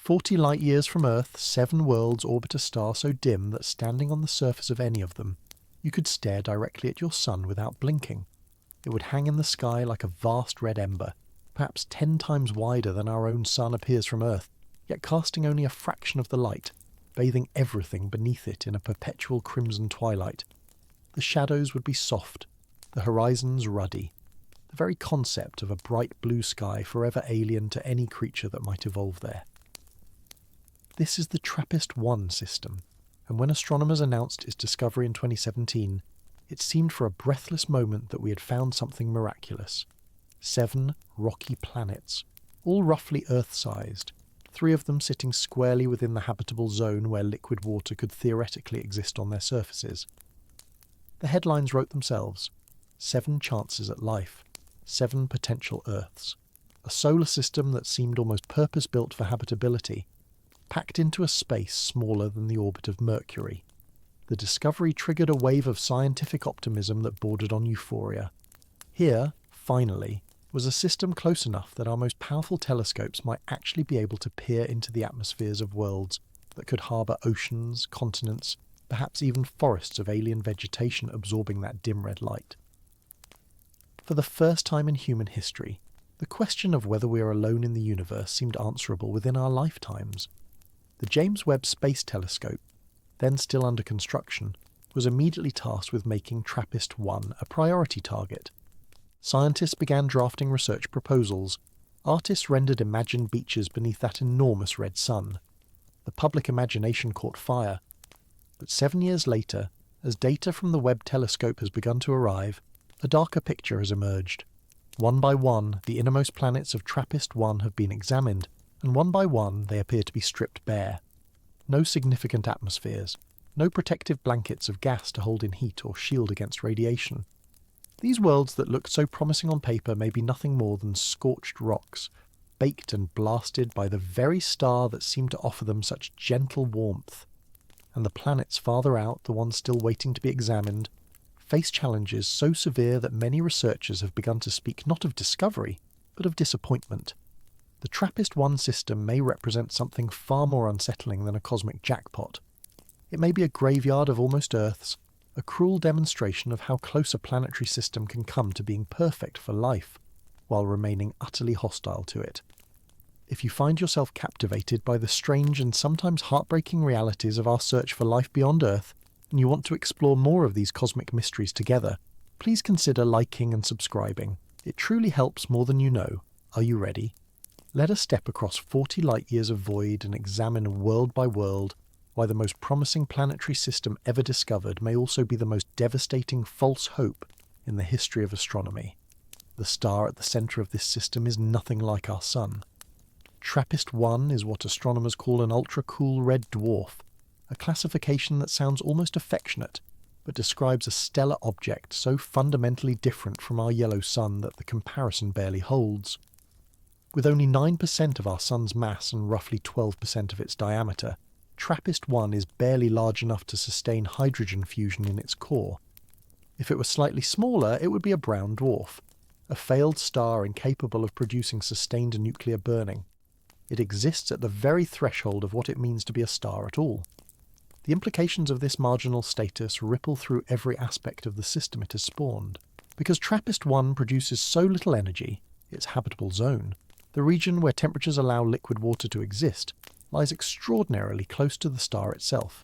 40 light-years from Earth, 7 worlds orbit a star so dim that standing on the surface of any of them, you could stare directly at your sun without blinking. It would hang in the sky like a vast red ember, perhaps 10 times wider than our own sun appears from Earth, yet casting only a fraction of the light, bathing everything beneath it in a perpetual crimson twilight. The shadows would be soft, the horizons ruddy, the very concept of a bright blue sky forever alien to any creature that might evolve there. This is the TRAPPIST-1 system, and when astronomers announced its discovery in 2017, it seemed for a breathless moment that we had found something miraculous. 7 rocky planets, all roughly Earth-sized, 3 of them sitting squarely within the habitable zone where liquid water could theoretically exist on their surfaces. The headlines wrote themselves: 7 chances at life, 7 potential Earths, a solar system that seemed almost purpose-built for habitability, packed into a space smaller than the orbit of Mercury. The discovery triggered a wave of scientific optimism that bordered on euphoria. Here, finally, was a system close enough that our most powerful telescopes might actually be able to peer into the atmospheres of worlds that could harbour oceans, continents, perhaps even forests of alien vegetation absorbing that dim red light. For the first time in human history, the question of whether we are alone in the universe seemed answerable within our lifetimes. The James Webb Space Telescope, then still under construction, was immediately tasked with making TRAPPIST-1 a priority target. Scientists began drafting research proposals. Artists rendered imagined beaches beneath that enormous red sun. The public imagination caught fire. But 7 years later, as data from the Webb telescope has begun to arrive, a darker picture has emerged. One by one, the innermost planets of TRAPPIST-1 have been examined, and one by one they appear to be stripped bare. No significant atmospheres, no protective blankets of gas to hold in heat or shield against radiation. These worlds that looked so promising on paper may be nothing more than scorched rocks, baked and blasted by the very star that seemed to offer them such gentle warmth. And the planets farther out, the ones still waiting to be examined, face challenges so severe that many researchers have begun to speak not of discovery, but of disappointment. The TRAPPIST-1 system may represent something far more unsettling than a cosmic jackpot. It may be a graveyard of almost Earths, a cruel demonstration of how close a planetary system can come to being perfect for life, while remaining utterly hostile to it. If you find yourself captivated by the strange and sometimes heartbreaking realities of our search for life beyond Earth, and you want to explore more of these cosmic mysteries together, please consider liking and subscribing. It truly helps more than you know. Are you ready? Let us step across 40 light-years of void and examine world by world why the most promising planetary system ever discovered may also be the most devastating false hope in the history of astronomy. The star at the centre of this system is nothing like our Sun. TRAPPIST-1 is what astronomers call an ultra-cool red dwarf, a classification that sounds almost affectionate, but describes a stellar object so fundamentally different from our yellow Sun that the comparison barely holds. With only 9% of our Sun's mass and roughly 12% of its diameter, TRAPPIST-1 is barely large enough to sustain hydrogen fusion in its core. If it were slightly smaller, it would be a brown dwarf, a failed star incapable of producing sustained nuclear burning. It exists at the very threshold of what it means to be a star at all. The implications of this marginal status ripple through every aspect of the system it has spawned. Because TRAPPIST-1 produces so little energy, its habitable zone, the region where temperatures allow liquid water to exist, lies extraordinarily close to the star itself.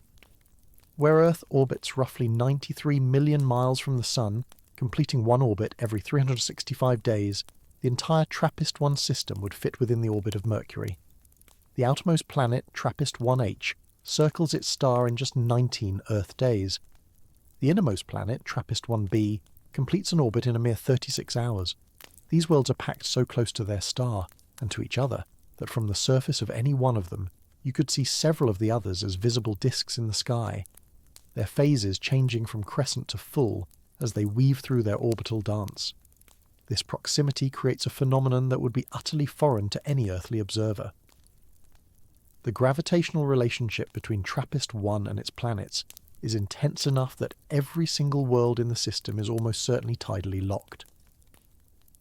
Where Earth orbits roughly 93 million miles from the Sun, completing one orbit every 365 days, the entire TRAPPIST-1 system would fit within the orbit of Mercury. The outermost planet, TRAPPIST-1H, circles its star in just 19 Earth days. The innermost planet, TRAPPIST-1b, completes an orbit in a mere 36 hours. These worlds are packed so close to their star, and to each other, that from the surface of any one of them, you could see several of the others as visible disks in the sky, their phases changing from crescent to full as they weave through their orbital dance. This proximity creates a phenomenon that would be utterly foreign to any earthly observer. The gravitational relationship between TRAPPIST-1 and its planets is intense enough that every single world in the system is almost certainly tidally locked.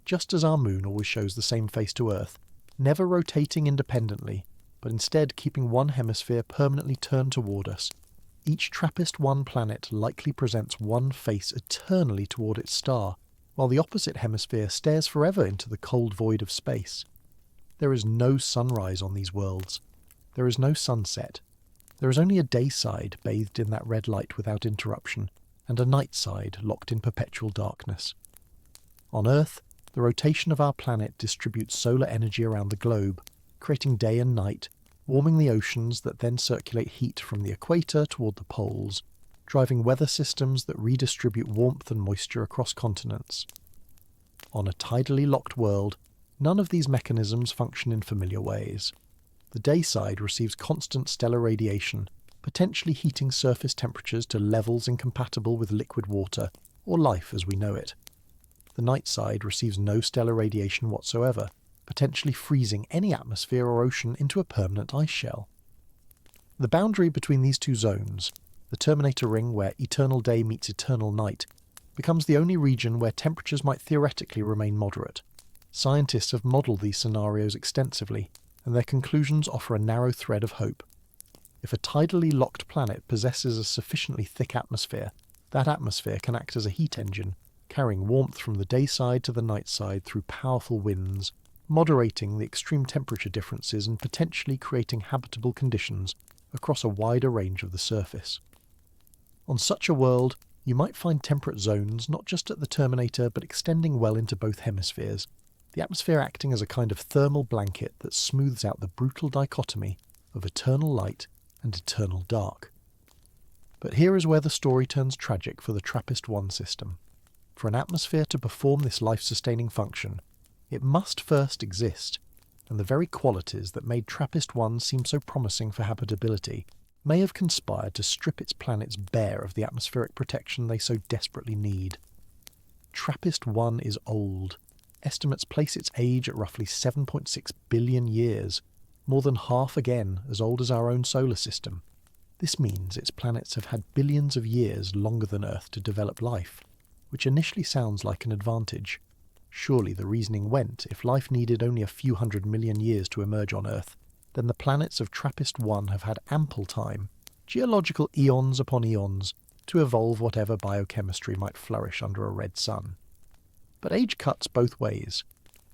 Just as our moon always shows the same face to Earth, never rotating independently, but instead keeping one hemisphere permanently turned toward us. Each TRAPPIST-1 planet likely presents one face eternally toward its star, while the opposite hemisphere stares forever into the cold void of space. There is no sunrise on these worlds. There is no sunset. There is only a day side bathed in that red light without interruption, and a night side locked in perpetual darkness. On Earth, the rotation of our planet distributes solar energy around the globe, creating day and night, warming the oceans that then circulate heat from the equator toward the poles, driving weather systems that redistribute warmth and moisture across continents. On a tidally locked world, none of these mechanisms function in familiar ways. The day side receives constant stellar radiation, potentially heating surface temperatures to levels incompatible with liquid water, or life as we know it. The night side receives no stellar radiation whatsoever, potentially freezing any atmosphere or ocean into a permanent ice shell. The boundary between these two zones, the terminator ring where eternal day meets eternal night, becomes the only region where temperatures might theoretically remain moderate. Scientists have modelled these scenarios extensively, and their conclusions offer a narrow thread of hope. If a tidally locked planet possesses a sufficiently thick atmosphere, that atmosphere can act as a heat engine, carrying warmth from the day side to the night side through powerful winds, moderating the extreme temperature differences and potentially creating habitable conditions across a wider range of the surface. On such a world, you might find temperate zones not just at the terminator but extending well into both hemispheres, the atmosphere acting as a kind of thermal blanket that smooths out the brutal dichotomy of eternal light and eternal dark. But here is where the story turns tragic for the TRAPPIST-1 system. For an atmosphere to perform this life-sustaining function, it must first exist, and the very qualities that made TRAPPIST-1 seem so promising for habitability may have conspired to strip its planets bare of the atmospheric protection they so desperately need. TRAPPIST-1 is old. Estimates place its age at roughly 7.6 billion years, more than half again as old as our own solar system. This means its planets have had billions of years longer than Earth to develop life, which initially sounds like an advantage. Surely the reasoning went, if life needed only a few 100 million years to emerge on Earth, then the planets of TRAPPIST-1 have had ample time, geological eons upon eons, to evolve whatever biochemistry might flourish under a red sun. But age cuts both ways.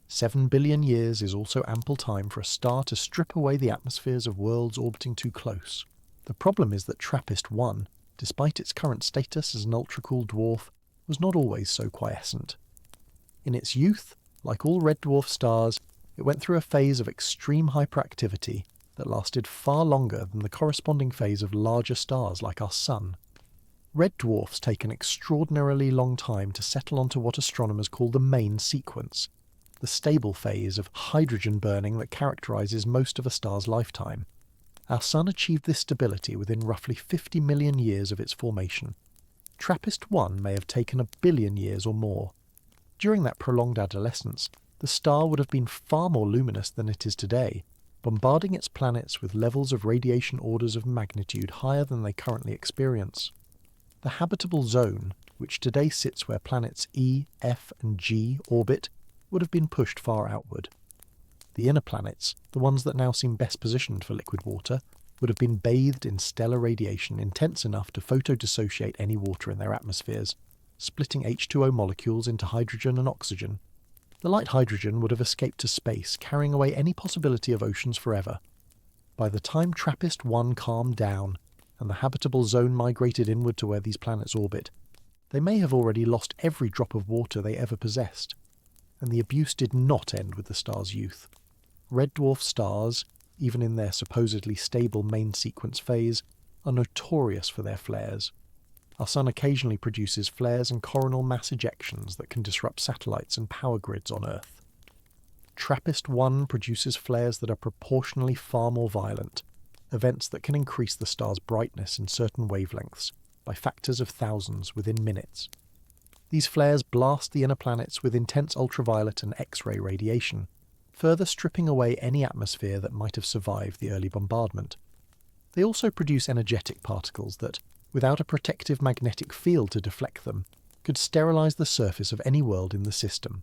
7 billion years is also ample time for a star to strip away the atmospheres of worlds orbiting too close. The problem is that TRAPPIST-1, despite its current status as an ultra-cool dwarf, was not always so quiescent. In its youth, like all red dwarf stars, it went through a phase of extreme hyperactivity that lasted far longer than the corresponding phase of larger stars like our Sun. Red dwarfs take an extraordinarily long time to settle onto what astronomers call the main sequence, the stable phase of hydrogen burning that characterises most of a star's lifetime. Our Sun achieved this stability within roughly 50 million years of its formation. TRAPPIST-1 may have taken 1 billion years or more. During that prolonged adolescence, the star would have been far more luminous than it is today, bombarding its planets with levels of radiation orders of magnitude higher than they currently experience. The habitable zone, which today sits where planets E, F and G orbit, would have been pushed far outward. The inner planets, the ones that now seem best positioned for liquid water, would have been bathed in stellar radiation intense enough to photodissociate any water in their atmospheres, splitting H2O molecules into hydrogen and oxygen. The light hydrogen would have escaped to space, carrying away any possibility of oceans forever. By the time TRAPPIST-1 calmed down, and the habitable zone migrated inward to where these planets orbit, they may have already lost every drop of water they ever possessed. And the abuse did not end with the star's youth. Red dwarf stars, even in their supposedly stable main sequence phase, are notorious for their flares. Our Sun occasionally produces flares and coronal mass ejections that can disrupt satellites and power grids on Earth. TRAPPIST-1 produces flares that are proportionally far more violent, events that can increase the star's brightness in certain wavelengths by factors of thousands within minutes. These flares blast the inner planets with intense ultraviolet and X-ray radiation, further stripping away any atmosphere that might have survived the early bombardment. They also produce energetic particles that, without a protective magnetic field to deflect them, could sterilize the surface of any world in the system.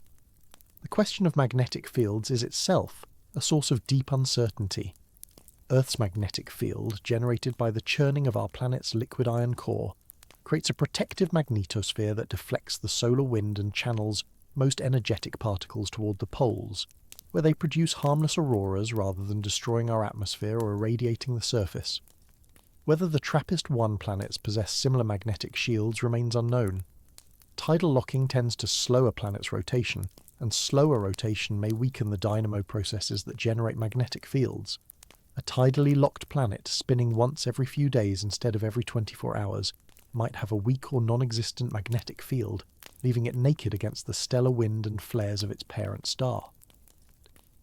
The question of magnetic fields is itself a source of deep uncertainty. Earth's magnetic field, generated by the churning of our planet's liquid iron core, creates a protective magnetosphere that deflects the solar wind and channels most energetic particles toward the poles, where they produce harmless auroras rather than destroying our atmosphere or irradiating the surface. Whether the TRAPPIST-1 planets possess similar magnetic shields remains unknown. Tidal locking tends to slow a planet's rotation, and slower rotation may weaken the dynamo processes that generate magnetic fields. A tidally locked planet spinning once every few days instead of every 24 hours might have a weak or non-existent magnetic field, leaving it naked against the stellar wind and flares of its parent star.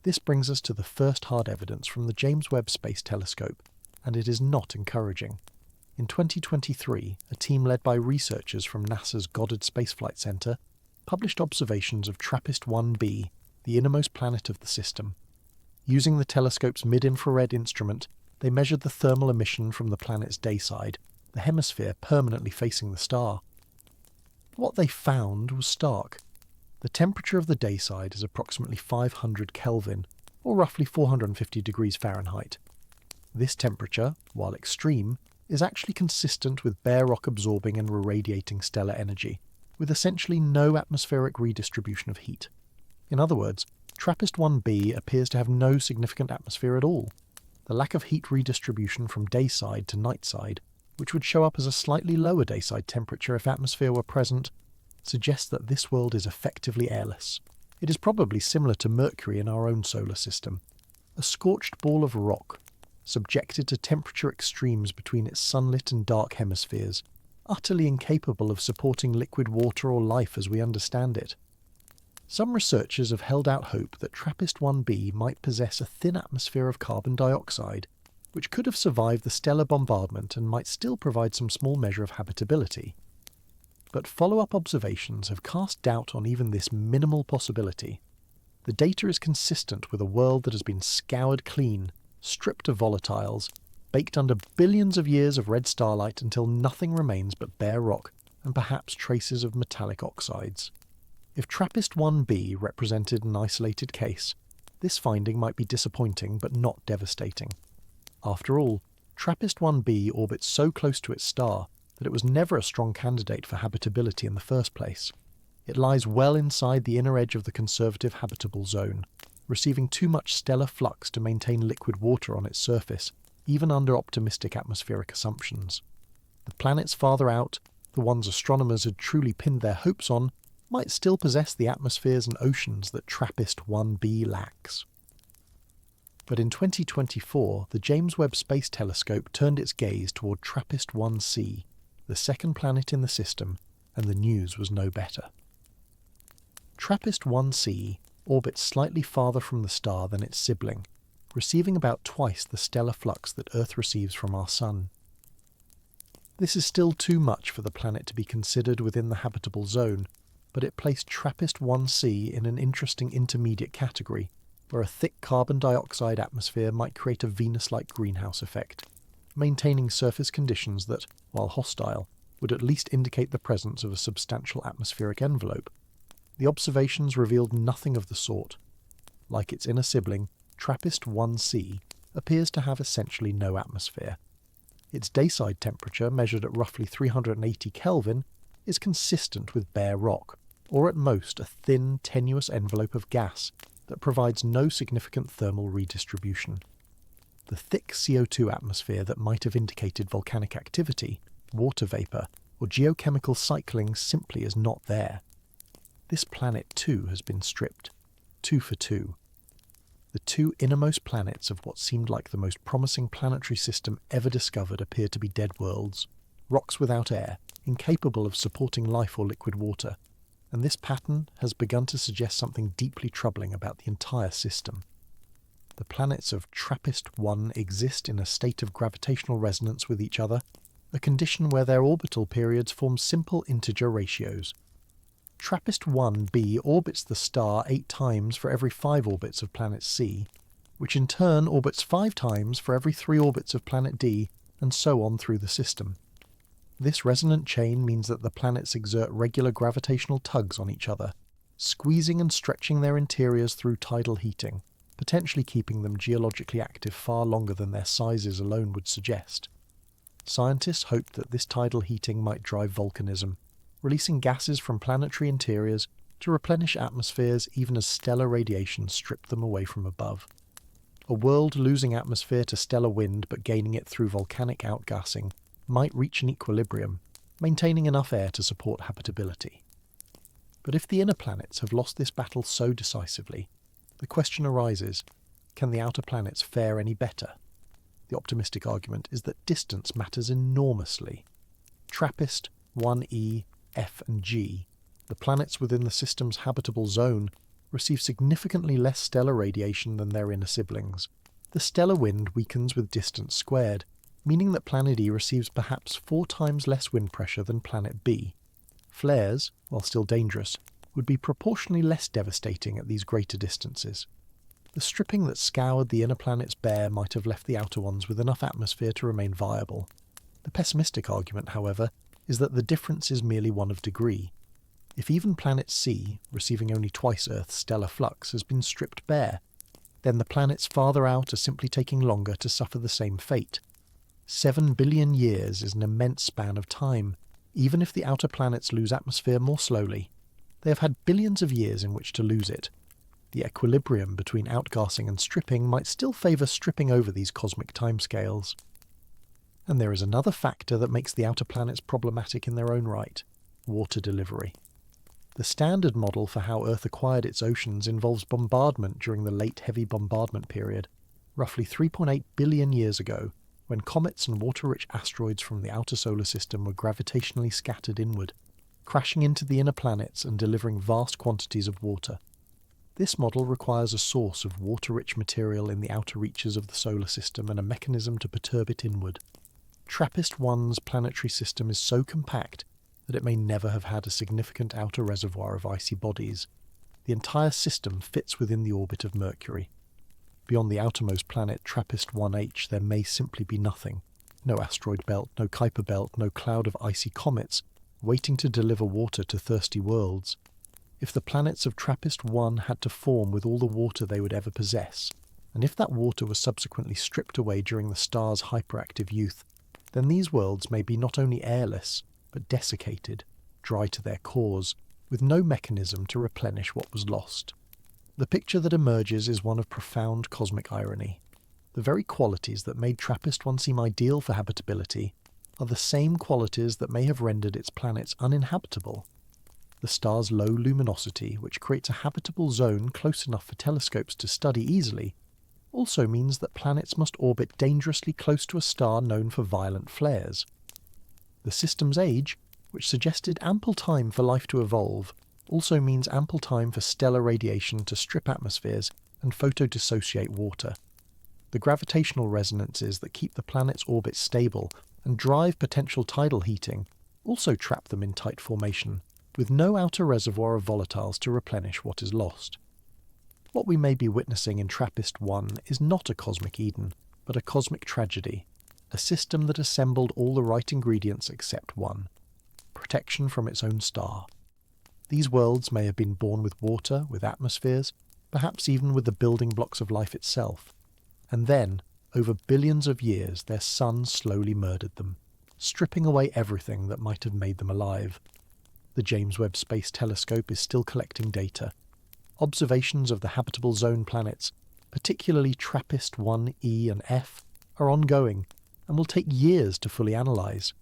This brings us to the first hard evidence from the James Webb Space Telescope, and it is not encouraging. In 2023, a team led by researchers from NASA's Goddard Space Flight Center published observations of TRAPPIST-1b, the innermost planet of the system. Using the telescope's mid-infrared instrument, they measured the thermal emission from the planet's dayside, the hemisphere permanently facing the star. What they found was stark. The temperature of the dayside is approximately 500 Kelvin, or roughly 450 degrees Fahrenheit. This temperature, while extreme, is actually consistent with bare rock absorbing and irradiating stellar energy, with essentially no atmospheric redistribution of heat. In other words, TRAPPIST-1b appears to have no significant atmosphere at all. The lack of heat redistribution from dayside to nightside, which would show up as a slightly lower dayside temperature if atmosphere were present, suggests that this world is effectively airless. It is probably similar to Mercury in our own solar system, a scorched ball of rock, subjected to temperature extremes between its sunlit and dark hemispheres, utterly incapable of supporting liquid water or life as we understand it. Some researchers have held out hope that TRAPPIST-1b might possess a thin atmosphere of carbon dioxide, which could have survived the stellar bombardment and might still provide some small measure of habitability. But follow-up observations have cast doubt on even this minimal possibility. The data is consistent with a world that has been scoured clean, stripped of volatiles, baked under billions of years of red starlight until nothing remains but bare rock and perhaps traces of metallic oxides. If TRAPPIST-1b represented an isolated case, this finding might be disappointing but not devastating. After all, TRAPPIST-1b orbits so close to its star that it was never a strong candidate for habitability in the first place. It lies well inside the inner edge of the conservative habitable zone, receiving too much stellar flux to maintain liquid water on its surface, even under optimistic atmospheric assumptions. The planets farther out, the ones astronomers had truly pinned their hopes on, might still possess the atmospheres and oceans that TRAPPIST-1b lacks. But in 2024, the James Webb Space Telescope turned its gaze toward TRAPPIST-1c, the second planet in the system, and the news was no better. TRAPPIST-1c orbits slightly farther from the star than its sibling, receiving about twice the stellar flux that Earth receives from our Sun. This is still too much for the planet to be considered within the habitable zone, but it placed TRAPPIST-1c in an interesting intermediate category, where a thick carbon dioxide atmosphere might create a Venus-like greenhouse effect, maintaining surface conditions that, while hostile, would at least indicate the presence of a substantial atmospheric envelope. The observations revealed nothing of the sort. Like its inner sibling, TRAPPIST-1c appears to have essentially no atmosphere. Its dayside temperature, measured at roughly 380 Kelvin, is consistent with bare rock, or at most a thin, tenuous envelope of gas that provides no significant thermal redistribution. The thick CO2 atmosphere that might have indicated volcanic activity, water vapour, or geochemical cycling simply is not there. This planet too has been stripped, 2 for 2. The two innermost planets of what seemed like the most promising planetary system ever discovered appear to be dead worlds, rocks without air, incapable of supporting life or liquid water, and this pattern has begun to suggest something deeply troubling about the entire system. The planets of TRAPPIST-1 exist in a state of gravitational resonance with each other, a condition where their orbital periods form simple integer ratios. TRAPPIST-1b orbits the star 8 times for every 5 orbits of planet C, which in turn orbits 5 times for every 3 orbits of planet D, and so on through the system. This resonant chain means that the planets exert regular gravitational tugs on each other, squeezing and stretching their interiors through tidal heating, potentially keeping them geologically active far longer than their sizes alone would suggest. Scientists hoped that this tidal heating might drive volcanism, releasing gases from planetary interiors to replenish atmospheres even as stellar radiation stripped them away from above. A world losing atmosphere to stellar wind but gaining it through volcanic outgassing might reach an equilibrium, maintaining enough air to support habitability. But if the inner planets have lost this battle so decisively, the question arises, can the outer planets fare any better? The optimistic argument is that distance matters enormously. TRAPPIST-1, F and G, the planets within the system's habitable zone, receive significantly less stellar radiation than their inner siblings. The stellar wind weakens with distance squared, meaning that Planet E receives perhaps 4 times less wind pressure than Planet B. Flares, while still dangerous, would be proportionally less devastating at these greater distances. The stripping that scoured the inner planets bare might have left the outer ones with enough atmosphere to remain viable. The pessimistic argument, however, is that the difference is merely one of degree. If even Planet C, receiving only twice Earth's stellar flux, has been stripped bare, then the planets farther out are simply taking longer to suffer the same fate. 7 billion years is an immense span of time, even if the outer planets lose atmosphere more slowly. They have had billions of years in which to lose it. The equilibrium between outgassing and stripping might still favour stripping over these cosmic timescales. And there is another factor that makes the outer planets problematic in their own right: water delivery. The standard model for how Earth acquired its oceans involves bombardment during the late heavy bombardment period, roughly 3.8 billion years ago, when comets and water-rich asteroids from the outer solar system were gravitationally scattered inward, crashing into the inner planets and delivering vast quantities of water. This model requires a source of water-rich material in the outer reaches of the solar system and a mechanism to perturb it inward. TRAPPIST-1's planetary system is so compact that it may never have had a significant outer reservoir of icy bodies. The entire system fits within the orbit of Mercury. Beyond the outermost planet, TRAPPIST-1H, there may simply be nothing. No asteroid belt, no Kuiper belt, no cloud of icy comets, waiting to deliver water to thirsty worlds. If the planets of TRAPPIST-1 had to form with all the water they would ever possess, and if that water was subsequently stripped away during the star's hyperactive youth, then these worlds may be not only airless, but desiccated, dry to their cores, with no mechanism to replenish what was lost. The picture that emerges is one of profound cosmic irony. The very qualities that made TRAPPIST-1 seem ideal for habitability are the same qualities that may have rendered its planets uninhabitable. The star's low luminosity, which creates a habitable zone close enough for telescopes to study easily, also means that planets must orbit dangerously close to a star known for violent flares. The system's age, which suggested ample time for life to evolve, also means ample time for stellar radiation to strip atmospheres and photodissociate water. The gravitational resonances that keep the planet's orbit stable and drive potential tidal heating also trap them in tight formation, with no outer reservoir of volatiles to replenish what is lost. What we may be witnessing in TRAPPIST-1 is not a cosmic Eden, but a cosmic tragedy, a system that assembled all the right ingredients except one: protection from its own star. These worlds may have been born with water, with atmospheres, perhaps even with the building blocks of life itself. And then, over billions of years, their sun slowly murdered them, stripping away everything that might have made them alive. The James Webb Space Telescope is still collecting data. Observations of the habitable zone planets, particularly TRAPPIST-1, E and F, are ongoing and will take years to fully analyse.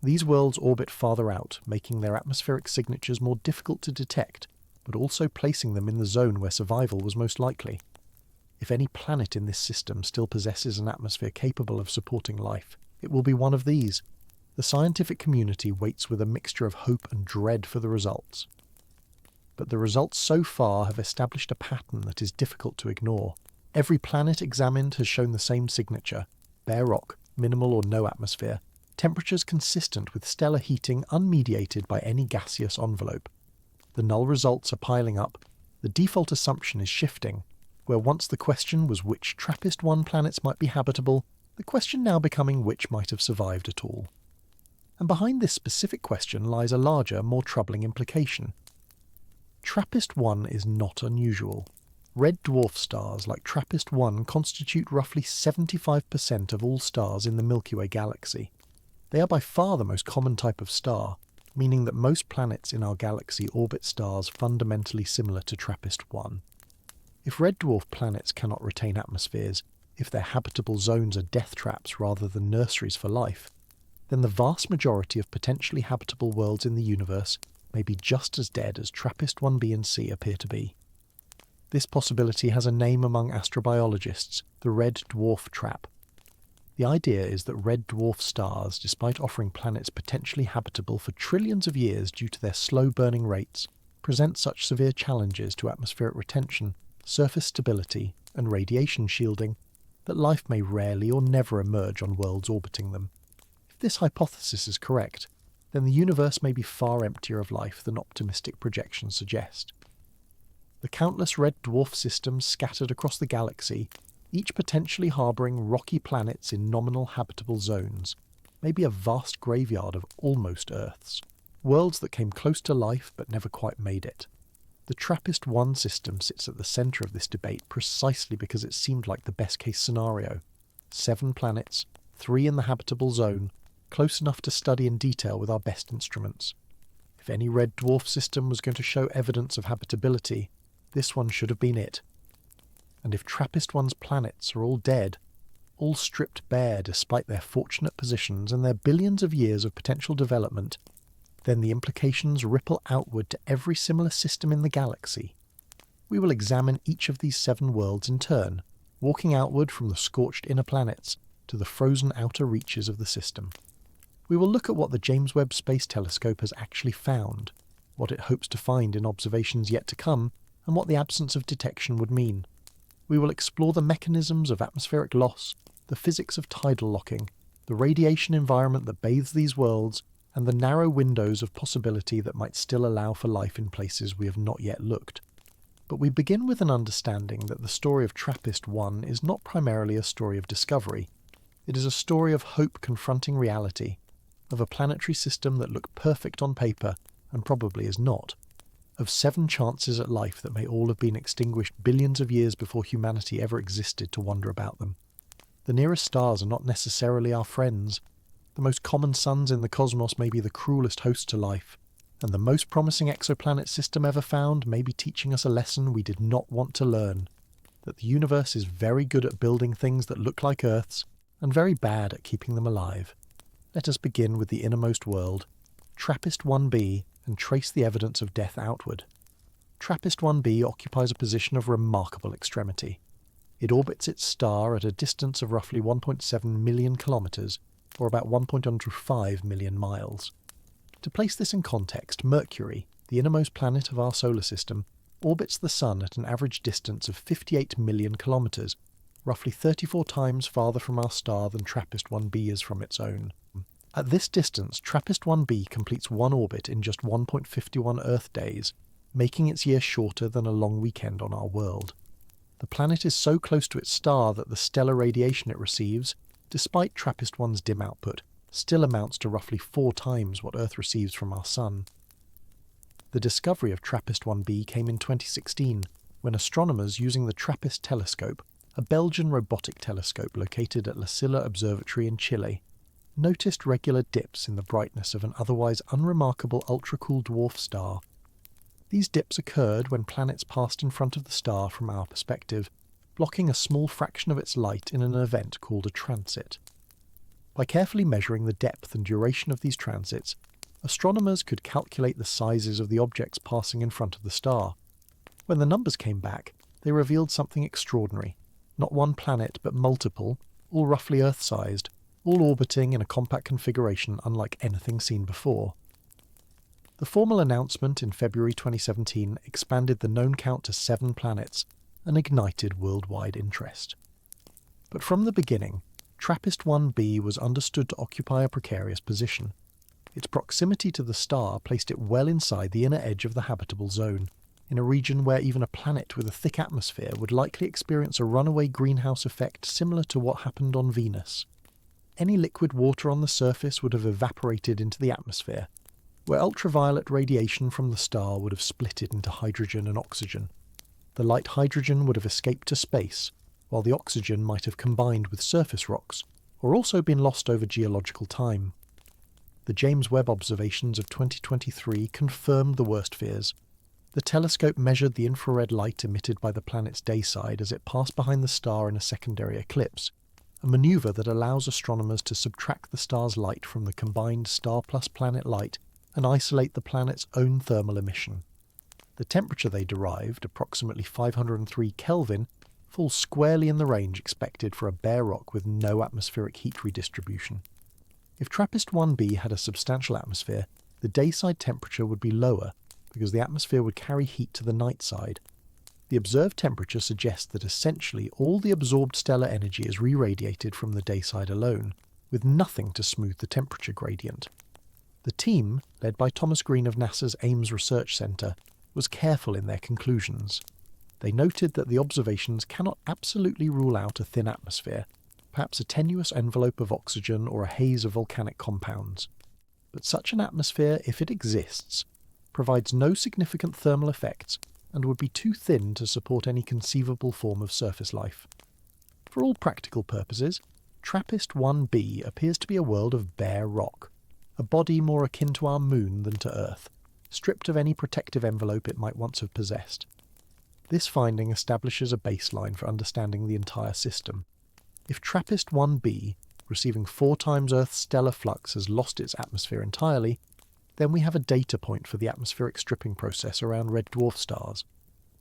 These worlds orbit farther out, making their atmospheric signatures more difficult to detect, but also placing them in the zone where survival was most likely. If any planet in this system still possesses an atmosphere capable of supporting life, it will be one of these. The scientific community waits with a mixture of hope and dread for the results. But the results so far have established a pattern that is difficult to ignore. Every planet examined has shown the same signature: bare rock, minimal or no atmosphere, temperatures consistent with stellar heating unmediated by any gaseous envelope. The null results are piling up. The default assumption is shifting. Where once the question was which TRAPPIST-1 planets might be habitable, the question now becoming which might have survived at all. And behind this specific question lies a larger, more troubling implication. TRAPPIST-1 is not unusual. Red dwarf stars like TRAPPIST-1 constitute roughly 75% of all stars in the Milky Way galaxy. They are by far the most common type of star, meaning that most planets in our galaxy orbit stars fundamentally similar to TRAPPIST-1. If red dwarf planets cannot retain atmospheres, if their habitable zones are death traps rather than nurseries for life, then the vast majority of potentially habitable worlds in the universe may be just as dead as TRAPPIST-1b and c appear to be. This possibility has a name among astrobiologists, the red dwarf trap. The idea is that red dwarf stars, despite offering planets potentially habitable for trillions of years due to their slow burning rates, present such severe challenges to atmospheric retention, surface stability, and radiation shielding that life may rarely or never emerge on worlds orbiting them. If this hypothesis is correct, then the universe may be far emptier of life than optimistic projections suggest. The countless red dwarf systems scattered across the galaxy, each potentially harbouring rocky planets in nominal habitable zones, may be a vast graveyard of almost Earths, worlds that came close to life but never quite made it. The TRAPPIST-1 system sits at the centre of this debate precisely because it seemed like the best-case scenario. 7 planets, 3 in the habitable zone, close enough to study in detail with our best instruments. If any red dwarf system was going to show evidence of habitability, this one should have been it. And if TRAPPIST-1's planets are all dead, all stripped bare despite their fortunate positions and their billions of years of potential development, then the implications ripple outward to every similar system in the galaxy. We will examine each of these 7 worlds in turn, walking outward from the scorched inner planets to the frozen outer reaches of the system. We will look at what the James Webb Space Telescope has actually found, what it hopes to find in observations yet to come, and what the absence of detection would mean. We will explore the mechanisms of atmospheric loss, the physics of tidal locking, the radiation environment that bathes these worlds, and the narrow windows of possibility that might still allow for life in places we have not yet looked. But we begin with an understanding that the story of TRAPPIST-1 is not primarily a story of discovery. It is a story of hope confronting reality, of a planetary system that looked perfect on paper and probably is not, of 7 chances at life that may all have been extinguished billions of years before humanity ever existed to wonder about them. The nearest stars are not necessarily our friends. The most common suns in the cosmos may be the cruelest host to life, and the most promising exoplanet system ever found may be teaching us a lesson we did not want to learn, that the universe is very good at building things that look like Earths, and very bad at keeping them alive. Let us begin with the innermost world, TRAPPIST-1b, and trace the evidence of death outward. TRAPPIST-1b occupies a position of remarkable extremity. It orbits its star at a distance of roughly 1.7 million kilometres, or about 1.15 million miles. To place this in context, Mercury, the innermost planet of our solar system, orbits the Sun at an average distance of 58 million kilometres, roughly 34 times farther from our star than TRAPPIST-1b is from its own. At this distance, TRAPPIST-1b completes one orbit in just 1.51 Earth days, making its year shorter than a long weekend on our world. The planet is so close to its star that the stellar radiation it receives, despite TRAPPIST-1's dim output, still amounts to roughly 4 times what Earth receives from our Sun. The discovery of TRAPPIST-1b came in 2016, when astronomers using the TRAPPIST telescope, a Belgian robotic telescope located at La Silla Observatory in Chile, noticed regular dips in the brightness of an otherwise unremarkable ultra-cool dwarf star. These dips occurred when planets passed in front of the star from our perspective, blocking a small fraction of its light in an event called a transit. By carefully measuring the depth and duration of these transits, astronomers could calculate the sizes of the objects passing in front of the star. When the numbers came back, they revealed something extraordinary. Not one planet, but multiple, all roughly Earth-sized, all orbiting in a compact configuration unlike anything seen before. The formal announcement in February 2017 expanded the known count to 7 planets and ignited worldwide interest. But from the beginning, TRAPPIST-1b was understood to occupy a precarious position. Its proximity to the star placed it well inside the inner edge of the habitable zone, in a region where even a planet with a thick atmosphere would likely experience a runaway greenhouse effect similar to what happened on Venus. Any liquid water on the surface would have evaporated into the atmosphere, where ultraviolet radiation from the star would have split it into hydrogen and oxygen. The light hydrogen would have escaped to space, while the oxygen might have combined with surface rocks, or also been lost over geological time. The James Webb observations of 2023 confirmed the worst fears. The telescope measured the infrared light emitted by the planet's dayside as it passed behind the star in a secondary eclipse, a manoeuvre that allows astronomers to subtract the star's light from the combined star plus planet light and isolate the planet's own thermal emission. The temperature they derived, approximately 503 Kelvin, falls squarely in the range expected for a bare rock with no atmospheric heat redistribution. If TRAPPIST-1b had a substantial atmosphere, the dayside temperature would be lower because the atmosphere would carry heat to the night side. The observed temperature suggests that essentially all the absorbed stellar energy is re-radiated from the dayside alone, with nothing to smooth the temperature gradient. The team, led by Thomas Green of NASA's Ames Research Centre, was careful in their conclusions. They noted that the observations cannot absolutely rule out a thin atmosphere, perhaps a tenuous envelope of oxygen or a haze of volcanic compounds. But such an atmosphere, if it exists, provides no significant thermal effects and would be too thin to support any conceivable form of surface life. For all practical purposes, TRAPPIST-1b appears to be a world of bare rock, a body more akin to our moon than to Earth, stripped of any protective envelope it might once have possessed. This finding establishes a baseline for understanding the entire system. If TRAPPIST-1b, receiving 4 times Earth's stellar flux, has lost its atmosphere entirely, then we have a data point for the atmospheric stripping process around red dwarf stars.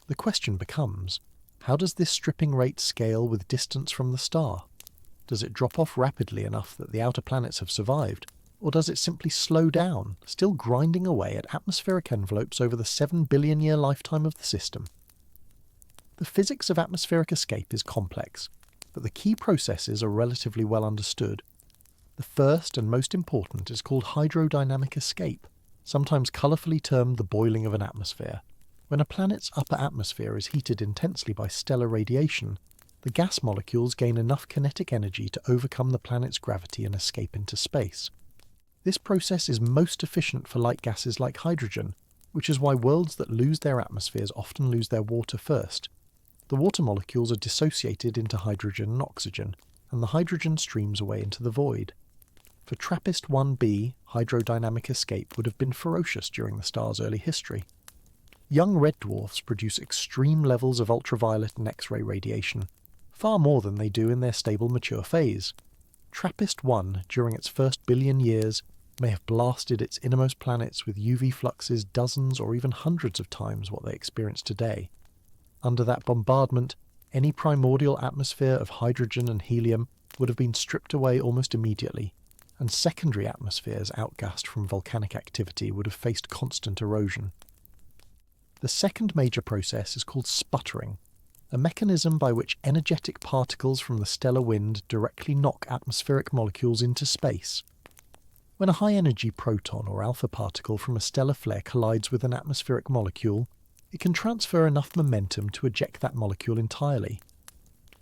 The question becomes, how does this stripping rate scale with distance from the star? Does it drop off rapidly enough that the outer planets have survived, or does it simply slow down, still grinding away at atmospheric envelopes over the 7 billion year lifetime of the system? The physics of atmospheric escape is complex, but the key processes are relatively well understood. The first and most important is called hydrodynamic escape, sometimes colourfully termed the boiling of an atmosphere. When a planet's upper atmosphere is heated intensely by stellar radiation, the gas molecules gain enough kinetic energy to overcome the planet's gravity and escape into space. This process is most efficient for light gases like hydrogen, which is why worlds that lose their atmospheres often lose their water first. The water molecules are dissociated into hydrogen and oxygen, and the hydrogen streams away into the void. For TRAPPIST-1b, hydrodynamic escape would have been ferocious during the star's early history. Young red dwarfs produce extreme levels of ultraviolet and X-ray radiation, far more than they do in their stable mature phase. TRAPPIST-1, during its first billion years, may have blasted its innermost planets with UV fluxes dozens or even hundreds of times what they experience today. Under that bombardment, any primordial atmosphere of hydrogen and helium would have been stripped away almost immediately, and secondary atmospheres outgassed from volcanic activity would have faced constant erosion. The second major process is called sputtering, a mechanism by which energetic particles from the stellar wind directly knock atmospheric molecules into space. When a high-energy proton or alpha particle from a stellar flare collides with an atmospheric molecule, it can transfer enough momentum to eject that molecule entirely.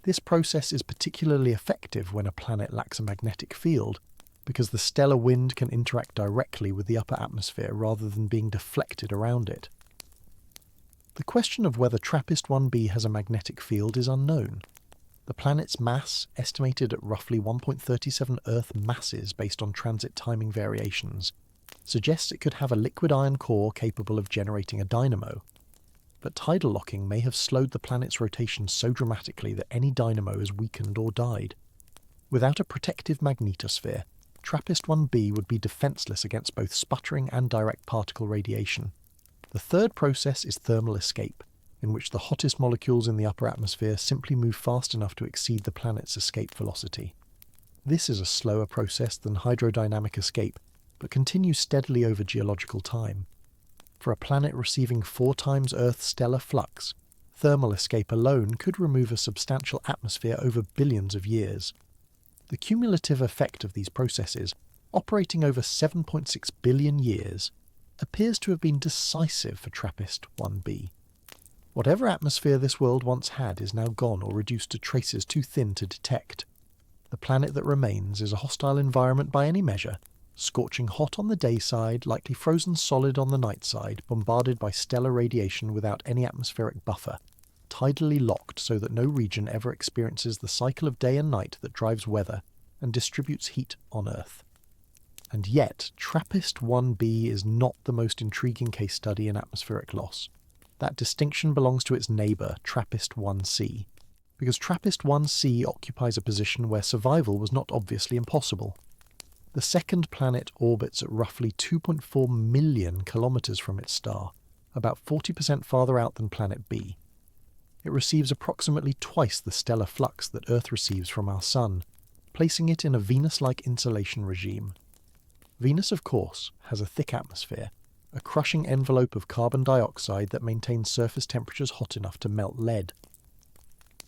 This process is particularly effective when a planet lacks a magnetic field, because the stellar wind can interact directly with the upper atmosphere rather than being deflected around it. The question of whether TRAPPIST-1b has a magnetic field is unknown. The planet's mass, estimated at roughly 1.37 Earth masses based on transit timing variations, suggests it could have a liquid iron core capable of generating a dynamo. But tidal locking may have slowed the planet's rotation so dramatically that any dynamo has weakened or died. Without a protective magnetosphere, TRAPPIST-1b would be defenceless against both sputtering and direct particle radiation. The third process is thermal escape, in which the hottest molecules in the upper atmosphere simply move fast enough to exceed the planet's escape velocity. This is a slower process than hydrodynamic escape, but continues steadily over geological time. For a planet receiving 4 times Earth's stellar flux, thermal escape alone could remove a substantial atmosphere over billions of years. The cumulative effect of these processes, operating over 7.6 billion years, appears to have been decisive for TRAPPIST-1b. Whatever atmosphere this world once had is now gone or reduced to traces too thin to detect. The planet that remains is a hostile environment by any measure, scorching hot on the day side, likely frozen solid on the night side, bombarded by stellar radiation without any atmospheric buffer. tidally locked so that no region ever experiences the cycle of day and night that drives weather and distributes heat on Earth. And yet, TRAPPIST-1b is not the most intriguing case study in atmospheric loss. That distinction belongs to its neighbour, TRAPPIST-1c, because TRAPPIST-1c occupies a position where survival was not obviously impossible. The second planet orbits at roughly 2.4 million kilometres from its star, about 40% farther out than Planet B. It receives approximately twice the stellar flux that Earth receives from our Sun, placing it in a Venus-like insolation regime. Venus, of course, has a thick atmosphere, a crushing envelope of carbon dioxide that maintains surface temperatures hot enough to melt lead.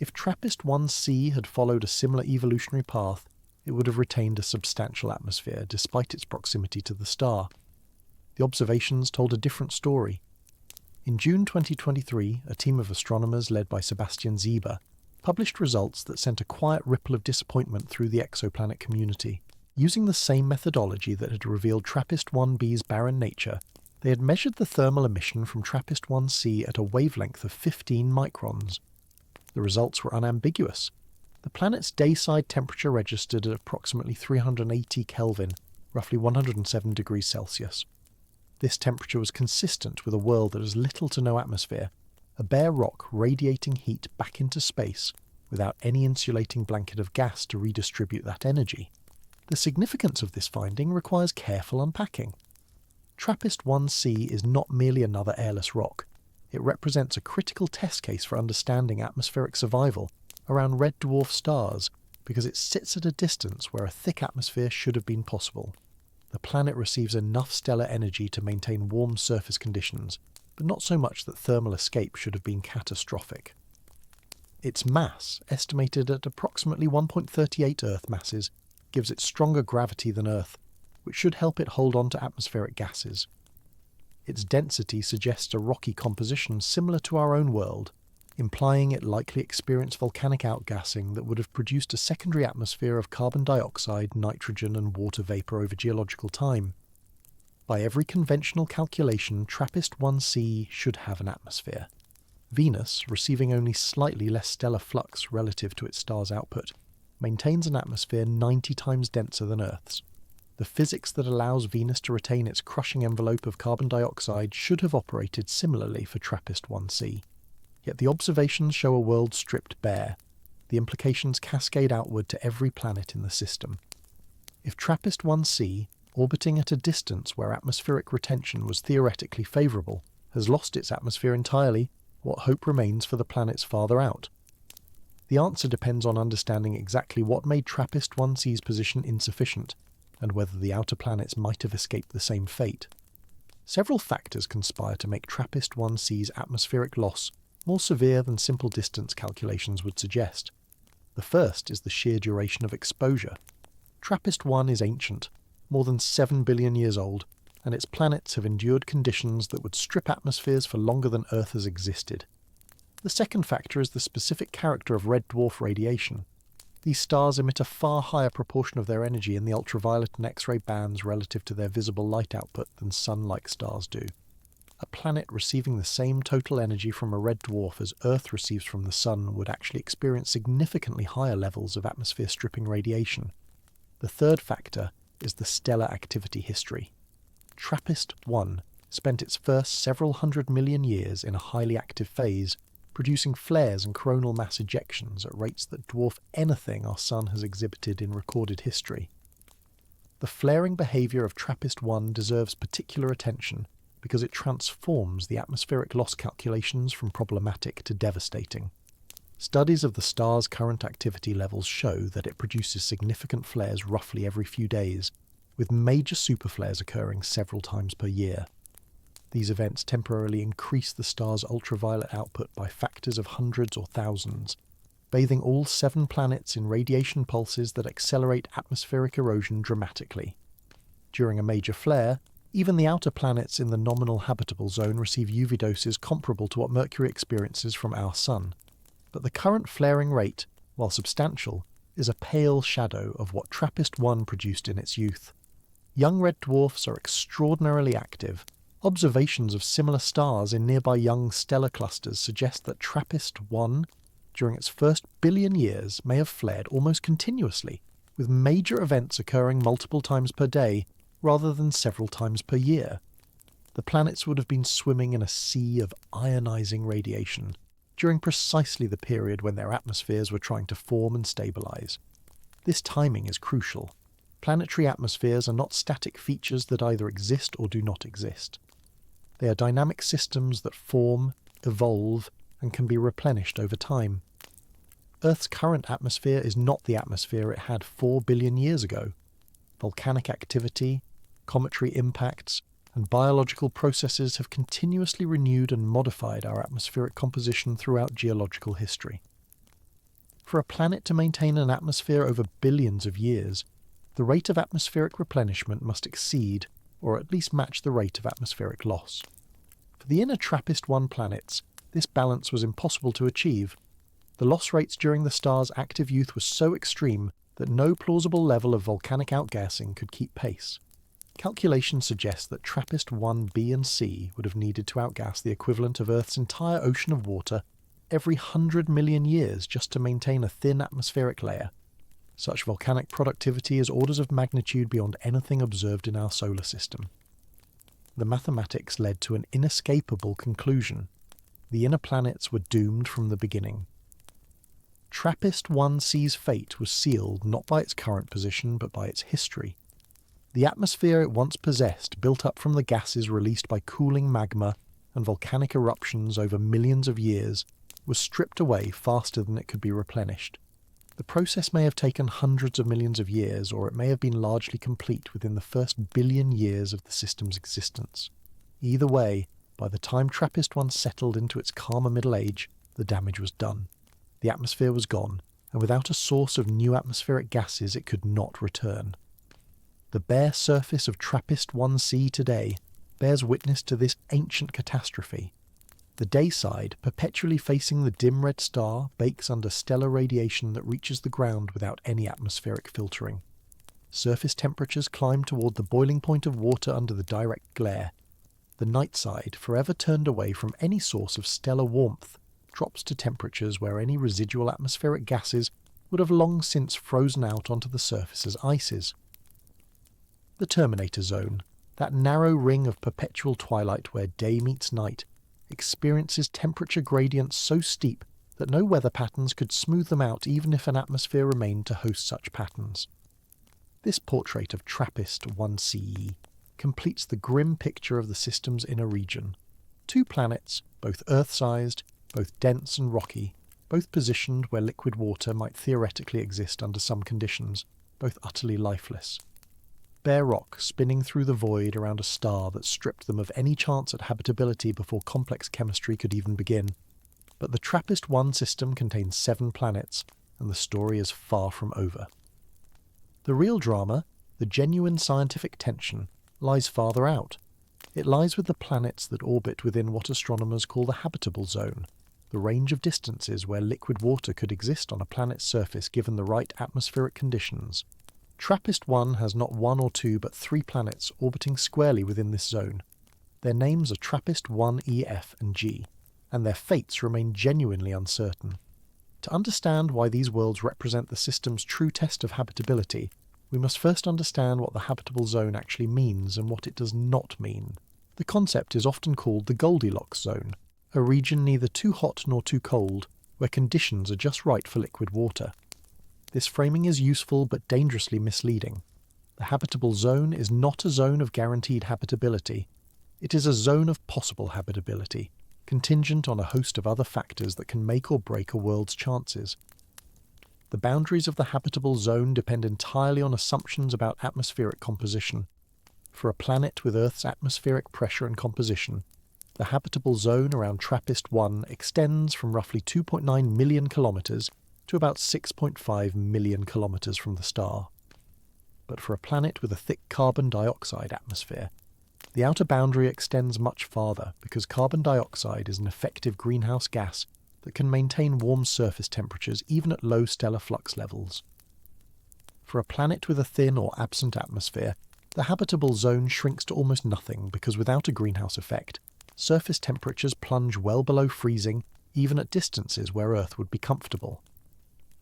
If TRAPPIST-1c had followed a similar evolutionary path, it would have retained a substantial atmosphere despite its proximity to the star. The observations told a different story. In June 2023, a team of astronomers led by Sebastian Sieber published results that sent a quiet ripple of disappointment through the exoplanet community. Using the same methodology that had revealed TRAPPIST-1b's barren nature, they had measured the thermal emission from TRAPPIST-1c at a wavelength of 15 microns. The results were unambiguous. The planet's dayside temperature registered at approximately 380 Kelvin, roughly 107 degrees Celsius. This temperature was consistent with a world that has little to no atmosphere, a bare rock radiating heat back into space without any insulating blanket of gas to redistribute that energy. The significance of this finding requires careful unpacking. TRAPPIST-1c is not merely another airless rock. It represents a critical test case for understanding atmospheric survival around red dwarf stars because it sits at a distance where a thick atmosphere should have been possible. The planet receives enough stellar energy to maintain warm surface conditions, but not so much that thermal escape should have been catastrophic. Its mass, estimated at approximately 1.38 Earth masses, gives it stronger gravity than Earth, which should help it hold on to atmospheric gases. Its density suggests a rocky composition similar to our own world, implying it likely experienced volcanic outgassing that would have produced a secondary atmosphere of carbon dioxide, nitrogen and water vapour over geological time. By every conventional calculation, TRAPPIST-1c should have an atmosphere. Venus, receiving only slightly less stellar flux relative to its star's output, maintains an atmosphere 90 times denser than Earth's. The physics that allows Venus to retain its crushing envelope of carbon dioxide should have operated similarly for TRAPPIST-1c. Yet the observations show a world stripped bare. The implications cascade outward to every planet in the system. If TRAPPIST-1c, orbiting at a distance where atmospheric retention was theoretically favourable, has lost its atmosphere entirely, what hope remains for the planets farther out? The answer depends on understanding exactly what made TRAPPIST-1c's position insufficient, and whether the outer planets might have escaped the same fate. Several factors conspire to make TRAPPIST-1c's atmospheric loss more severe than simple distance calculations would suggest. The first is the sheer duration of exposure. TRAPPIST-1 is ancient, more than 7 billion years old, and its planets have endured conditions that would strip atmospheres for longer than Earth has existed. The second factor is the specific character of red dwarf radiation. These stars emit a far higher proportion of their energy in the ultraviolet and X-ray bands relative to their visible light output than Sun-like stars do. A planet receiving the same total energy from a red dwarf as Earth receives from the Sun would actually experience significantly higher levels of atmosphere-stripping radiation. The third factor is the stellar activity history. TRAPPIST-1 spent its first several hundred million years in a highly active phase, producing flares and coronal mass ejections at rates that dwarf anything our Sun has exhibited in recorded history. The flaring behaviour of TRAPPIST-1 deserves particular attention because it transforms the atmospheric loss calculations from problematic to devastating. Studies of the star's current activity levels show that it produces significant flares roughly every few days, with major superflares occurring several times per year. These events temporarily increase the star's ultraviolet output by factors of hundreds or thousands, bathing all 7 planets in radiation pulses that accelerate atmospheric erosion dramatically. During a major flare, even the outer planets in the nominal habitable zone receive UV doses comparable to what Mercury experiences from our Sun. But the current flaring rate, while substantial, is a pale shadow of what TRAPPIST-1 produced in its youth. Young red dwarfs are extraordinarily active, Observations of similar stars in nearby young stellar clusters suggest that TRAPPIST-1, during its first billion years, may have flared almost continuously, with major events occurring multiple times per day rather than several times per year. The planets would have been swimming in a sea of ionizing radiation during precisely the period when their atmospheres were trying to form and stabilize. This timing is crucial. Planetary atmospheres are not static features that either exist or do not exist. They are dynamic systems that form, evolve, and can be replenished over time. Earth's current atmosphere is not the atmosphere it had 4 billion years ago. Volcanic activity, cometary impacts, and biological processes have continuously renewed and modified our atmospheric composition throughout geological history. For a planet to maintain an atmosphere over billions of years, the rate of atmospheric replenishment must exceed, or at least match, the rate of atmospheric loss. For the inner TRAPPIST-1 planets, this balance was impossible to achieve. The loss rates during the star's active youth were so extreme that no plausible level of volcanic outgassing could keep pace. Calculations suggest that TRAPPIST-1b and c would have needed to outgas the equivalent of Earth's entire ocean of water every 100 million years just to maintain a thin atmospheric layer. Such volcanic productivity is orders of magnitude beyond anything observed in our solar system. The mathematics led to an inescapable conclusion. The inner planets were doomed from the beginning. TRAPPIST-1c's fate was sealed not by its current position but by its history. The atmosphere it once possessed, built up from the gases released by cooling magma and volcanic eruptions over millions of years, was stripped away faster than it could be replenished. The process may have taken hundreds of millions of years, or it may have been largely complete within the first billion years of the system's existence. Either way, by the time TRAPPIST-1 settled into its calmer middle age, the damage was done. The atmosphere was gone, and without a source of new atmospheric gases it could not return. The bare surface of TRAPPIST-1c today bears witness to this ancient catastrophe. The day side, perpetually facing the dim red star, bakes under stellar radiation that reaches the ground without any atmospheric filtering. Surface temperatures climb toward the boiling point of water under the direct glare. The night side, forever turned away from any source of stellar warmth, drops to temperatures where any residual atmospheric gases would have long since frozen out onto the surface as ices. The terminator zone, that narrow ring of perpetual twilight where day meets night, experiences temperature gradients so steep that no weather patterns could smooth them out even if an atmosphere remained to host such patterns. This portrait of TRAPPIST-1c completes the grim picture of the system's inner region. 2 planets, both Earth-sized, both dense and rocky, both positioned where liquid water might theoretically exist under some conditions, both utterly lifeless. Bare rock spinning through the void around a star that stripped them of any chance at habitability before complex chemistry could even begin. But the TRAPPIST-1 system contains 7 planets, and the story is far from over. The real drama, the genuine scientific tension, lies farther out. It lies with the planets that orbit within what astronomers call the habitable zone, the range of distances where liquid water could exist on a planet's surface given the right atmospheric conditions. TRAPPIST-1 has not 1 or 2 but 3 planets orbiting squarely within this zone. Their names are TRAPPIST-1, F, and G, and their fates remain genuinely uncertain. To understand why these worlds represent the system's true test of habitability, we must first understand what the habitable zone actually means and what it does not mean. The concept is often called the Goldilocks zone, a region neither too hot nor too cold, where conditions are just right for liquid water. This framing is useful but dangerously misleading. The habitable zone is not a zone of guaranteed habitability. It is a zone of possible habitability, contingent on a host of other factors that can make or break a world's chances. The boundaries of the habitable zone depend entirely on assumptions about atmospheric composition. For a planet with Earth's atmospheric pressure and composition, the habitable zone around TRAPPIST-1 extends from roughly 2.9 million kilometers to about 6.5 million kilometers from the star. But for a planet with a thick carbon dioxide atmosphere, the outer boundary extends much farther because carbon dioxide is an effective greenhouse gas that can maintain warm surface temperatures even at low stellar flux levels. For a planet with a thin or absent atmosphere, The habitable zone shrinks to almost nothing because without a greenhouse effect, surface temperatures plunge well below freezing even at distances where Earth would be comfortable.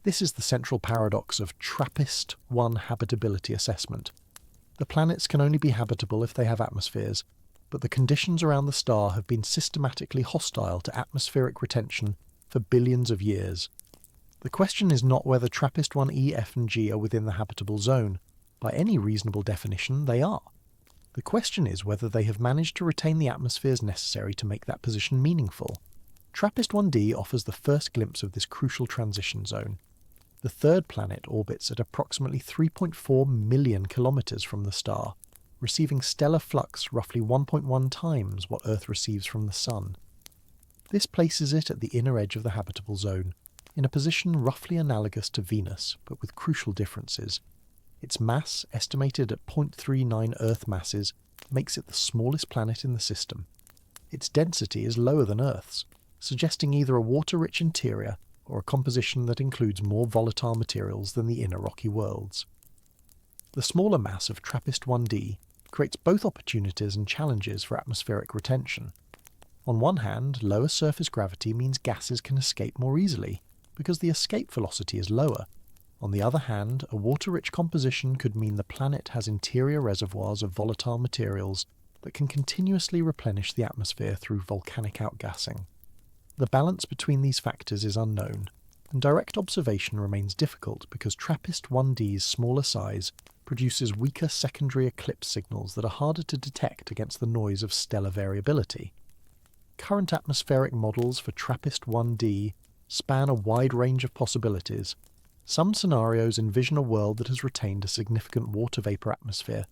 This is the central paradox of TRAPPIST-1 habitability assessment. The planets can only be habitable if they have atmospheres, but the conditions around the star have been systematically hostile to atmospheric retention for billions of years. The question is not whether TRAPPIST-1e, F and G are within the habitable zone. By any reasonable definition, they are. The question is whether they have managed to retain the atmospheres necessary to make that position meaningful. TRAPPIST-1d offers the first glimpse of this crucial transition zone. The third planet orbits at approximately 3.4 million kilometres from the star, receiving stellar flux roughly 1.1 times what Earth receives from the Sun. This places it at the inner edge of the habitable zone, in a position roughly analogous to Venus, but with crucial differences. Its mass, estimated at 0.39 Earth masses, makes it the smallest planet in the system. Its density is lower than Earth's, suggesting either a water-rich interior or a composition that includes more volatile materials than the inner rocky worlds. The smaller mass of TRAPPIST-1d creates both opportunities and challenges for atmospheric retention. On one hand, lower surface gravity means gases can escape more easily, because the escape velocity is lower. On the other hand, a water-rich composition could mean the planet has interior reservoirs of volatile materials that can continuously replenish the atmosphere through volcanic outgassing. The balance between these factors is unknown, and direct observation remains difficult because TRAPPIST-1d's smaller size produces weaker secondary eclipse signals that are harder to detect against the noise of stellar variability. Current atmospheric models for TRAPPIST-1d span a wide range of possibilities. Some scenarios envision a world that has retained a significant water vapour atmosphere,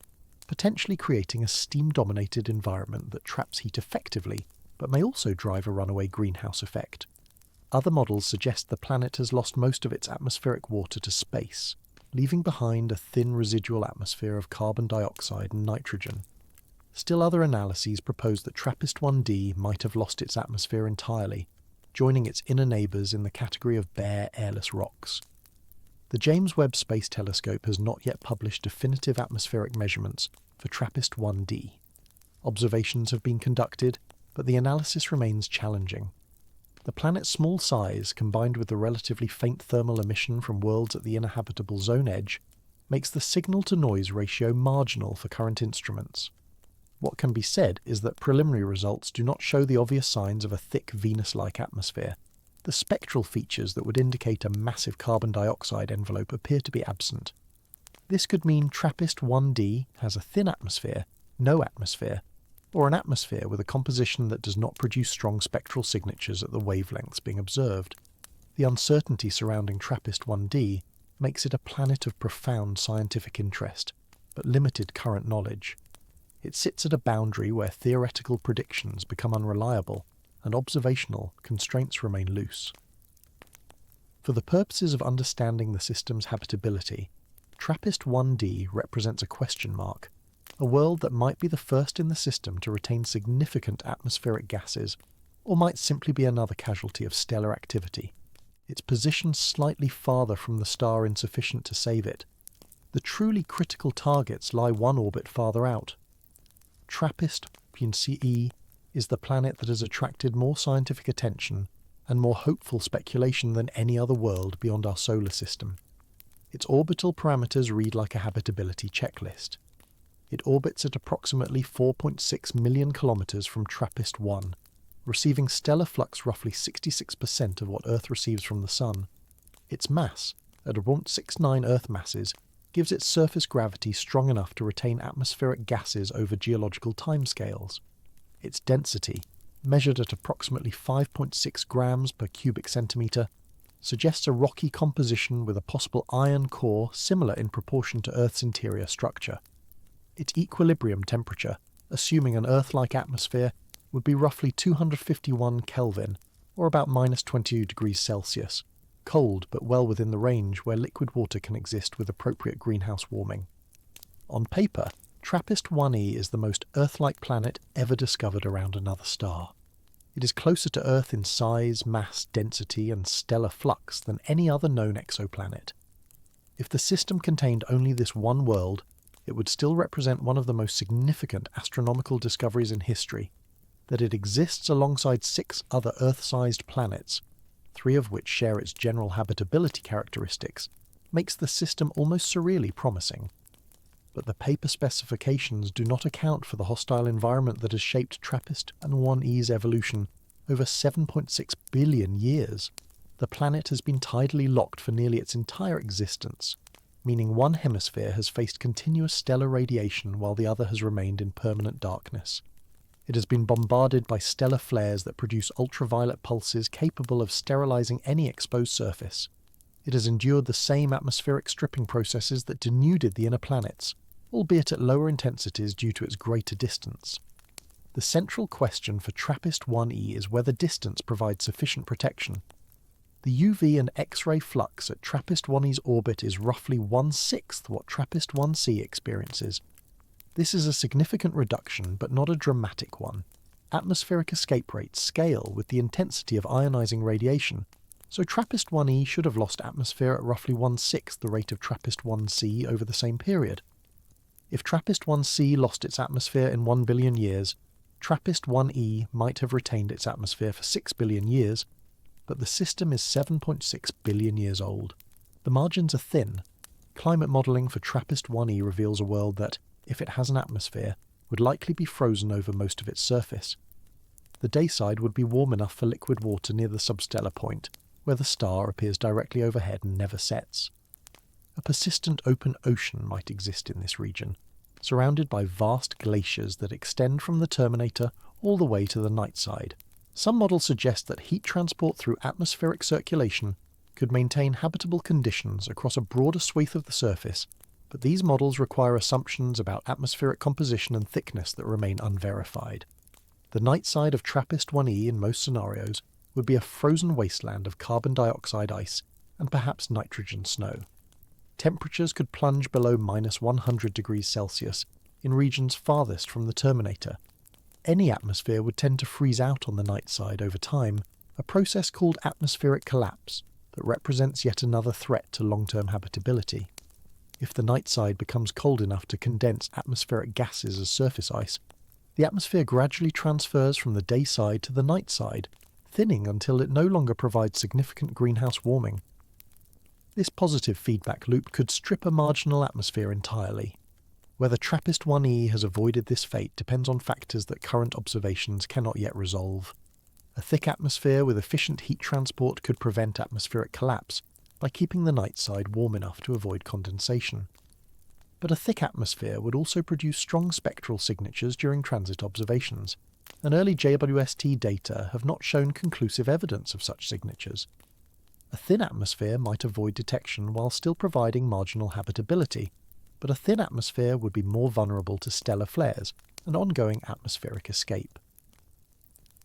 potentially creating a steam-dominated environment that traps heat effectively, but may also drive a runaway greenhouse effect. Other models suggest the planet has lost most of its atmospheric water to space, leaving behind a thin residual atmosphere of carbon dioxide and nitrogen. Still other analyses propose that TRAPPIST-1d might have lost its atmosphere entirely, joining its inner neighbours in the category of bare, airless rocks. The James Webb Space Telescope has not yet published definitive atmospheric measurements for TRAPPIST-1d. Observations have been conducted, but the analysis remains challenging. The planet's small size, combined with the relatively faint thermal emission from worlds at the inner habitable zone edge, makes the signal-to-noise ratio marginal for current instruments. What can be said is that preliminary results do not show the obvious signs of a thick Venus-like atmosphere. The spectral features that would indicate a massive carbon dioxide envelope appear to be absent. This could mean TRAPPIST-1d has a thin atmosphere, no atmosphere, or an atmosphere with a composition that does not produce strong spectral signatures at the wavelengths being observed. The uncertainty surrounding TRAPPIST-1d makes it a planet of profound scientific interest, but limited current knowledge. It sits at a boundary where theoretical predictions become unreliable and observational constraints remain loose. For the purposes of understanding the system's habitability, TRAPPIST-1d represents a question mark, a world that might be the first in the system to retain significant atmospheric gases, or might simply be another casualty of stellar activity. Its position slightly farther from the star insufficient to save it. The truly critical targets lie one orbit farther out. TRAPPIST-1e is the planet that has attracted more scientific attention and more hopeful speculation than any other world beyond our solar system. Its orbital parameters read like a habitability checklist. It orbits at approximately 4.6 million kilometres from TRAPPIST-1, receiving stellar flux roughly 66% of what Earth receives from the Sun. Its mass, at 0.69 Earth masses, gives its surface gravity strong enough to retain atmospheric gases over geological timescales. Its density, measured at approximately 5.6 grams per cubic centimetre, suggests a rocky composition with a possible iron core similar in proportion to Earth's interior structure. Its equilibrium temperature, assuming an Earth-like atmosphere, would be roughly 251 Kelvin, or about minus 22 degrees Celsius, cold but well within the range where liquid water can exist with appropriate greenhouse warming. On paper, TRAPPIST-1e is the most Earth-like planet ever discovered around another star. It is closer to Earth in size, mass, density, and stellar flux than any other known exoplanet. If the system contained only this one world, it would still represent one of the most significant astronomical discoveries in history. That it exists alongside 6 other Earth-sized planets, 3 of which share its general habitability characteristics, makes the system almost surreally promising. But the paper specifications do not account for the hostile environment that has shaped TRAPPIST-1E's evolution over 7.6 billion years. The planet has been tidally locked for nearly its entire existence, meaning one hemisphere has faced continuous stellar radiation while the other has remained in permanent darkness. It has been bombarded by stellar flares that produce ultraviolet pulses capable of sterilizing any exposed surface. It has endured the same atmospheric stripping processes that denuded the inner planets, albeit at lower intensities due to its greater distance. The central question for TRAPPIST-1E is whether distance provides sufficient protection. The UV and X-ray flux at TRAPPIST-1E's orbit is roughly 1/6 what TRAPPIST-1C experiences. This is a significant reduction, but not a dramatic one. Atmospheric escape rates scale with the intensity of ionizing radiation, so TRAPPIST-1E should have lost atmosphere at roughly 1/6 the rate of TRAPPIST-1C over the same period. If TRAPPIST-1C lost its atmosphere in 1 billion years, TRAPPIST-1E might have retained its atmosphere for 6 billion years, but the system is 7.6 billion years old. The margins are thin. Climate modelling for TRAPPIST-1E reveals a world that, if it has an atmosphere, would likely be frozen over most of its surface. The dayside would be warm enough for liquid water near the substellar point, where the star appears directly overhead and never sets. A persistent open ocean might exist in this region, surrounded by vast glaciers that extend from the terminator all the way to the night side. Some models suggest that heat transport through atmospheric circulation could maintain habitable conditions across a broader swathe of the surface, but these models require assumptions about atmospheric composition and thickness that remain unverified. The night side of TRAPPIST-1E in most scenarios would be a frozen wasteland of carbon dioxide ice and perhaps nitrogen snow. Temperatures could plunge below -100 degrees Celsius in regions farthest from the terminator. Any atmosphere would tend to freeze out on the night side over time, a process called atmospheric collapse that represents yet another threat to long-term habitability. If the night side becomes cold enough to condense atmospheric gases as surface ice, the atmosphere gradually transfers from the day side to the night side, thinning until it no longer provides significant greenhouse warming. This positive feedback loop could strip a marginal atmosphere entirely. Whether TRAPPIST-1E has avoided this fate depends on factors that current observations cannot yet resolve. A thick atmosphere with efficient heat transport could prevent atmospheric collapse by keeping the night side warm enough to avoid condensation. But a thick atmosphere would also produce strong spectral signatures during transit observations, and early JWST data have not shown conclusive evidence of such signatures. A thin atmosphere might avoid detection while still providing marginal habitability, but a thin atmosphere would be more vulnerable to stellar flares and ongoing atmospheric escape.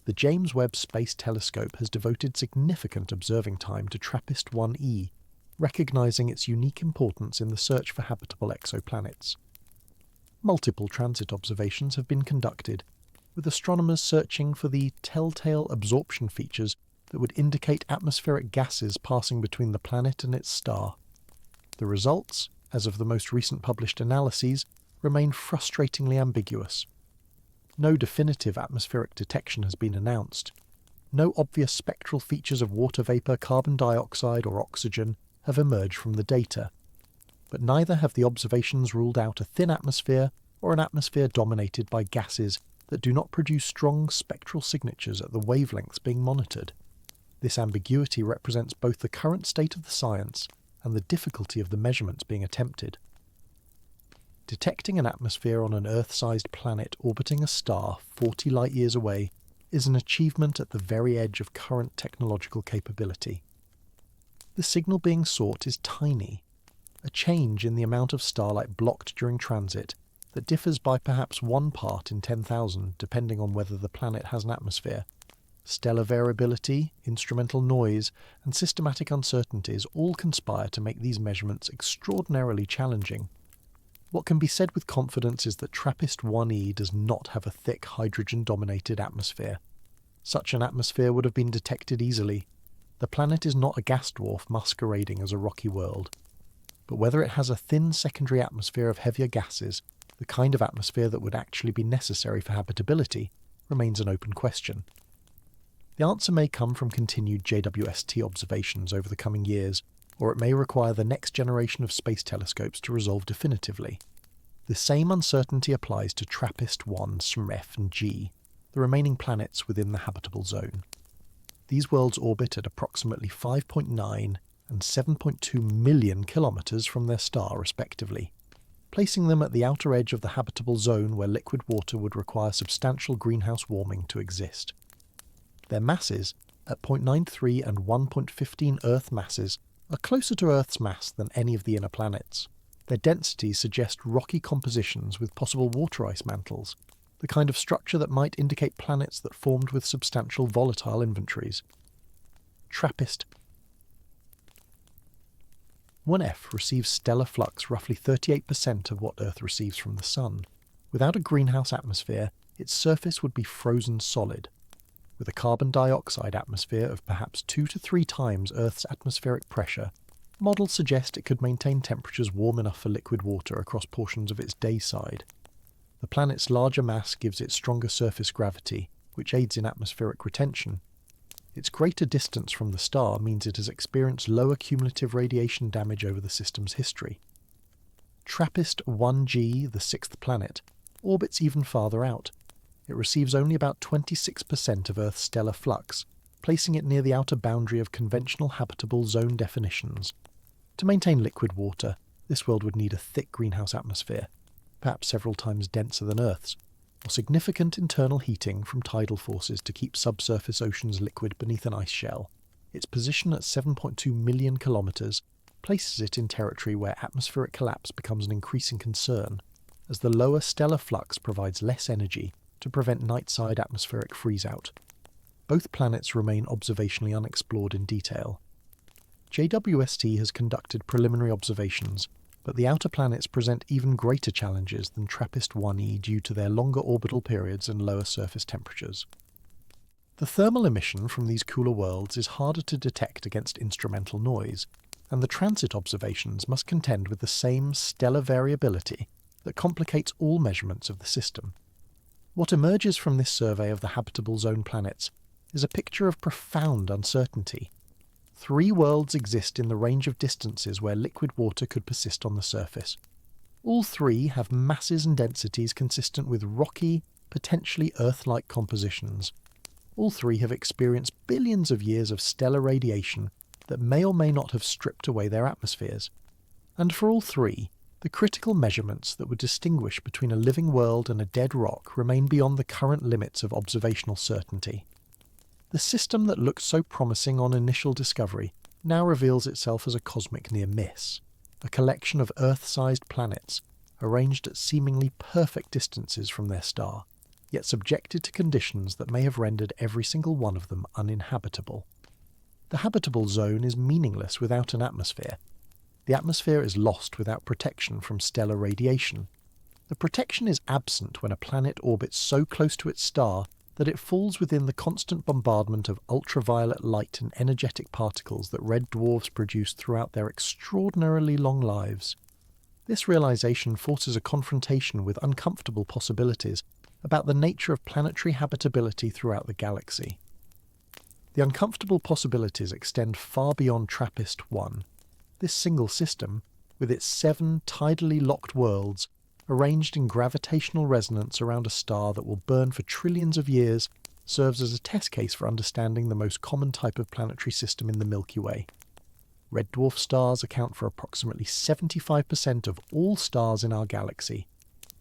The James Webb Space Telescope has devoted significant observing time to TRAPPIST-1E, recognizing its unique importance in the search for habitable exoplanets. Multiple transit observations have been conducted, with astronomers searching for the telltale absorption features that would indicate atmospheric gases passing between the planet and its star. The results, as of the most recent published analyses, remain frustratingly ambiguous. No definitive atmospheric detection has been announced. No obvious spectral features of water vapour, carbon dioxide or oxygen have emerged from the data. But neither have the observations ruled out a thin atmosphere or an atmosphere dominated by gases that do not produce strong spectral signatures at the wavelengths being monitored. This ambiguity represents both the current state of the science and the difficulty of the measurements being attempted. Detecting an atmosphere on an Earth-sized planet orbiting a star 40 light-years away is an achievement at the very edge of current technological capability. The signal being sought is tiny, a change in the amount of starlight blocked during transit that differs by perhaps 1 part in 10,000 depending on whether the planet has an atmosphere. Stellar variability, instrumental noise, and systematic uncertainties all conspire to make these measurements extraordinarily challenging. What can be said with confidence is that TRAPPIST-1E does not have a thick hydrogen-dominated atmosphere. Such an atmosphere would have been detected easily. The planet is not a gas dwarf masquerading as a rocky world. but whether it has a thin secondary atmosphere of heavier gases, the kind of atmosphere that would actually be necessary for habitability, remains an open question. The answer may come from continued JWST observations over the coming years, or it may require the next generation of space telescopes to resolve definitively. The same uncertainty applies to TRAPPIST-1, SMREF and G, the remaining planets within the habitable zone. These worlds orbit at approximately 5.9 and 7.2 million kilometres from their star respectively, placing them at the outer edge of the habitable zone where liquid water would require substantial greenhouse warming to exist. Their masses, at 0.93 and 1.15 Earth masses, are closer to Earth's mass than any of the inner planets. Their densities suggest rocky compositions with possible water ice mantles, the kind of structure that might indicate planets that formed with substantial volatile inventories. TRAPPIST-1F receives stellar flux roughly 38% of what Earth receives from the Sun. Without a greenhouse atmosphere, its surface would be frozen solid. With a carbon dioxide atmosphere of perhaps 2 to 3 times Earth's atmospheric pressure, models suggest it could maintain temperatures warm enough for liquid water across portions of its day side. The planet's larger mass gives it stronger surface gravity, which aids in atmospheric retention. Its greater distance from the star means it has experienced lower cumulative radiation damage over the system's history. TRAPPIST-1G, the sixth planet, orbits even farther out. It receives only about 26% of Earth's stellar flux, placing it near the outer boundary of conventional habitable zone definitions. To maintain liquid water, this world would need a thick greenhouse atmosphere, perhaps several times denser than Earth's, or significant internal heating from tidal forces to keep subsurface oceans liquid beneath an ice shell. Its position at 7.2 million kilometres places it in territory where atmospheric collapse becomes an increasing concern, as the lower stellar flux provides less energy to prevent night-side atmospheric freeze-out. Both planets remain observationally unexplored in detail. JWST has conducted preliminary observations, but the outer planets present even greater challenges than TRAPPIST-1e due to their longer orbital periods and lower surface temperatures. The thermal emission from these cooler worlds is harder to detect against instrumental noise, and the transit observations must contend with the same stellar variability that complicates all measurements of the system. What emerges from this survey of the habitable zone planets is a picture of profound uncertainty. 3 worlds exist in the range of distances where liquid water could persist on the surface. All 3 have masses and densities consistent with rocky, potentially Earth-like compositions. All 3 have experienced billions of years of stellar radiation that may or may not have stripped away their atmospheres. And for all 3, the critical measurements that would distinguish between a living world and a dead rock remain beyond the current limits of observational certainty. The system that looked so promising on initial discovery now reveals itself as a cosmic near-miss, a collection of Earth-sized planets arranged at seemingly perfect distances from their star, yet subjected to conditions that may have rendered every single one of them uninhabitable. The habitable zone is meaningless without an atmosphere. The atmosphere is lost without protection from stellar radiation. The protection is absent when a planet orbits so close to its star that it falls within the constant bombardment of ultraviolet light and energetic particles that red dwarfs produce throughout their extraordinarily long lives. This realization forces a confrontation with uncomfortable possibilities about the nature of planetary habitability throughout the galaxy. The uncomfortable possibilities extend far beyond TRAPPIST-1. This single system, with its 7 tidally locked worlds, arranged in gravitational resonance around a star that will burn for trillions of years, serves as a test case for understanding the most common type of planetary system in the Milky Way. Red dwarf stars account for approximately 75% of all stars in our galaxy.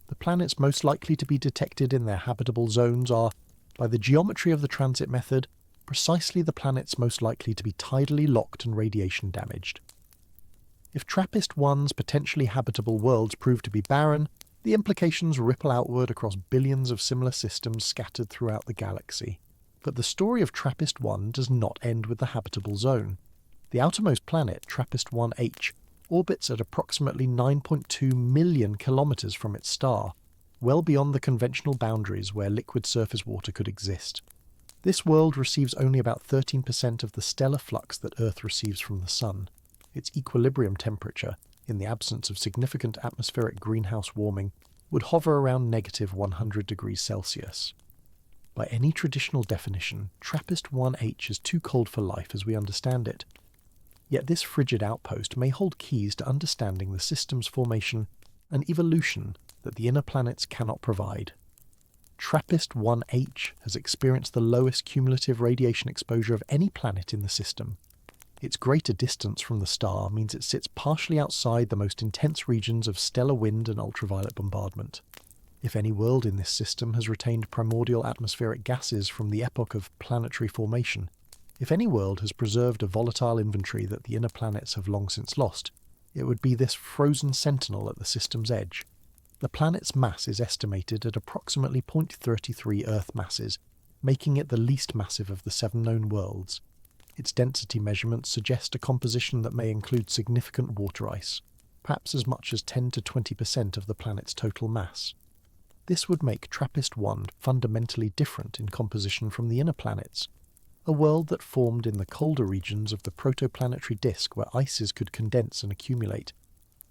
The planets most likely to be detected in their habitable zones are, by the geometry of the transit method, precisely the planets most likely to be tidally locked and radiation damaged. If TRAPPIST-1's potentially habitable worlds prove to be barren, the implications ripple outward across billions of similar systems scattered throughout the galaxy. But the story of TRAPPIST-1 does not end with the habitable zone. The outermost planet, TRAPPIST-1H, orbits at approximately 9.2 million kilometres from its star, well beyond the conventional boundaries where liquid surface water could exist. This world receives only about 13% of the stellar flux that Earth receives from the Sun. Its equilibrium temperature, in the absence of significant atmospheric greenhouse warming, would hover around -100 degrees Celsius. By any traditional definition, TRAPPIST-1H is too cold for life as we understand it. Yet this frigid outpost may hold keys to understanding the system's formation and evolution that the inner planets cannot provide. TRAPPIST-1H has experienced the lowest cumulative radiation exposure of any planet in the system. Its greater distance from the star means it sits partially outside the most intense regions of stellar wind and ultraviolet bombardment. If any world in this system has retained primordial atmospheric gases from the epoch of planetary formation, if any world has preserved a volatile inventory that the inner planets have long since lost, it would be this frozen sentinel at the system's edge. The planet's mass is estimated at approximately 0.33 Earth masses, making it the least massive of the 7 known worlds. Its density measurements suggest a composition that may include significant water ice, perhaps as much as 10 to 20% of the planet's total mass. This would make TRAPPIST-1 fundamentally different in composition from the inner planets, a world that formed in the colder regions of the protoplanetary disk where ices could condense and accumulate.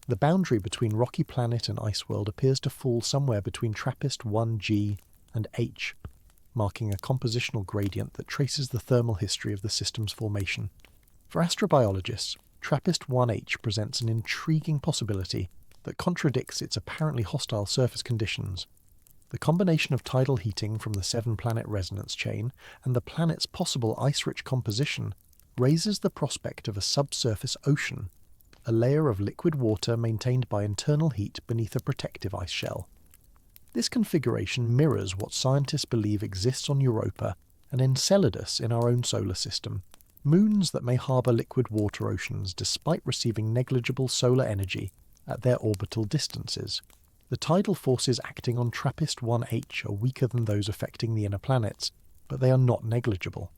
The boundary between rocky planet and ice world appears to fall somewhere between TRAPPIST-1G and H, marking a compositional gradient that traces the thermal history of the system's formation. For astrobiologists, TRAPPIST-1H presents an intriguing possibility that contradicts its apparently hostile surface conditions. The combination of tidal heating from the 7-planet resonance chain and the planet's possible ice-rich composition raises the prospect of a subsurface ocean, a layer of liquid water maintained by internal heat beneath a protective ice shell. This configuration mirrors what scientists believe exists on Europa and Enceladus in our own solar system, moons that may harbour liquid water oceans despite receiving negligible solar energy at their orbital distances. The tidal forces acting on TRAPPIST-1H are weaker than those affecting the inner planets, but they are not negligible.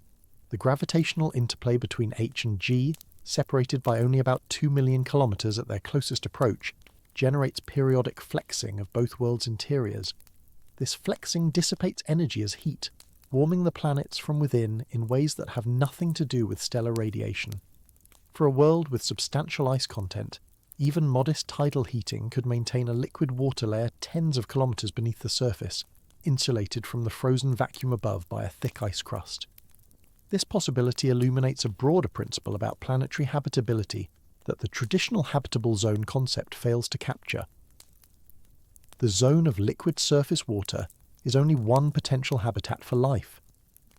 The gravitational interplay between H and G, separated by only about 2 million kilometres at their closest approach, generates periodic flexing of both worlds' interiors. This flexing dissipates energy as heat, warming the planets from within in ways that have nothing to do with stellar radiation. For a world with substantial ice content, even modest tidal heating could maintain a liquid water layer tens of kilometres beneath the surface, insulated from the frozen vacuum above by a thick ice crust. This possibility illuminates a broader principle about planetary habitability that the traditional habitable zone concept fails to capture. The zone of liquid surface water is only one potential habitat for life.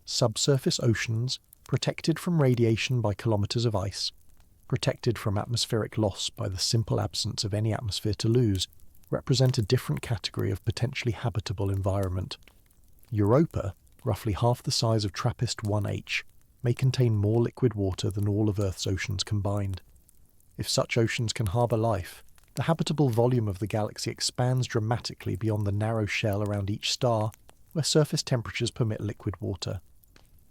Subsurface oceans, protected from radiation by kilometres of ice, protected from atmospheric loss by the simple absence of any atmosphere to lose, represent a different category of potentially habitable environment. Europa, roughly half the size of TRAPPIST-1H, may contain more liquid water than all of Earth's oceans combined. If such oceans can harbour life, the habitable volume of the galaxy expands dramatically beyond the narrow shell around each star, where surface temperatures permit liquid water.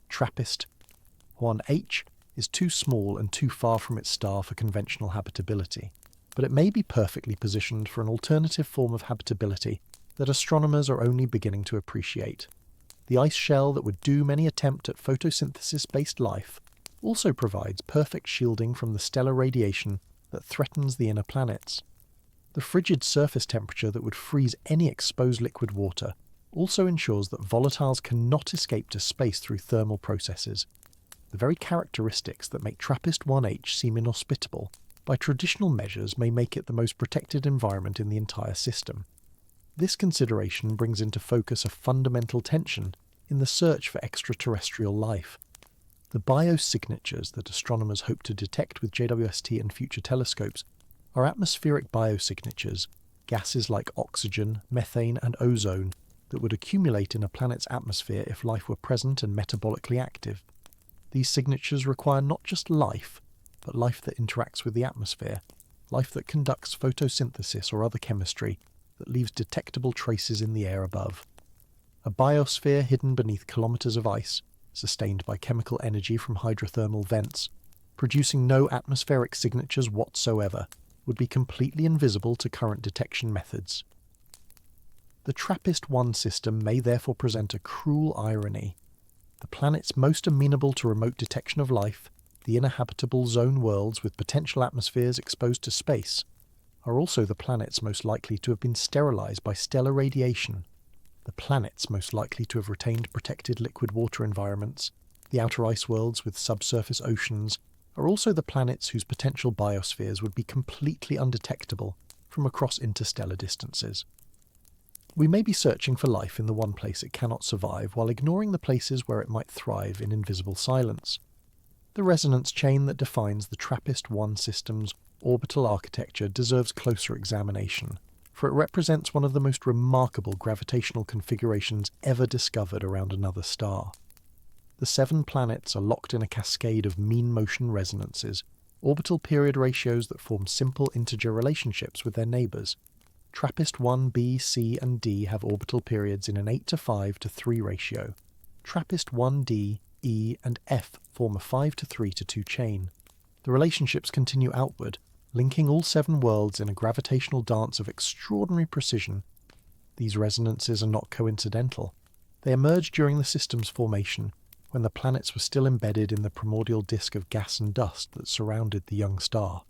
TRAPPIST-1H is too small and too far from its star for conventional habitability, but it may be perfectly positioned for an alternative form of habitability that astronomers are only beginning to appreciate. The ice shell that would doom any attempt at photosynthesis-based life also provides perfect shielding from the stellar radiation that threatens the inner planets. The frigid surface temperature that would freeze any exposed liquid water also ensures that volatiles cannot escape to space through thermal processes. The very characteristics that make TRAPPIST-1H seem inhospitable by traditional measures may make it the most protected environment in the entire system. This consideration brings into focus a fundamental tension in the search for extraterrestrial life. The biosignatures that astronomers hope to detect with JWST and future telescopes are atmospheric biosignatures, gases like oxygen, methane and ozone that would accumulate in a planet's atmosphere if life were present and metabolically active. These signatures require not just life, but life that interacts with the atmosphere, life that conducts photosynthesis or other chemistry that leaves detectable traces in the air above. A biosphere hidden beneath kilometres of ice, sustained by chemical energy from hydrothermal vents, producing no atmospheric signatures whatsoever, would be completely invisible to current detection methods. The TRAPPIST-1 system may therefore present a cruel irony. The planets most amenable to remote detection of life, the inner habitable zone worlds with potential atmospheres exposed to space, are also the planets most likely to have been sterilized by stellar radiation, the planets most likely to have retained protected liquid water environments, the outer ice worlds with subsurface oceans, are also the planets whose potential biospheres would be completely undetectable from across interstellar distances. We may be searching for life in the one place it cannot survive while ignoring the places where it might thrive in invisible silence. The resonance chain that defines the TRAPPIST-1 system's orbital architecture deserves closer examination, for it represents one of the most remarkable gravitational configurations ever discovered around another star. The 7 planets are locked in a cascade of mean motion resonances, orbital period ratios that form simple integer relationships with their neighbours. TRAPPIST-1, B, C and D have orbital periods in an 8:5:3 ratio. TRAPPIST-1D, E and F form a 5:3:2 chain. The relationships continue outward, linking all 7 worlds in a gravitational dance of extraordinary precision. These resonances are not coincidental. They emerged during the system's formation, when the planets were still embedded in the primordial disk of gas and dust that surrounded the young star.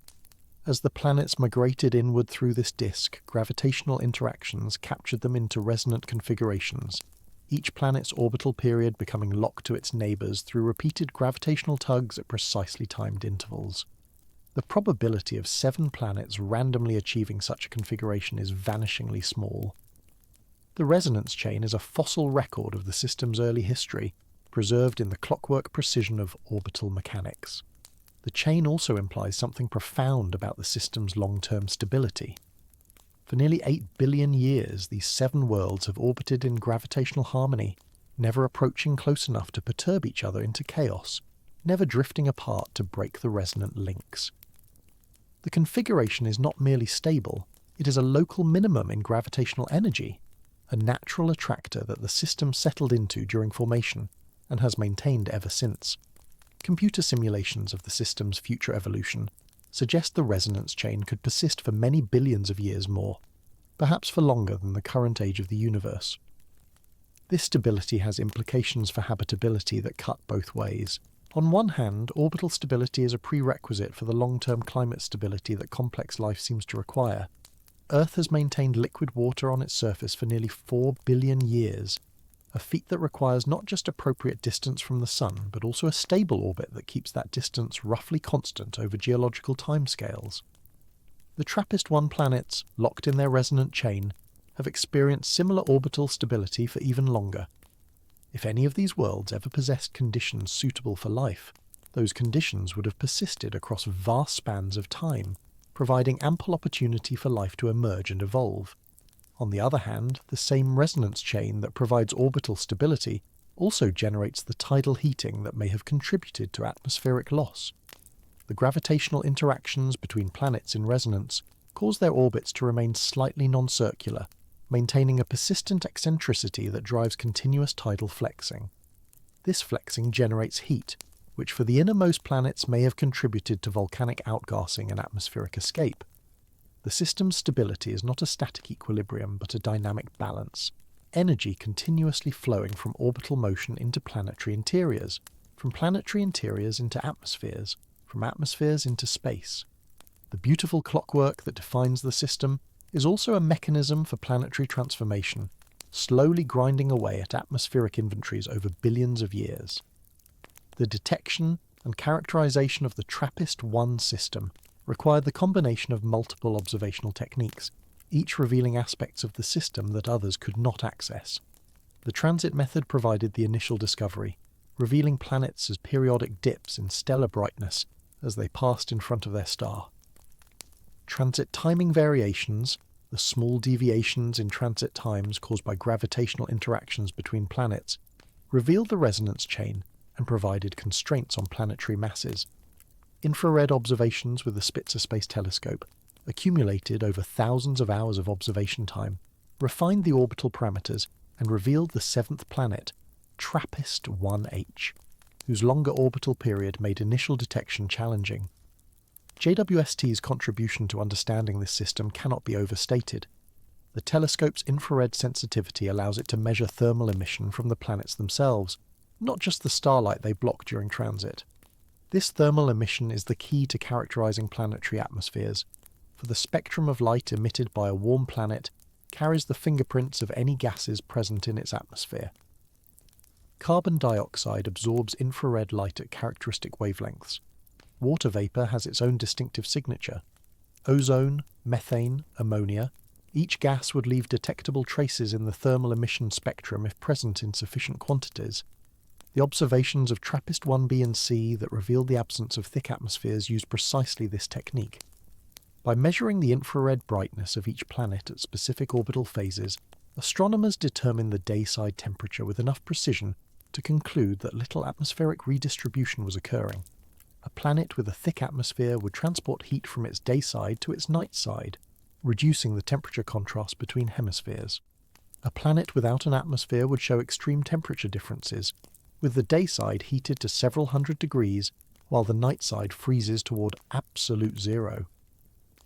As the planets migrated inward through this disk, gravitational interactions captured them into resonant configurations, each planet's orbital period becoming locked to its neighbours through repeated gravitational tugs at precisely timed intervals. The probability of 7 planets randomly achieving such a configuration is vanishingly small. The resonance chain is a fossil record of the system's early history, preserved in the clockwork precision of orbital mechanics. The chain also implies something profound about the system's long-term stability. For nearly 8 billion years, these 7 worlds have orbited in gravitational harmony, never approaching close enough to perturb each other into chaos, never drifting apart to break the resonant links. The configuration is not merely stable, it is a local minimum in gravitational energy, a natural attractor that the system settled into during formation and has maintained ever since. Computer simulations of the system's future evolution suggest the resonance chain could persist for many billions of years more, perhaps for longer than the current age of the universe. This stability has implications for habitability that cut both ways. On one hand, orbital stability is a prerequisite for the long-term climate stability that complex life seems to require. Earth has maintained liquid water on its surface for nearly 4 billion years, a feat that requires not just appropriate distance from the Sun, but also a stable orbit that keeps that distance roughly constant over geological timescales. The TRAPPIST-1 planets, locked in their resonant chain, have experienced similar orbital stability for even longer. If any of these worlds ever possessed conditions suitable for life, those conditions would have persisted across vast spans of time, providing ample opportunity for life to emerge and evolve. On the other hand, the same resonance chain that provides orbital stability also generates the tidal heating that may have contributed to atmospheric loss. The gravitational interactions between planets in resonance cause their orbits to remain slightly non-circular, maintaining a persistent eccentricity that drives continuous tidal flexing. This flexing generates heat, which for the innermost planets may have contributed to volcanic outgassing and atmospheric escape. The system's stability is not a static equilibrium but a dynamic balance, energy continuously flowing from orbital motion into planetary interiors, from planetary interiors into atmospheres, from atmospheres into space. The beautiful clockwork that defines the system is also a mechanism for planetary transformation, slowly grinding away at atmospheric inventories over billions of years. The detection and characterization of the TRAPPIST-1 system required the combination of multiple observational techniques, each revealing aspects of the system that others could not access. The transit method provided the initial discovery, revealing planets as periodic dips in stellar brightness as they passed in front of their star. Transit timing variations, the small deviations in transit times caused by gravitational interactions between planets, revealed the resonance chain and provided constraints on planetary masses. Infrared observations with the Spitzer Space Telescope, accumulated over thousands of hours of observation time, refined the orbital parameters and revealed the 7th planet, TRAPPIST-1H, whose longer orbital period made initial detection challenging. JWST's contribution to understanding this system cannot be overstated. The telescope's infrared sensitivity allows it to measure thermal emission from the planets themselves, not just the starlight they block during transit. This thermal emission is the key to characterizing planetary atmospheres. for the spectrum of light emitted by a warm planet carries the fingerprints of any gases present in its atmosphere. Carbon dioxide absorbs infrared light at characteristic wavelengths. Water vapour has its own distinctive signature. Ozone, methane, ammonia, each gas would leave detectable traces in the thermal emission spectrum if present in sufficient quantities. The observations of TRAPPIST-1b and c that revealed the absence of thick atmospheres used precisely this technique. By measuring the infrared brightness of each planet at specific orbital phases, astronomers determined the day-side temperature with enough precision to conclude that little atmospheric redistribution was occurring. A planet with a thick atmosphere would transport heat from its day side to its night side, reducing the temperature contrast between hemispheres. A planet without an atmosphere would show extreme temperature differences, with the day side heated to several hundred degrees, while the night side freezes toward absolute zero.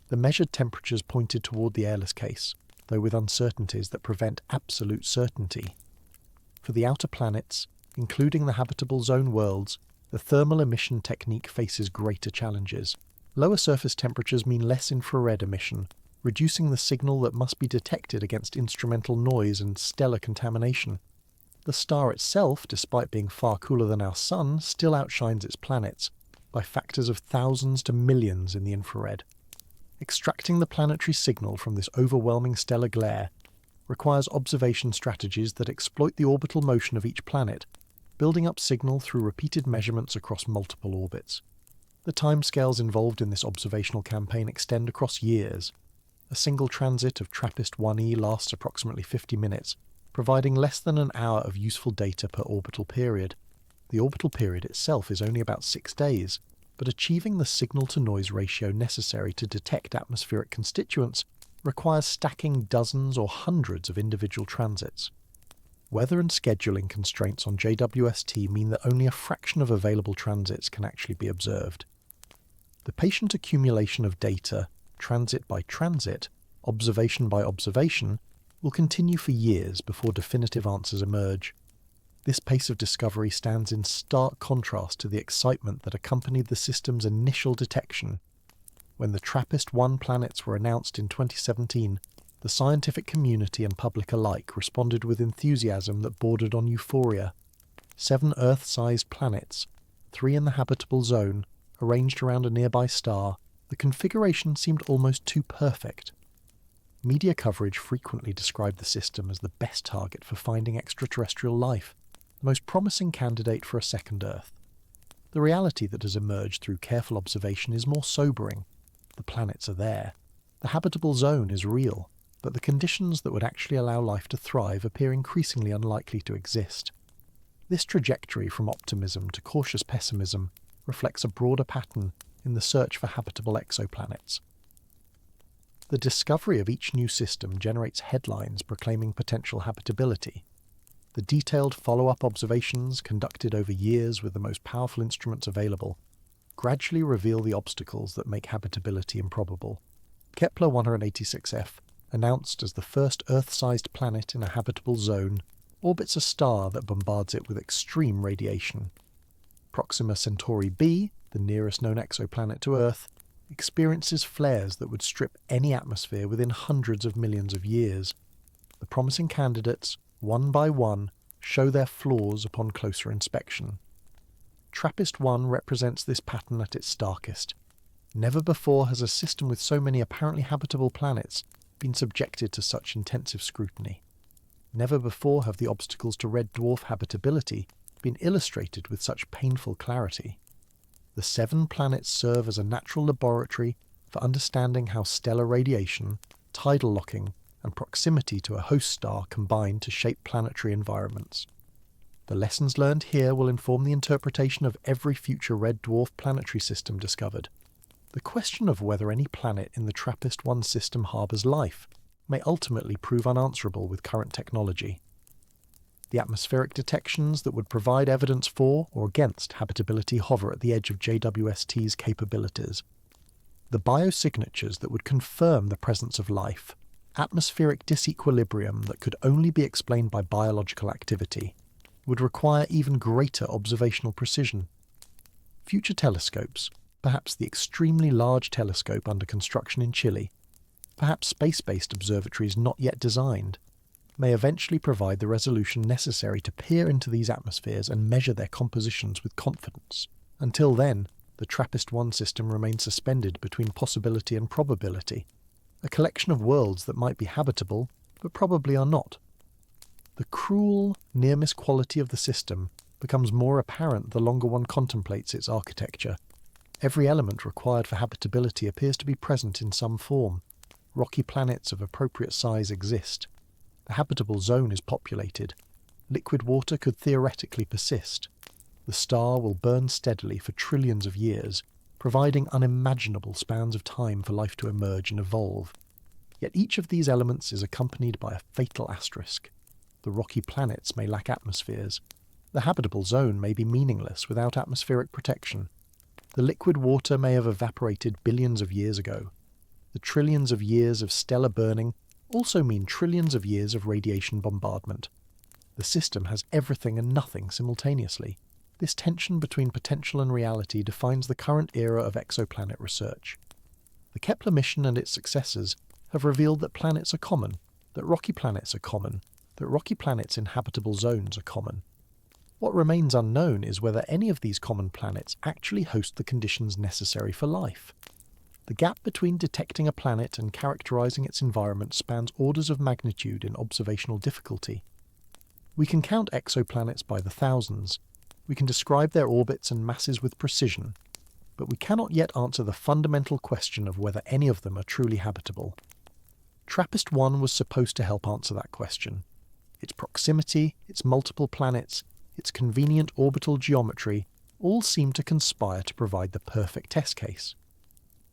The measured temperatures pointed toward the airless case, though with uncertainties that prevent absolute certainty. For the outer planets, including the habitable zone worlds, the thermal emission technique faces greater challenges. Lower surface temperatures mean less infrared emission, reducing the signal that must be detected against instrumental noise and stellar contamination. The star itself, despite being far cooler than our Sun, still outshines its planets, by factors of thousands to millions in the infrared. Extracting the planetary signal from this overwhelming stellar glare requires observation strategies that exploit the orbital motion of each planet, building up signal through repeated measurements across multiple orbits. The timescales involved in this observational campaign extend across years. A single transit of TRAPPIST-1e lasts approximately 50 minutes, providing less than an hour of useful data per orbital period. The orbital period itself is only about 6 days, but achieving the signal-to-noise ratio necessary to detect atmospheric constituents requires stacking dozens or hundreds of individual transits. Weather and scheduling constraints on JWST mean that only a fraction of available transits can actually be observed. The patient accumulation of data, transit by transit, observation by observation, will continue for years before definitive answers emerge. This pace of discovery stands in stark contrast to the excitement that accompanied the system's initial detection. When the TRAPPIST-1 planets were announced in 2017, the scientific community and public alike responded with enthusiasm that bordered on euphoria. 7 Earth-sized planets, 3 in the habitable zone, arranged around a nearby star, the configuration seemed almost too perfect. Media coverage frequently described the system as the best target for finding extraterrestrial life, the most promising candidate for a second Earth. The reality that has emerged through careful observation is more sobering. The planets are there. The habitable zone is real, but the conditions that would actually allow life to thrive appear increasingly unlikely to exist. This trajectory from optimism to cautious pessimism reflects a broader pattern in the search for habitable exoplanets. The discovery of each new system generates headlines proclaiming potential habitability. The detailed follow-up observations, conducted over years with the most powerful instruments available, gradually reveal the obstacles that make habitability improbable. Kepler 186f, announced as the first Earth-sized planet in a habitable zone, orbits a star that bombards it with extreme radiation. Proxima Centauri b, the nearest known exoplanet to Earth, experiences flares that would strip any atmosphere within hundreds of millions of years. The promising candidates, one by one, show their flaws upon closer inspection. TRAPPIST-1 represents this pattern at its starkest. Never before has a system with so many apparently habitable planets been subjected to such intensive scrutiny. Never before have the obstacles to red dwarf habitability been illustrated with such painful clarity. The 7 planets serve as a natural laboratory for understanding how stellar radiation, tidal locking, and proximity to a host star combine to shape planetary environments. The lessons learned here will inform the interpretation of every future red dwarf planetary system discovered. The question of whether any planet in the TRAPPIST-1 system harbours life may ultimately prove unanswerable with current technology. The atmospheric detections that would provide evidence for or against habitability hover at the edge of JWST's capabilities. The biosignatures that would confirm the presence of life, atmospheric disequilibrium that could only be explained by biological activity, would require even greater observational precision. Future telescopes, Perhaps the extremely large telescope under construction in Chile, perhaps space-based observatories not yet designed, may eventually provide the resolution necessary to peer into these atmospheres and measure their compositions with confidence. Until then, the TRAPPIST-1 system remains suspended between possibility and probability, a collection of worlds that might be habitable, but probably are not. The cruel, near-miss quality of the system becomes more apparent the longer one contemplates its architecture. Every element required for habitability appears to be present in some form. Rocky planets of appropriate size exist. The habitable zone is populated. Liquid water could theoretically persist. The star will burn steadily for trillions of years, providing unimaginable spans of time for life to emerge and evolve. Yet each of these elements is accompanied by a fatal asterisk. The rocky planets may lack atmospheres. The habitable zone may be meaningless without atmospheric protection. The liquid water may have evaporated billions of years ago. The trillions of years of stellar burning also mean trillions of years of radiation bombardment. The system has everything and nothing simultaneously. This tension between potential and reality defines the current era of exoplanet research. The Kepler mission and its successors have revealed that planets are common, that rocky planets are common, that rocky planets in habitable zones are common. What remains unknown is whether any of these common planets actually host the conditions necessary for life. The gap between detecting a planet and characterizing its environment spans orders of magnitude in observational difficulty. We can count exoplanets by the thousands. We can describe their orbits and masses with precision, but we cannot yet answer the fundamental question of whether any of them are truly habitable. TRAPPIST-1 was supposed to help answer that question. Its proximity, its multiple planets, its convenient orbital geometry all seem to conspire to provide the perfect test case.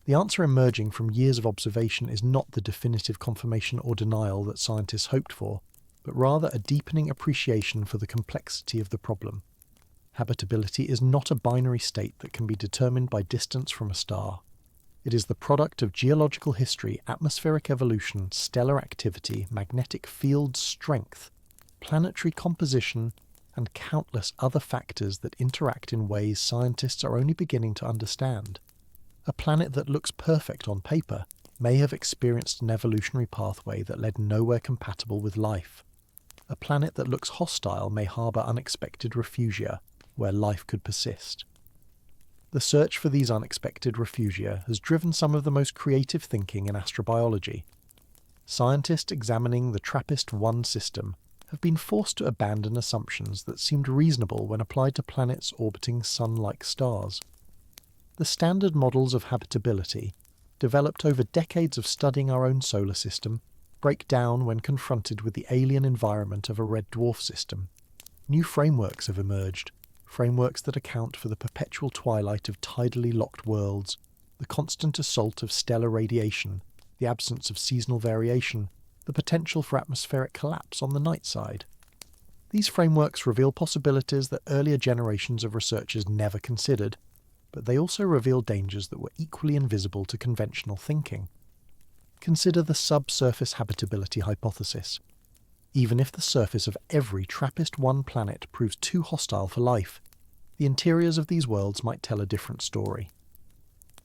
The answer emerging from years of observation is not the definitive confirmation or denial that scientists hoped for, but rather a deepening appreciation for the complexity of the problem. Habitability is not a binary state that can be determined by distance from a star. It is the product of geological history, atmospheric evolution, stellar activity, magnetic field strength, planetary composition, and countless other factors that interact in ways scientists are only beginning to understand. A planet that looks perfect on paper may have experienced an evolutionary pathway that led nowhere compatible with life. A planet that looks hostile may harbour unexpected refugia, where life could persist. The search for these unexpected refugia has driven some of the most creative thinking in astrobiology. Scientists examining the TRAPPIST-1 system have been forced to abandon assumptions that seemed reasonable when applied to planets orbiting sun-like stars. The standard models of habitability, developed over decades of studying our own solar system, break down when confronted with the alien environment of a red dwarf system. New frameworks have emerged, frameworks that account for the perpetual twilight of tidally locked worlds, the constant assault of stellar radiation, the absence of seasonal variation, the potential for atmospheric collapse on the night side. These frameworks reveal possibilities that earlier generations of researchers never considered, but they also reveal dangers that were equally invisible to conventional thinking. Consider the subsurface habitability hypothesis. Even if the surface of every TRAPPIST-1 planet proves too hostile for life, the interiors of these worlds might tell a different story.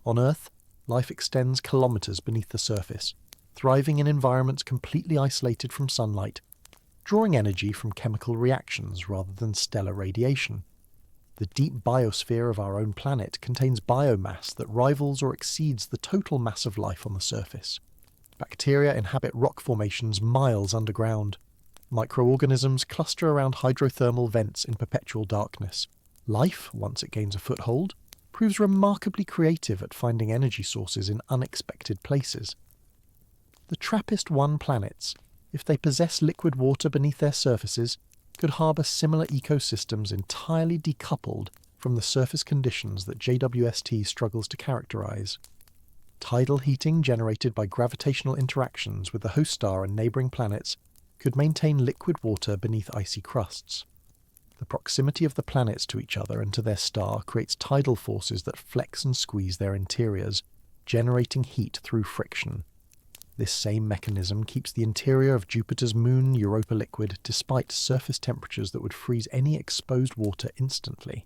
On Earth, life extends kilometers beneath the surface, thriving in environments completely isolated from sunlight, drawing energy from chemical reactions rather than stellar radiation. The deep biosphere of our own planet contains biomass that rivals or exceeds the total mass of life on the surface. Bacteria inhabit rock formations miles underground. Microorganisms cluster around hydrothermal vents in perpetual darkness. Life, once it gains a foothold, proves remarkably creative at finding energy sources in unexpected places. The TRAPPIST-1 planets, if they possess liquid water beneath their surfaces, could harbour similar ecosystems entirely decoupled from the surface conditions that JWST struggles to characterise. Tidal heating generated by gravitational interactions with the host star and neighbouring planets could maintain liquid water beneath icy crusts. The proximity of the planets to each other and to their star creates tidal forces that flex and squeeze their interiors, generating heat through friction. This same mechanism keeps the interior of Jupiter's moon Europa liquid despite surface temperatures that would freeze any exposed water instantly.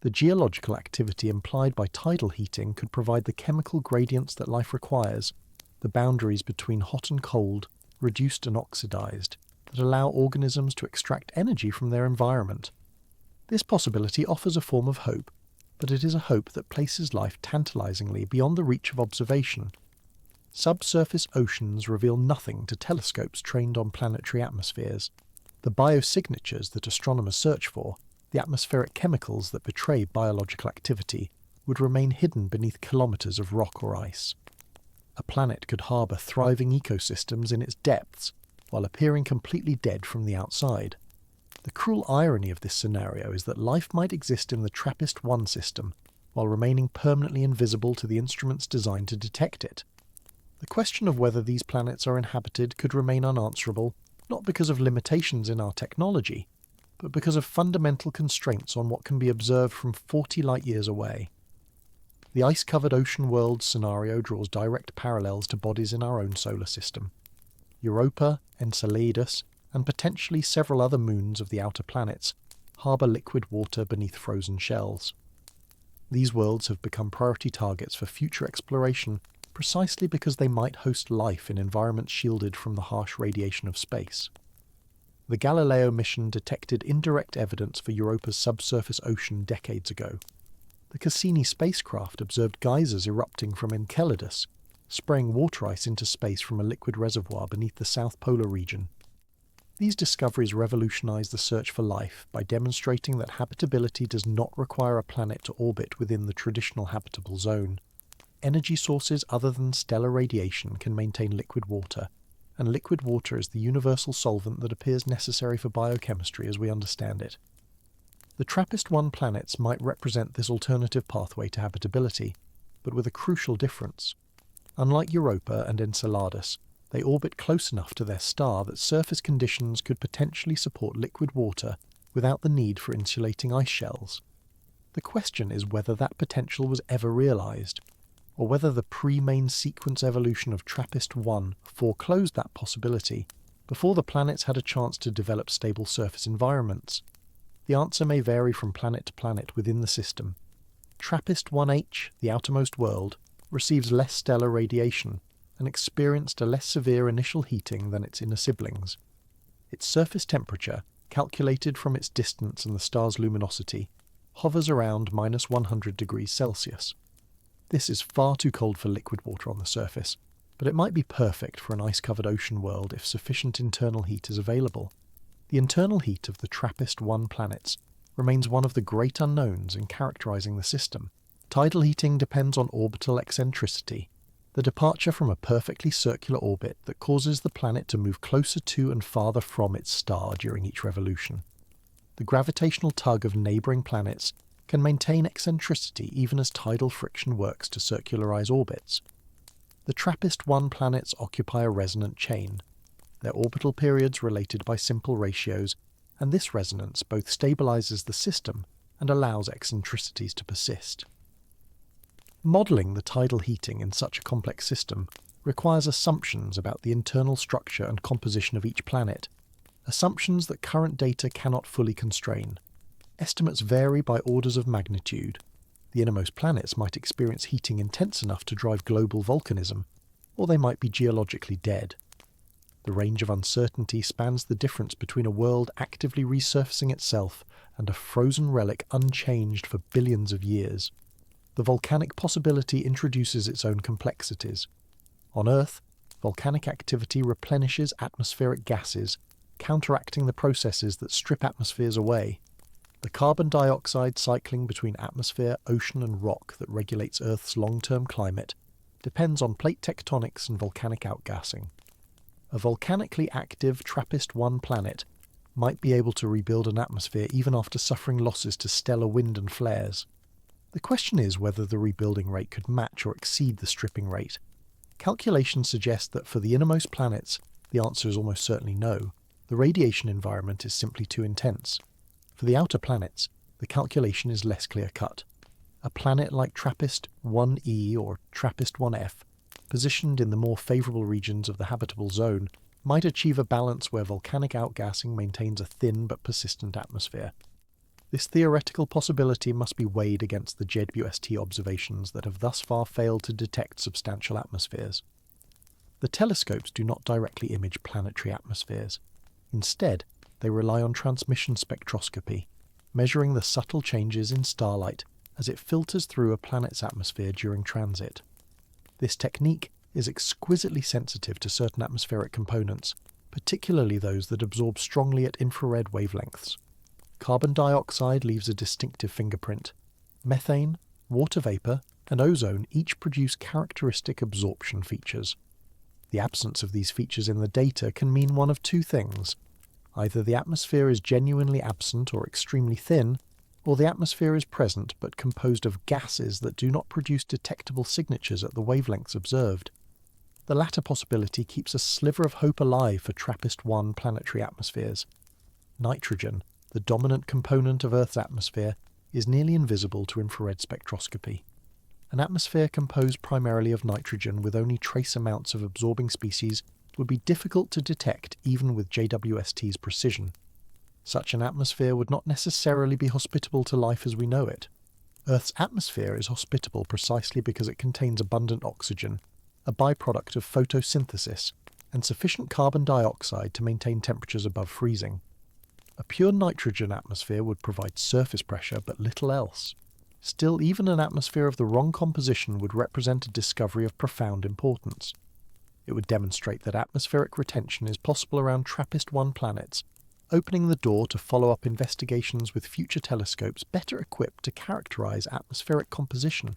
The geological activity implied by tidal heating could provide the chemical gradients that life requires, the boundaries between hot and cold, reduced and oxidized, that allow organisms to extract energy from their environment. This possibility offers a form of hope, but it is a hope that places life tantalizingly beyond the reach of observation. Subsurface oceans reveal nothing to telescopes trained on planetary atmospheres. The biosignatures that astronomers search for, the atmospheric chemicals that betray biological activity, would remain hidden beneath kilometres of rock or ice. A planet could harbour thriving ecosystems in its depths, while appearing completely dead from the outside. The cruel irony of this scenario is that life might exist in the TRAPPIST-1 system, while remaining permanently invisible to the instruments designed to detect it. The question of whether these planets are inhabited could remain unanswerable, not because of limitations in our technology, but because of fundamental constraints on what can be observed from 40 light-years away. The ice-covered ocean world scenario draws direct parallels to bodies in our own solar system. Europa, Enceladus, and potentially several other moons of the outer planets harbour liquid water beneath frozen shells. These worlds have become priority targets for future exploration precisely because they might host life in environments shielded from the harsh radiation of space. The Galileo mission detected indirect evidence for Europa's subsurface ocean decades ago. The Cassini spacecraft observed geysers erupting from Enceladus, spraying water ice into space from a liquid reservoir beneath the South Polar region. These discoveries revolutionized the search for life by demonstrating that habitability does not require a planet to orbit within the traditional habitable zone. Energy sources other than stellar radiation can maintain liquid water, and liquid water is the universal solvent that appears necessary for biochemistry as we understand it. The TRAPPIST-1 planets might represent this alternative pathway to habitability, but with a crucial difference. Unlike Europa and Enceladus, they orbit close enough to their star that surface conditions could potentially support liquid water without the need for insulating ice shells. The question is whether that potential was ever realized, or whether the pre-main sequence evolution of TRAPPIST-1 foreclosed that possibility before the planets had a chance to develop stable surface environments. The answer may vary from planet to planet within the system. TRAPPIST-1H, the outermost world, receives less stellar radiation and experienced a less severe initial heating than its inner siblings. Its surface temperature, calculated from its distance and the star's luminosity, hovers around -100 degrees Celsius. This is far too cold for liquid water on the surface, but it might be perfect for an ice-covered ocean world if sufficient internal heat is available. The internal heat of the TRAPPIST-1 planets remains one of the great unknowns in characterizing the system. Tidal heating depends on orbital eccentricity, the departure from a perfectly circular orbit that causes the planet to move closer to and farther from its star during each revolution. The gravitational tug of neighbouring planets can maintain eccentricity even as tidal friction works to circularize orbits. The TRAPPIST-1 planets occupy a resonant chain, their orbital periods related by simple ratios, and this resonance both stabilizes the system and allows eccentricities to persist. Modelling the tidal heating in such a complex system requires assumptions about the internal structure and composition of each planet, assumptions that current data cannot fully constrain. Estimates vary by orders of magnitude. The innermost planets might experience heating intense enough to drive global volcanism, or they might be geologically dead. The range of uncertainty spans the difference between a world actively resurfacing itself and a frozen relic unchanged for billions of years. The volcanic possibility introduces its own complexities. On Earth, volcanic activity replenishes atmospheric gases, counteracting the processes that strip atmospheres away. The carbon dioxide cycling between atmosphere, ocean and rock that regulates Earth's long-term climate depends on plate tectonics and volcanic outgassing. A volcanically active TRAPPIST-1 planet might be able to rebuild an atmosphere even after suffering losses to stellar wind and flares. The question is whether the rebuilding rate could match or exceed the stripping rate. Calculations suggest that for the innermost planets, the answer is almost certainly no. The radiation environment is simply too intense. For the outer planets, the calculation is less clear-cut. A planet like TRAPPIST-1e or TRAPPIST-1f, positioned in the more favourable regions of the habitable zone, might achieve a balance where volcanic outgassing maintains a thin but persistent atmosphere. This theoretical possibility must be weighed against the JWST observations that have thus far failed to detect substantial atmospheres. The telescopes do not directly image planetary atmospheres. Instead, they rely on transmission spectroscopy, measuring the subtle changes in starlight as it filters through a planet's atmosphere during transit. This technique is exquisitely sensitive to certain atmospheric components, particularly those that absorb strongly at infrared wavelengths. Carbon dioxide leaves a distinctive fingerprint. Methane, water vapour, and ozone each produce characteristic absorption features. The absence of these features in the data can mean one of two things. Either the atmosphere is genuinely absent or extremely thin, or the atmosphere is present but composed of gases that do not produce detectable signatures at the wavelengths observed. The latter possibility keeps a sliver of hope alive for TRAPPIST-1 planetary atmospheres. Nitrogen, the dominant component of Earth's atmosphere, is nearly invisible to infrared spectroscopy. An atmosphere composed primarily of nitrogen with only trace amounts of absorbing species would be difficult to detect even with JWST's precision. Such an atmosphere would not necessarily be hospitable to life as we know it. Earth's atmosphere is hospitable precisely because it contains abundant oxygen, a byproduct of photosynthesis, and sufficient carbon dioxide to maintain temperatures above freezing. A pure nitrogen atmosphere would provide surface pressure but little else. Still, even an atmosphere of the wrong composition would represent a discovery of profound importance. It would demonstrate that atmospheric retention is possible around TRAPPIST-1 planets, opening the door to follow-up investigations with future telescopes better equipped to characterize atmospheric composition.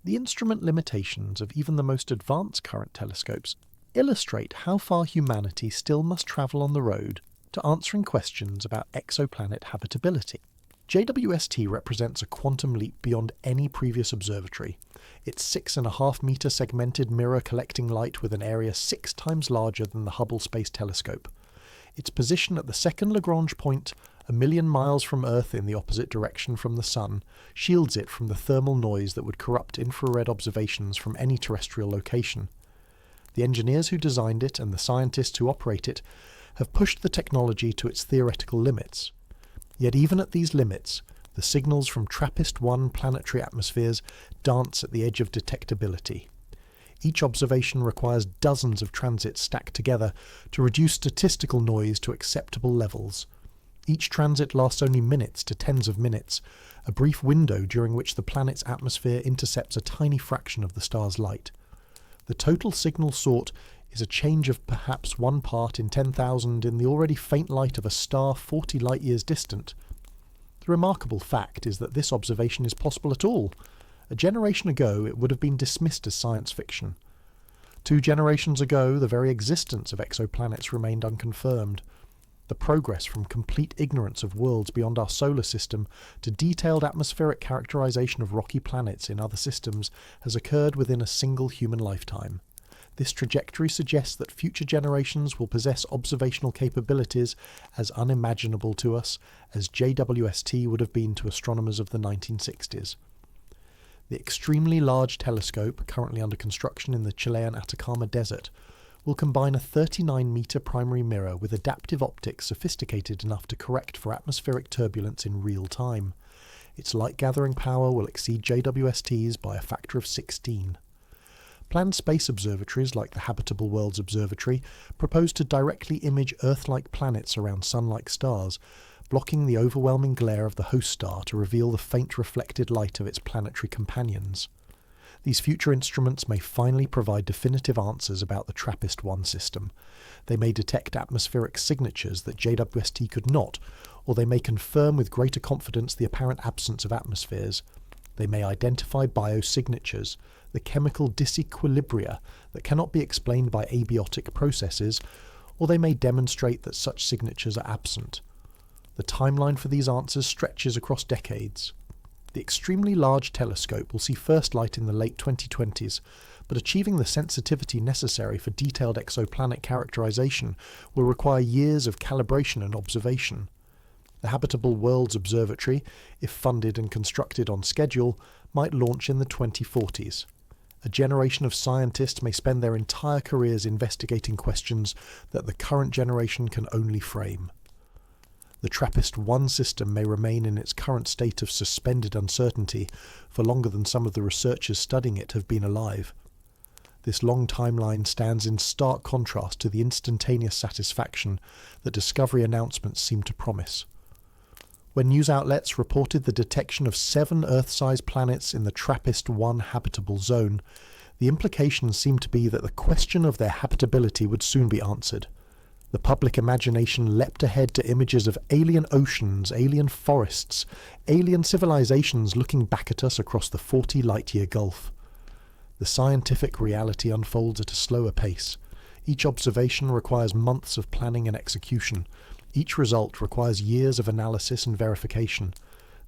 The instrument limitations of even the most advanced current telescopes illustrate how far humanity still must travel on the road to answering questions about exoplanet habitability. JWST represents a quantum leap beyond any previous observatory. Its 6.5-metre segmented mirror collecting light with an area 6 times larger than the Hubble Space Telescope. Its position at the second Lagrange point, 1,000,000 miles from Earth in the opposite direction from the Sun, shields it from the thermal noise that would corrupt infrared observations from any terrestrial location. The engineers who designed it and the scientists who operate it have pushed the technology to its theoretical limits. Yet even at these limits, the signals from TRAPPIST-1 planetary atmospheres dance at the edge of detectability. Each observation requires dozens of transits stacked together to reduce statistical noise to acceptable levels. Each transit lasts only minutes to tens of minutes, a brief window during which the planet's atmosphere intercepts a tiny fraction of the star's light. The total signal sought is a change of perhaps 1 part in 10,000 in the already faint light of a star 40 light-years distant. The remarkable fact is that this observation is possible at all. A generation ago it would have been dismissed as science fiction. 2 generations ago the very existence of exoplanets remained unconfirmed. The progress from complete ignorance of worlds beyond our solar system to detailed atmospheric characterization of rocky planets in other systems has occurred within a single human lifetime. This trajectory suggests that future generations will possess observational capabilities as unimaginable to us as JWST would have been to astronomers of the 1960s. The extremely large telescope, currently under construction in the Chilean Atacama Desert, will combine a 39-metre primary mirror with adaptive optics sophisticated enough to correct for atmospheric turbulence in real time. Its light-gathering power will exceed JWST's by a factor of 16. Planned space observatories like the Habitable Worlds Observatory propose to directly image Earth-like planets around Sun-like stars, blocking the overwhelming glare of the host star to reveal the faint reflected light of its planetary companions. These future instruments may finally provide definitive answers about the TRAPPIST-1 system. They may detect atmospheric signatures that JWST could not, or they may confirm with greater confidence the apparent absence of atmospheres. They may identify biosignatures, the chemical disequilibria that cannot be explained by abiotic processes, or they may demonstrate that such signatures are absent. The timeline for these answers stretches across decades. The extremely large telescope will see first light in the late 2020s, but achieving the sensitivity necessary for detailed exoplanet characterization will require years of calibration and observation. The Habitable Worlds Observatory, if funded and constructed on schedule, might launch in the 2040s. A generation of scientists may spend their entire careers investigating questions that the current generation can only frame. The TRAPPIST-1 system may remain in its current state of suspended uncertainty for longer than some of the researchers studying it have been alive. This long timeline stands in stark contrast to the instantaneous satisfaction that discovery announcements seem to promise. When news outlets reported the detection of 7 Earth-sized planets in the TRAPPIST-1 habitable zone, the implication seemed to be that the question of their habitability would soon be answered. The public imagination leapt ahead to images of alien oceans, alien forests, alien civilizations looking back at us across the 40 light-year gulf. The scientific reality unfolds at a slower pace. Each observation requires months of planning and execution. Each result requires years of analysis and verification.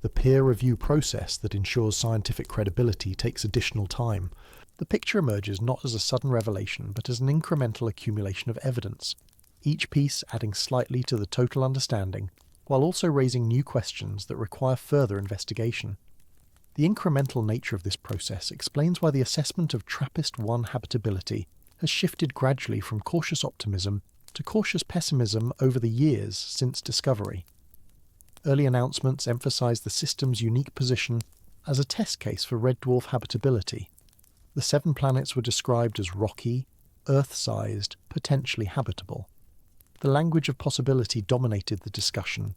The peer review process that ensures scientific credibility takes additional time. The picture emerges not as a sudden revelation, but as an incremental accumulation of evidence, each piece adding slightly to the total understanding, while also raising new questions that require further investigation. The incremental nature of this process explains why the assessment of TRAPPIST-1 habitability has shifted gradually from cautious optimism to cautious pessimism over the years since discovery. Early announcements emphasized the system's unique position as a test case for red dwarf habitability. The 7 planets were described as rocky, Earth-sized, potentially habitable. The language of possibility dominated the discussion.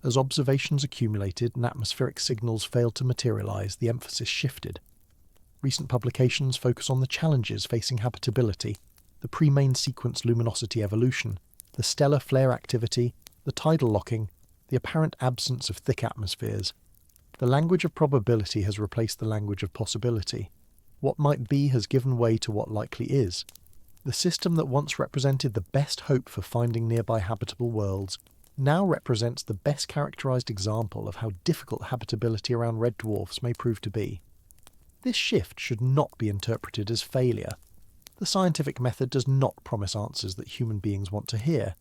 As observations accumulated and atmospheric signals failed to materialize, the emphasis shifted. Recent publications focus on the challenges facing habitability, the pre-main sequence luminosity evolution, the stellar flare activity, the tidal locking, the apparent absence of thick atmospheres. The language of probability has replaced the language of possibility. What might be has given way to what likely is. The system that once represented the best hope for finding nearby habitable worlds now represents the best characterized example of how difficult habitability around red dwarfs may prove to be. This shift should not be interpreted as failure. The scientific method does not promise answers that human beings want to hear.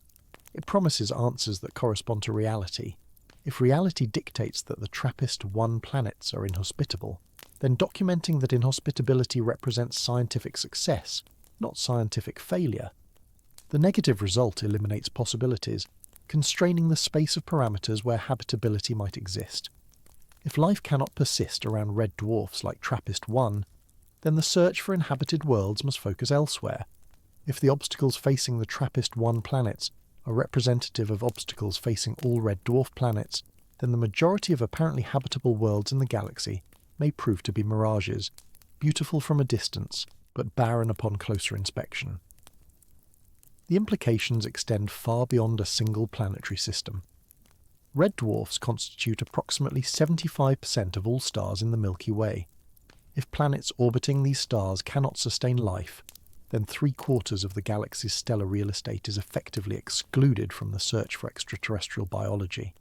It promises answers that correspond to reality. If reality dictates that the TRAPPIST-1 planets are inhospitable, then documenting that inhospitability represents scientific success, not scientific failure. The negative result eliminates possibilities, constraining the space of parameters where habitability might exist. If life cannot persist around red dwarfs like TRAPPIST-1, then the search for inhabited worlds must focus elsewhere. If the obstacles facing the TRAPPIST-1 planets are representative of obstacles facing all red dwarf planets, then the majority of apparently habitable worlds in the galaxy may prove to be mirages, beautiful from a distance, but barren upon closer inspection. The implications extend far beyond a single planetary system. Red dwarfs constitute approximately 75% of all stars in the Milky Way. If planets orbiting these stars cannot sustain life, then 3/4 of the galaxy's stellar real estate is effectively excluded from the search for extraterrestrial biology.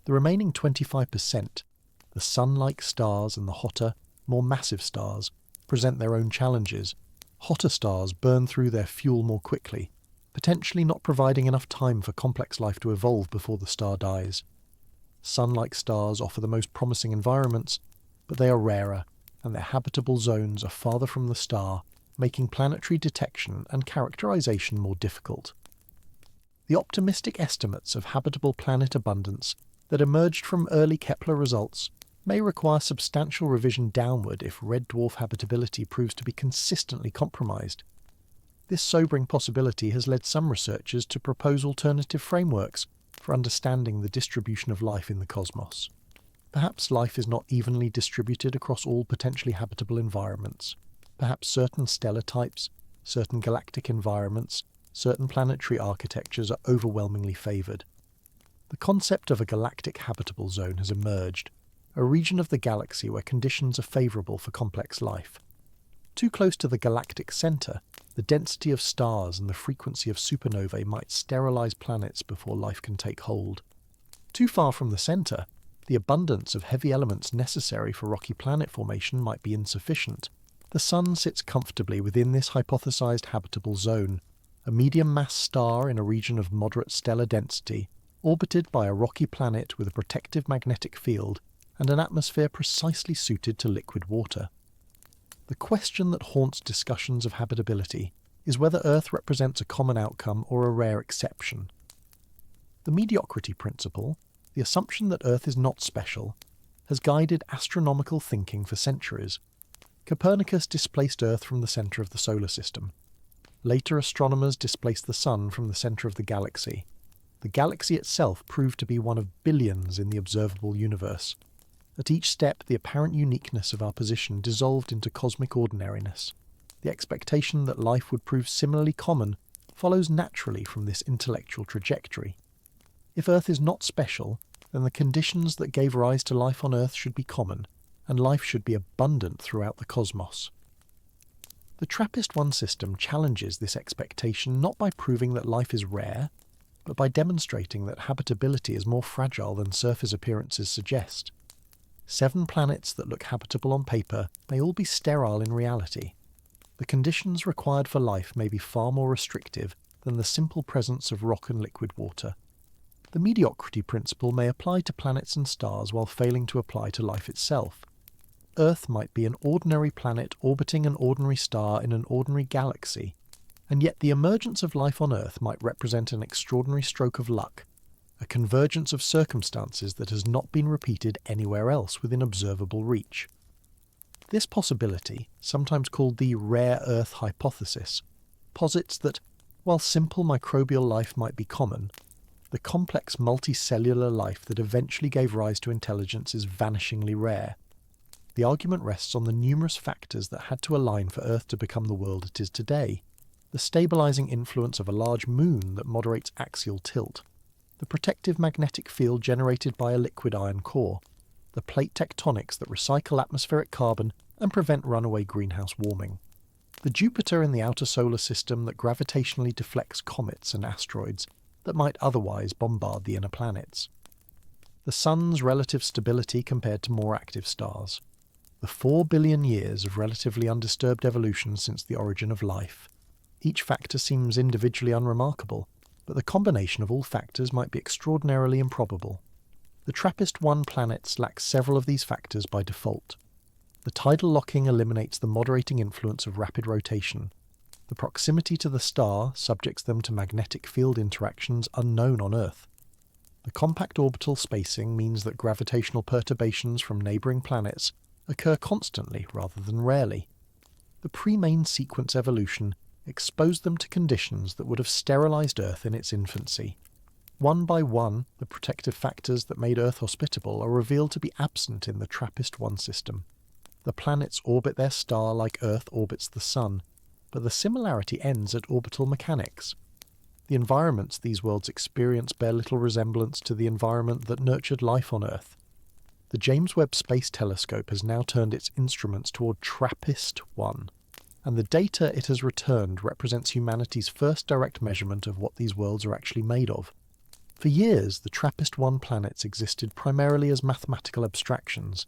The remaining 25%, the Sun-like stars and the hotter, more massive stars, present their own challenges. Hotter stars burn through their fuel more quickly, potentially not providing enough time for complex life to evolve before the star dies. Sun-like stars offer the most promising environments, but they are rarer, and their habitable zones are farther from the star, making planetary detection and characterization more difficult. The optimistic estimates of habitable planet abundance that emerged from early Kepler results may require substantial revision downward if red dwarf habitability proves to be consistently compromised. This sobering possibility has led some researchers to propose alternative frameworks for understanding the distribution of life in the cosmos. Perhaps life is not evenly distributed across all potentially habitable environments. Perhaps certain stellar types, certain galactic environments, certain planetary architectures are overwhelmingly favoured. The concept of a galactic habitable zone has emerged, a region of the galaxy where conditions are favourable for complex life. Too close to the galactic centre, the density of stars and the frequency of supernovae might sterilise planets before life can take hold. Too far from the centre, the abundance of heavy elements necessary for rocky planet formation might be insufficient. The Sun sits comfortably within this hypothesized habitable zone, a medium-mass star in a region of moderate stellar density, orbited by a rocky planet with a protective magnetic field and an atmosphere precisely suited to liquid water. The question that haunts discussions of habitability is whether Earth represents a common outcome or a rare exception. The mediocrity principle, the assumption that Earth is not special, has guided astronomical thinking for centuries. Copernicus displaced Earth from the centre of the solar system. Later astronomers displaced the Sun from the centre of the galaxy. The galaxy itself proved to be one of billions in the observable universe. At each step, the apparent uniqueness of our position dissolved into cosmic ordinariness. The expectation that life would prove similarly common follows naturally from this intellectual trajectory. If Earth is not special, then the conditions that gave rise to life on Earth should be common, and life should be abundant throughout the cosmos. The TRAPPIST-1 system challenges this expectation not by proving that life is rare, but by demonstrating that habitability is more fragile than surface appearances suggest. 7 planets that look habitable on paper may all be sterile in reality. The conditions required for life may be far more restrictive than the simple presence of rock and liquid water. The mediocrity principle may apply to planets and stars while failing to apply to life itself. Earth might be an ordinary planet orbiting an ordinary star in an ordinary galaxy, and yet the emergence of life on Earth might represent an extraordinary stroke of luck, a convergence of circumstances that has not been repeated anywhere else within observable reach. This possibility, sometimes called the rare Earth hypothesis, posits that, while simple microbial life might be common, the complex multicellular life that eventually gave rise to intelligence is vanishingly rare. The argument rests on the numerous factors that had to align for Earth to become the world it is today. The stabilizing influence of a large moon that moderates axial tilt, the protective magnetic field generated by a liquid iron core, the plate tectonics that recycle atmospheric carbon and prevent runaway greenhouse warming, the Jupiter in the outer solar system that gravitationally deflects comets and asteroids that might otherwise bombard the inner planets, the Sun's relative stability compared to more active stars, the 4 billion years of relatively undisturbed evolution since the origin of life. Each factor seems individually unremarkable, but the combination of all factors might be extraordinarily improbable. The TRAPPIST-1 planets lack several of these factors by default. The tidal locking eliminates the moderating influence of rapid rotation. The proximity to the star subjects them to magnetic field interactions unknown on Earth. The compact orbital spacing means that gravitational perturbations from neighbouring planets occur constantly rather than rarely. The pre-main sequence evolution exposed them to conditions that would have sterilized Earth in its infancy. One by one, the protective factors that made Earth hospitable are revealed to be absent in the TRAPPIST-1 system. The planets orbit their star like Earth orbits the Sun, but the similarity ends at orbital mechanics. The environments these worlds experience bear little resemblance to the environment that nurtured life on Earth. The James Webb Space Telescope has now turned its instruments toward TRAPPIST-1, and the data it has returned represents humanity's first direct measurement of what these worlds are actually made of. For years, the TRAPPIST-1 planets existed primarily as mathematical abstractions,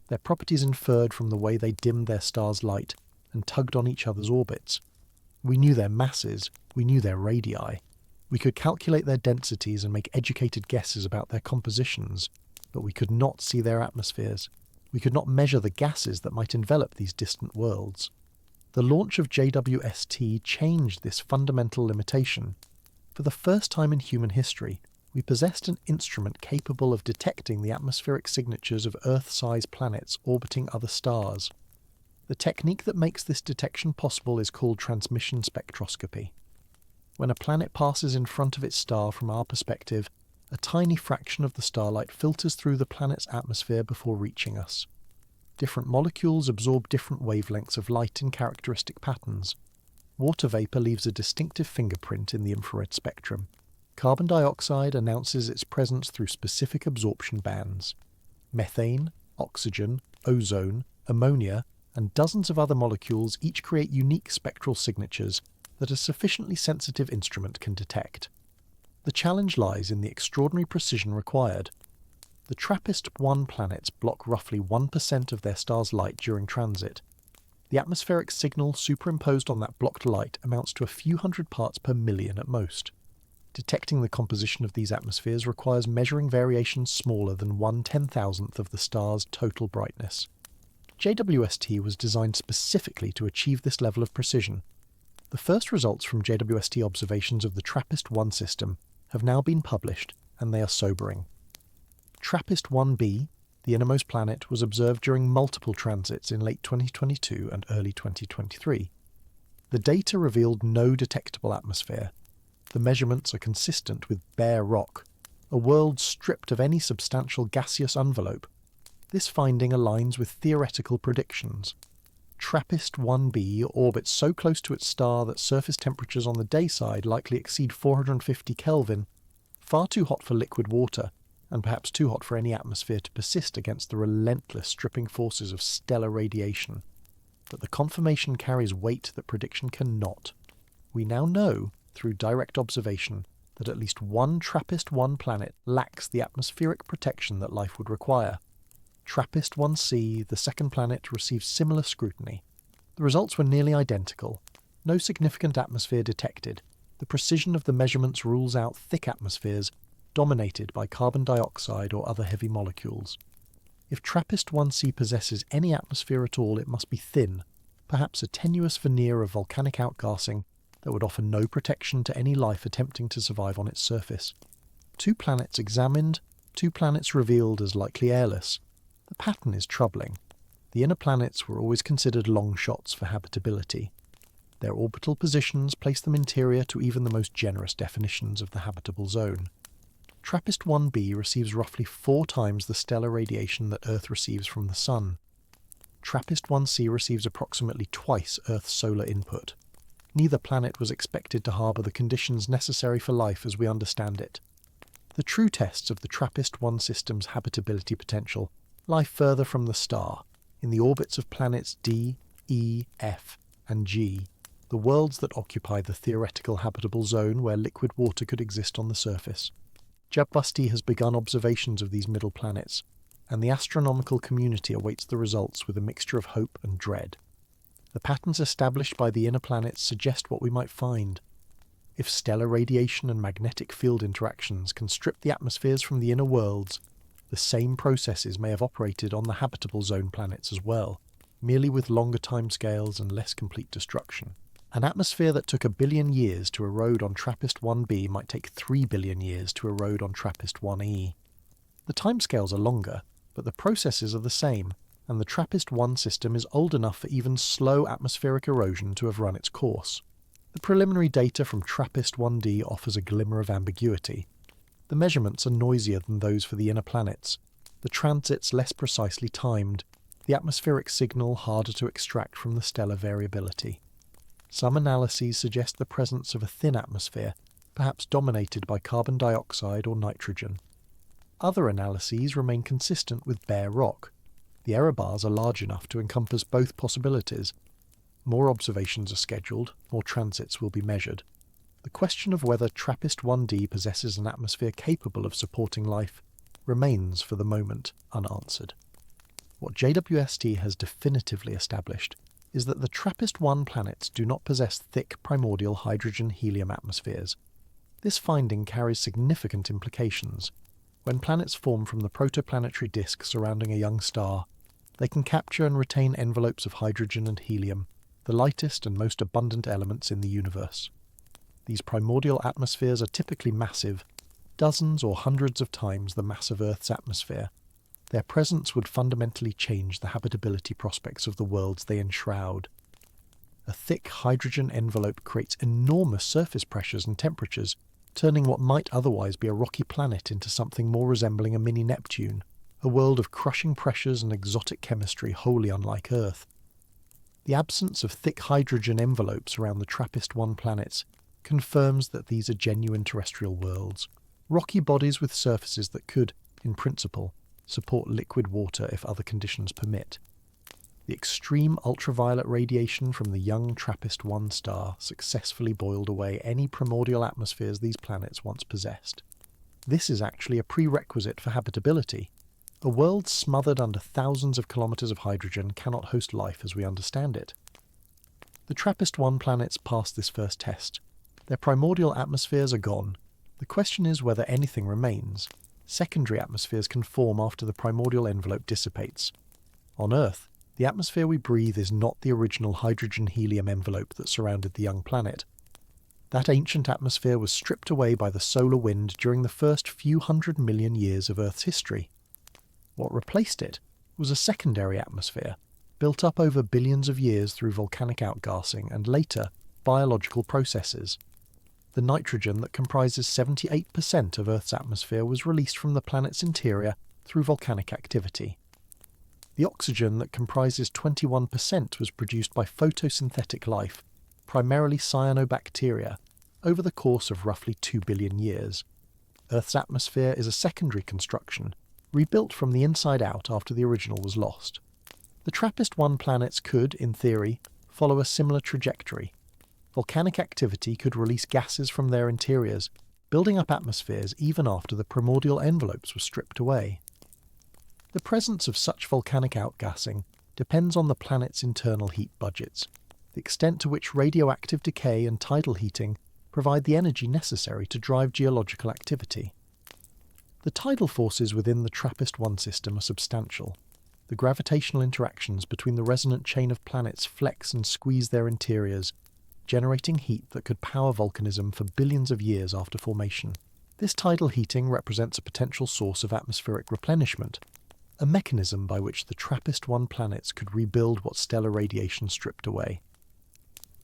their properties inferred from the way they dimmed their star's light and tugged on each other's orbits. We knew their masses, we knew their radii. We could calculate their densities and make educated guesses about their compositions, but we could not see their atmospheres. We could not measure the gases that might envelop these distant worlds. The launch of JWST changed this fundamental limitation. For the first time in human history, we possessed an instrument capable of detecting the atmospheric signatures of Earth-sized planets orbiting other stars. The technique that makes this detection possible is called transmission spectroscopy. When a planet passes in front of its star from our perspective, a tiny fraction of the starlight filters through the planet's atmosphere before reaching us. Different molecules absorb different wavelengths of light in characteristic patterns. Water vapour leaves a distinctive fingerprint in the infrared spectrum. Carbon dioxide announces its presence through specific absorption bands. Methane, oxygen, ozone, ammonia, and dozens of other molecules each create unique spectral signatures that a sufficiently sensitive instrument can detect. The challenge lies in the extraordinary precision required. The TRAPPIST-1 planets block roughly 1% of their star's light during transit. The atmospheric signal superimposed on that blocked light amounts to a few hundred parts per million at most. Detecting the composition of these atmospheres requires measuring variations smaller than 1/10,000th of the star's total brightness. JWST was designed specifically to achieve this level of precision. The first results from JWST observations of the TRAPPIST-1 system have now been published and they are sobering. TRAPPIST-1b, the innermost planet, was observed during multiple transits in late 2022 and early 2023. The data revealed no detectable atmosphere. The measurements are consistent with bare rock, a world stripped of any substantial gaseous envelope. This finding aligns with theoretical predictions. TRAPPIST-1b orbits so close to its star that surface temperatures on the day side likely exceed 450 Kelvin, far too hot for liquid water, and perhaps too hot for any atmosphere to persist against the relentless stripping forces of stellar radiation. But the confirmation carries weight that prediction cannot. We now know, through direct observation, that at least one TRAPPIST-1 planet lacks the atmospheric protection that life would require. TRAPPIST-1c, the second planet, received similar scrutiny. The results were nearly identical. No significant atmosphere detected. The precision of the measurements rules out thick atmospheres dominated by carbon dioxide or other heavy molecules. If TRAPPIST-1c possesses any atmosphere at all, it must be thin, perhaps a tenuous veneer of volcanic outgassing that would offer no protection to any life attempting to survive on its surface. 2 planets examined, 2 planets revealed as likely airless. The pattern is troubling. The inner planets were always considered long shots for habitability. Their orbital positions place them interior to even the most generous definitions of the habitable zone. TRAPPIST-1b receives roughly 4 times the stellar radiation that Earth receives from the Sun. TRAPPIST-1c receives approximately twice Earth's solar input. Neither planet was expected to harbour the conditions necessary for life as we understand it. The true tests of the TRAPPIST-1 system's habitability potential lie further from the star, in the orbits of planets D, E, F, and G, the worlds that occupy the theoretical habitable zone where liquid water could exist on the surface. Jabbusti has begun observations of these middle planets, and the astronomical community awaits the results with a mixture of hope and dread. The patterns established by the inner planets suggest what we might find. If stellar radiation and magnetic field interactions can strip the atmospheres from the inner worlds, the same processes may have operated on the habitable zone planets as well, merely with longer timescales and less complete destruction. An atmosphere that took 1 billion years to erode on TRAPPIST-1b might take 3 billion years to erode on TRAPPIST-1e. The timescales are longer, but the processes are the same, and the TRAPPIST-1 system is old enough for even slow atmospheric erosion to have run its course. The preliminary data from TRAPPIST-1d offers a glimmer of ambiguity. The measurements are noisier than those for the inner planets, the transits less precisely timed, the atmospheric signal harder to extract from the stellar variability. Some analyses suggest the presence of a thin atmosphere, perhaps dominated by carbon dioxide or nitrogen. Other analyses remain consistent with bare rock. The error bars are large enough to encompass both possibilities. More observations are scheduled, more transits will be measured. The question of whether TRAPPIST-1d possesses an atmosphere capable of supporting life remains for the moment unanswered. What JWST has definitively established is that the TRAPPIST-1 planets do not possess thick primordial hydrogen-helium atmospheres. This finding carries significant implications. When planets form from the protoplanetary disk surrounding a young star, they can capture and retain envelopes of hydrogen and helium, the lightest and most abundant elements in the universe. These primordial atmospheres are typically massive, dozens or hundreds of times the mass of Earth's atmosphere. Their presence would fundamentally change the habitability prospects of the worlds they enshroud. A thick hydrogen envelope creates enormous surface pressures and temperatures, turning what might otherwise be a rocky planet into something more resembling a mini Neptune, a world of crushing pressures and exotic chemistry wholly unlike Earth. The absence of thick hydrogen envelopes around the TRAPPIST-1 planets confirms that these are genuine terrestrial worlds, rocky bodies with surfaces that could, in principle, support liquid water if other conditions permit. The extreme ultraviolet radiation from the young TRAPPIST-1 star successfully boiled away any primordial atmospheres these planets once possessed. This is actually a prerequisite for habitability. A world smothered under thousands of kilometers of hydrogen cannot host life as we understand it. The TRAPPIST-1 planets passed this first test. Their primordial atmospheres are gone. The question is whether anything remains. Secondary atmospheres can form after the primordial envelope dissipates. On Earth, the atmosphere we breathe is not the original hydrogen-helium envelope that surrounded the young planet. That ancient atmosphere was stripped away by the solar wind during the first few 100 million years of Earth's history. What replaced it was a secondary atmosphere, built up over billions of years through volcanic outgassing and later biological processes. The nitrogen that comprises 78% of Earth's atmosphere was released from the planet's interior through volcanic activity. The oxygen that comprises 21% was produced by photosynthetic life, primarily cyanobacteria, over the course of roughly 2 billion years. Earth's atmosphere is a secondary construction, rebuilt from the inside out after the original was lost. The TRAPPIST-1 planets could, in theory, follow a similar trajectory. Volcanic activity could release gases from their interiors, building up atmospheres even after the primordial envelopes were stripped away. The presence of such volcanic outgassing depends on the planet's internal heat budgets, the extent to which radioactive decay and tidal heating provide the energy necessary to drive geological activity. The tidal forces within the TRAPPIST-1 system are substantial. The gravitational interactions between the resonant chain of planets flex and squeeze their interiors, generating heat that could power volcanism for billions of years after formation. This tidal heating represents a potential source of atmospheric replenishment, a mechanism by which the TRAPPIST-1 planets could rebuild what stellar radiation stripped away.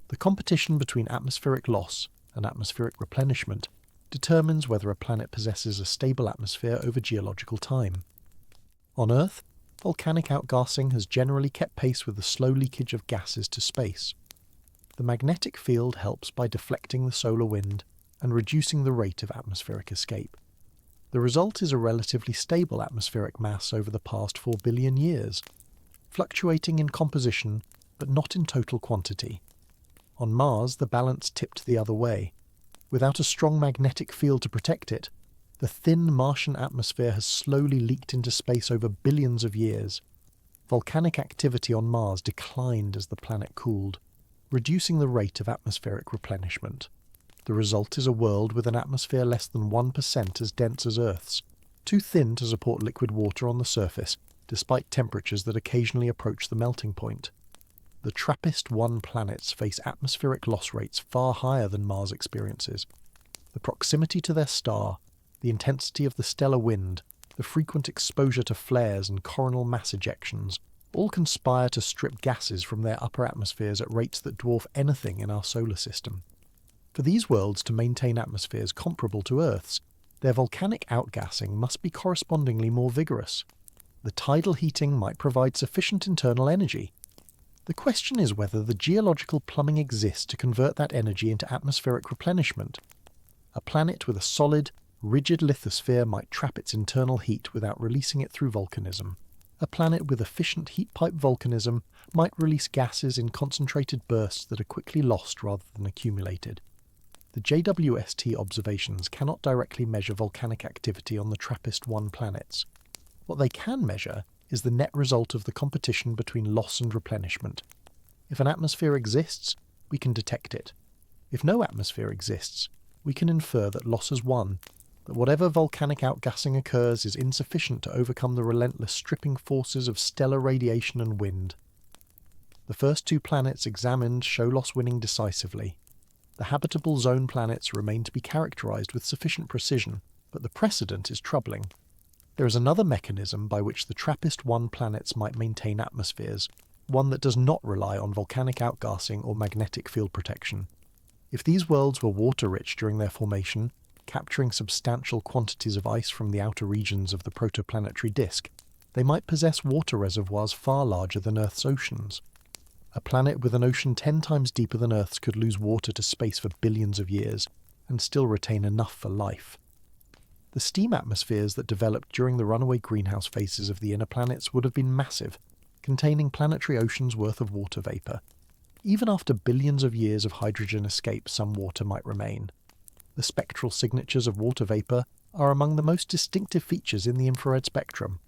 The competition between atmospheric loss and atmospheric replenishment determines whether a planet possesses a stable atmosphere over geological time. On Earth, volcanic outgassing has generally kept pace with the slow leakage of gases to space. The magnetic field helps by deflecting the solar wind and reducing the rate of atmospheric escape. The result is a relatively stable atmospheric mass over the past 4 billion years, fluctuating in composition but not in total quantity. On Mars, the balance tipped the other way. Without a strong magnetic field to protect it, the thin Martian atmosphere has slowly leaked into space over billions of years. Volcanic activity on Mars declined as the planet cooled, reducing the rate of atmospheric replenishment. The result is a world with an atmosphere less than 1% as dense as Earth's, too thin to support liquid water on the surface, despite temperatures that occasionally approach the melting point. The TRAPPIST-1 planets face atmospheric loss rates far higher than Mars experiences. The proximity to their star, the intensity of the stellar wind, the frequent exposure to flares and coronal mass ejections all conspire to strip gases from their upper atmospheres at rates that dwarf anything in our solar system. For these worlds to maintain atmospheres comparable to Earth's, their volcanic outgassing must be correspondingly more vigorous. The tidal heating might provide sufficient internal energy. The question is whether the geological plumbing exists to convert that energy into atmospheric replenishment. A planet with a solid, rigid lithosphere might trap its internal heat without releasing it through volcanism. A planet with efficient heat pipe volcanism might release gases in concentrated bursts that are quickly lost rather than accumulated. The JWST observations cannot directly measure volcanic activity on the TRAPPIST-1 planets. What they can measure is the net result of the competition between loss and replenishment. If an atmosphere exists, we can detect it. If no atmosphere exists, we can infer that loss has won, that whatever volcanic outgassing occurs is insufficient to overcome the relentless stripping forces of stellar radiation and wind. The first 2 planets examined show loss winning decisively. The habitable zone planets remain to be characterized with sufficient precision, but the precedent is troubling. There is another mechanism by which the TRAPPIST-1 planets might maintain atmospheres, one that does not rely on volcanic outgassing or magnetic field protection. If these worlds were water-rich during their formation, capturing substantial quantities of ice from the outer regions of the protoplanetary disk, they might possess water reservoirs far larger than Earth's oceans. A planet with an ocean 10 times deeper than Earth's could lose water to space for billions of years, and still retain enough for life. The steam atmospheres that developed during the runaway greenhouse phases of the inner planets would have been massive, containing planetary oceans worth of water vapour. Even after billions of years of hydrogen escape, some water might remain. The spectral signatures of water vapour are among the most distinctive features in the infrared spectrum.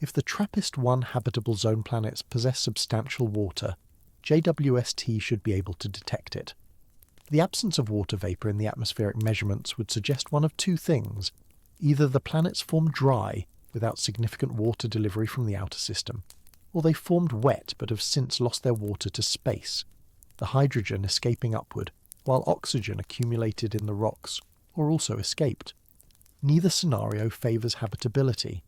If the TRAPPIST-1 habitable zone planets possess substantial water, JWST should be able to detect it. The absence of water vapour in the atmospheric measurements would suggest one of 2 things. Either the planets formed dry, without significant water delivery from the outer system, or they formed wet but have since lost their water to space, the hydrogen escaping upward, while oxygen accumulated in the rocks or also escaped. Neither scenario favours habitability.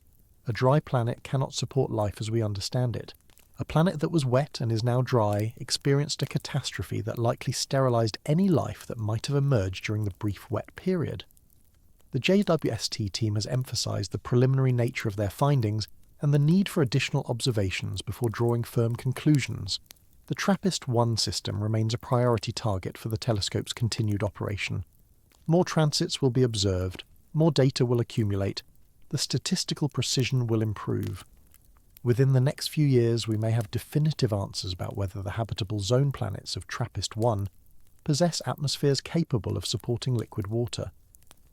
A dry planet cannot support life as we understand it. A planet that was wet and is now dry experienced a catastrophe that likely sterilised any life that might have emerged during the brief wet period. The JWST team has emphasised the preliminary nature of their findings and the need for additional observations before drawing firm conclusions. The TRAPPIST-1 system remains a priority target for the telescope's continued operation. More transits will be observed, more data will accumulate, the statistical precision will improve. Within the next few years we may have definitive answers about whether the habitable zone planets of TRAPPIST-1 possess atmospheres capable of supporting liquid water.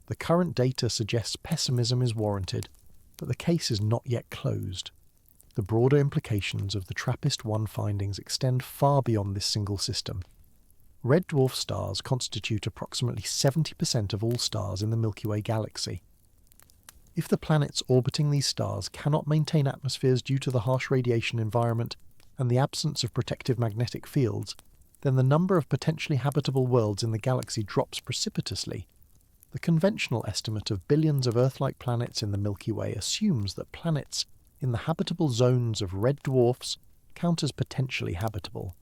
The current data suggests pessimism is warranted, but the case is not yet closed. The broader implications of the TRAPPIST-1 findings extend far beyond this single system. Red dwarf stars constitute approximately 70% of all stars in the Milky Way galaxy. If the planets orbiting these stars cannot maintain atmospheres due to the harsh radiation environment and the absence of protective magnetic fields, then the number of potentially habitable worlds in the galaxy drops precipitously. The conventional estimate of billions of Earth-like planets in the Milky Way assumes that planets in the habitable zones of red dwarfs count as potentially habitable.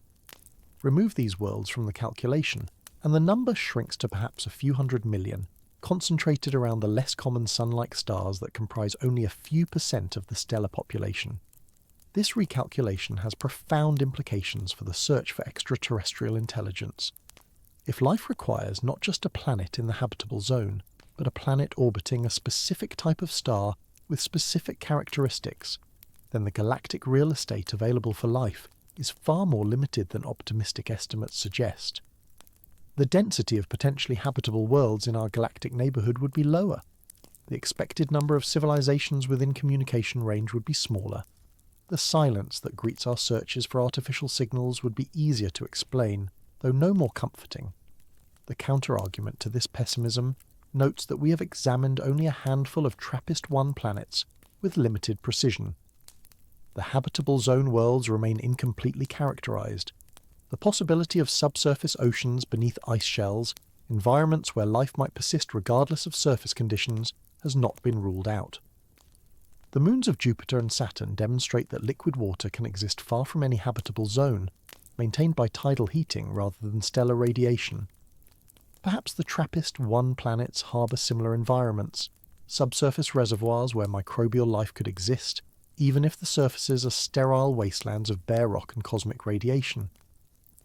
Remove these worlds from the calculation, and the number shrinks to perhaps a few hundred million, concentrated around the less common Sun-like stars that comprise only a few % of the stellar population. This recalculation has profound implications for the search for extraterrestrial intelligence. If life requires not just a planet in the habitable zone, but a planet orbiting a specific type of star with specific characteristics, then the galactic real estate available for life is far more limited than optimistic estimates suggest. The density of potentially habitable worlds in our galactic neighbourhood would be lower. The expected number of civilizations within communication range would be smaller. The silence that greets our searches for artificial signals would be easier to explain, though no more comforting. The counter-argument to this pessimism notes that we have examined only a handful of TRAPPIST-1 planets with limited precision. The habitable zone worlds remain incompletely characterized. The possibility of subsurface oceans beneath ice shells, environments where life might persist regardless of surface conditions, has not been ruled out. The moons of Jupiter and Saturn demonstrate that liquid water can exist far from any habitable zone, maintained by tidal heating rather than stellar radiation. Perhaps the TRAPPIST-1 planets harbour similar environments, subsurface reservoirs where microbial life could exist, even if the surfaces are sterile wastelands of bare rock and cosmic radiation.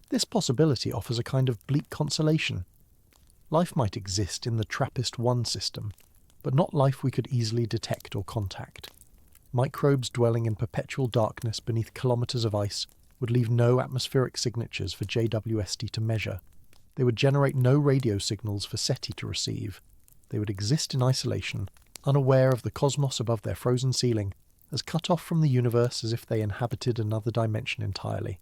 This possibility offers a kind of bleak consolation. Life might exist in the TRAPPIST-1 system, but not life we could easily detect or contact. Microbes dwelling in perpetual darkness beneath kilometres of ice would leave no atmospheric signatures for JWST to measure. They would generate no radio signals for SETI to receive. They would exist in isolation, unaware of the cosmos above their frozen ceiling, as cut off from the universe as if they inhabited another dimension entirely.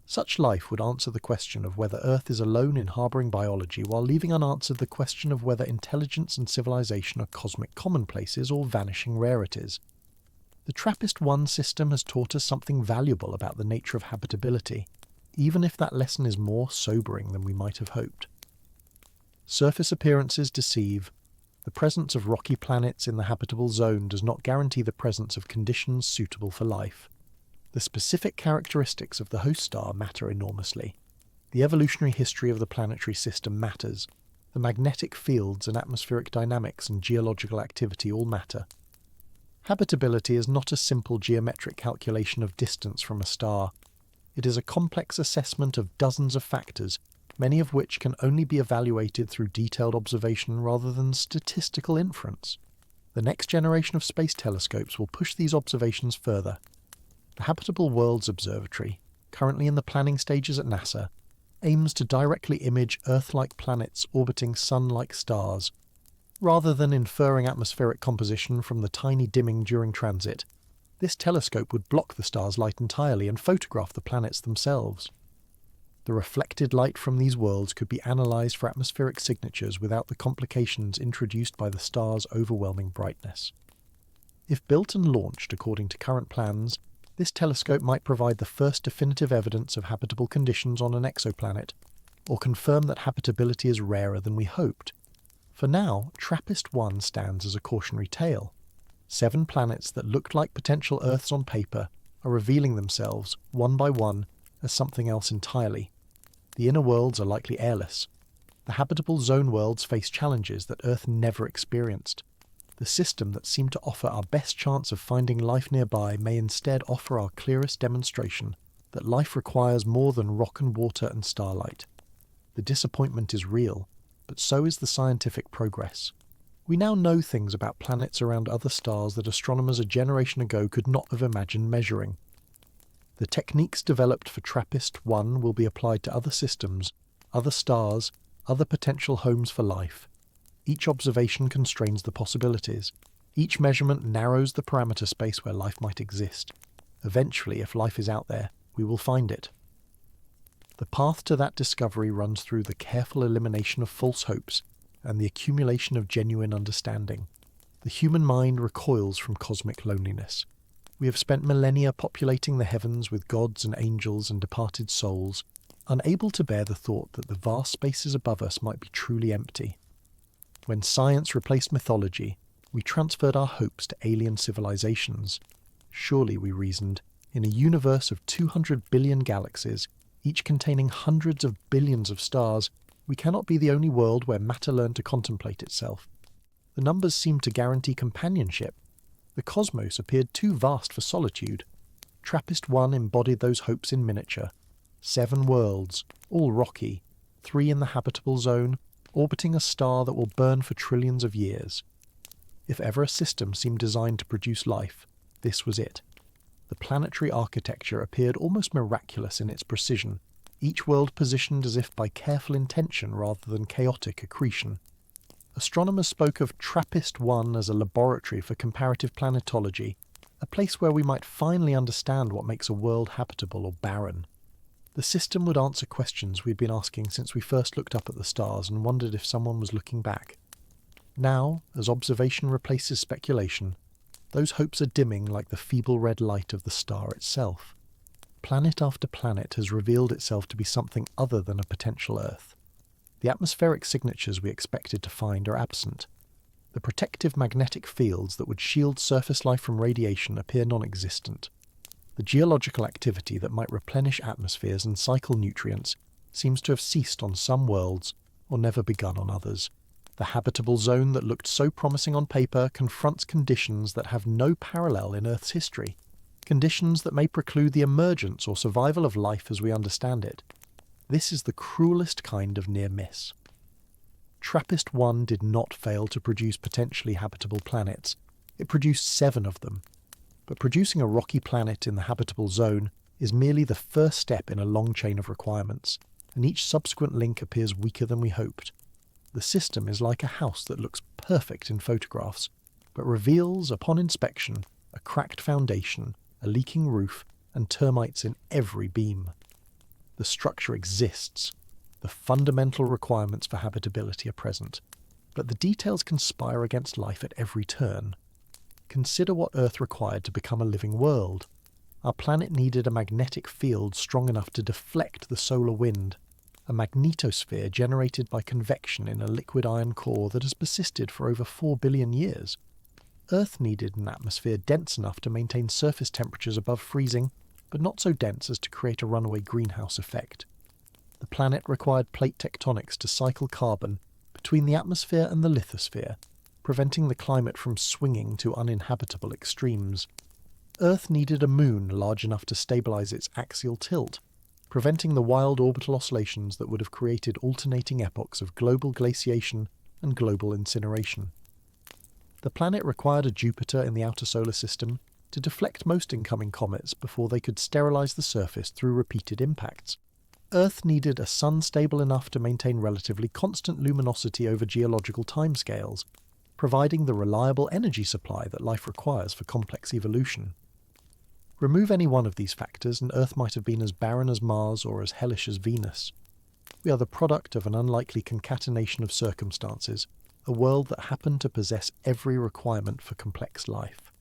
Such life would answer the question of whether Earth is alone in harbouring biology, while leaving unanswered the question of whether intelligence and civilization are cosmic commonplaces or vanishing rarities. The TRAPPIST-1 system has taught us something valuable about the nature of habitability, even if that lesson is more sobering than we might have hoped. Surface appearances deceive. The presence of rocky planets in the habitable zone does not guarantee the presence of conditions suitable for life. The specific characteristics of the host star matter enormously. The evolutionary history of the planetary system matters. The magnetic fields and atmospheric dynamics and geological activity all matter. Habitability is not a simple geometric calculation of distance from a star. It is a complex assessment of dozens of factors, many of which can only be evaluated through detailed observation rather than statistical inference. The next generation of space telescopes will push these observations further. The Habitable Worlds Observatory, currently in the planning stages at NASA, aims to directly image Earth-like planets orbiting Sun-like stars. Rather than inferring atmospheric composition from the tiny dimming during transit, this telescope would block the star's light entirely and photograph the planets themselves. The reflected light from these worlds could be analysed for atmospheric signatures without the complications introduced by the star's overwhelming brightness. If built and launched according to current plans, this telescope might provide the first definitive evidence of habitable conditions on an exoplanet, or confirm that habitability is rarer than we hoped. For now, TRAPPIST-1 stands as a cautionary tale. 7 planets that looked like potential Earths on paper are revealing themselves, one by one, as something else entirely. The inner worlds are likely airless. The habitable zone worlds face challenges that Earth never experienced. The system that seemed to offer our best chance of finding life nearby may instead offer our clearest demonstration that life requires more than rock and water and starlight. The disappointment is real, but so is the scientific progress. We now know things about planets around other stars that astronomers a generation ago could not have imagined measuring. The techniques developed for TRAPPIST-1 will be applied to other systems, other stars, other potential homes for life. Each observation constrains the possibilities. Each measurement narrows the parameter space where life might exist. Eventually, if life is out there, we will find it. The path to that discovery runs through the careful elimination of false hopes and the accumulation of genuine understanding. The human mind recoils from cosmic loneliness. We have spent millennia populating the heavens with gods and angels and departed souls, unable to bear the thought that the vast spaces above us might be truly empty. When science replaced mythology, we transferred our hopes to alien civilizations. Surely, we reasoned, in a universe of 200 billion galaxies, each containing hundreds of billions of stars, we cannot be the only world where matter learned to contemplate itself. The numbers seemed to guarantee companionship. The cosmos appeared too vast for solitude. TRAPPIST-1 embodied those hopes in miniature. 7 worlds, all rocky, 3 in the habitable zone, orbiting a star that will burn for trillions of years. If ever a system seemed designed to produce life, this was it. The planetary architecture appeared almost miraculous in its precision, each world positioned as if by careful intention rather than chaotic accretion. Astronomers spoke of TRAPPIST-1 as a laboratory for comparative planetology, a place where we might finally understand what makes a world habitable or barren. The system would answer questions we'd been asking since we first looked up at the stars and wondered if someone was looking back. Now, as observation replaces speculation, those hopes are dimming like the feeble red light of the star itself. Planet after planet has revealed itself to be something other than a potential Earth. The atmospheric signatures we expected to find are absent. The protective magnetic fields that would shield surface life from radiation appear non-existent. The geological activity that might replenish atmospheres and cycle nutrients seems to have ceased on some worlds or never begun on others. The habitable zone that looked so promising on paper confronts conditions that have no parallel in Earth's history, conditions that may preclude the emergence or survival of life as we understand it. This is the cruelest kind of near miss. TRAPPIST-1 did not fail to produce potentially habitable planets. It produced 7 of them. But producing a rocky planet in the habitable zone is merely the first step in a long chain of requirements, and each subsequent link appears weaker than we hoped. The system is like a house that looks perfect in photographs, but reveals, upon inspection, a cracked foundation, a leaking roof, and termites in every beam. The structure exists. The fundamental requirements for habitability are present, but the details conspire against life at every turn. Consider what Earth required to become a living world. Our planet needed a magnetic field strong enough to deflect the solar wind, a magnetosphere generated by convection in a liquid iron core that has persisted for over 4 billion years. Earth needed an atmosphere dense enough to maintain surface temperatures above freezing, but not so dense as to create a runaway greenhouse effect. The planet required plate tectonics to cycle carbon between the atmosphere and the lithosphere, preventing the climate from swinging to uninhabitable extremes. Earth needed a moon large enough to stabilize its axial tilt, preventing the wild orbital oscillations that would have created alternating epochs of global glaciation and global incineration. The planet required a Jupiter in the outer solar system to deflect most incoming comets before they could sterilize the surface through repeated impacts. Earth needed a sun stable enough to maintain relatively constant luminosity over geological timescales, providing the reliable energy supply that life requires for complex evolution. Remove any one of these factors and Earth might have been as barren as Mars or as hellish as Venus. We are the product of an unlikely concatenation of circumstances, a world that happened to possess every requirement for complex life.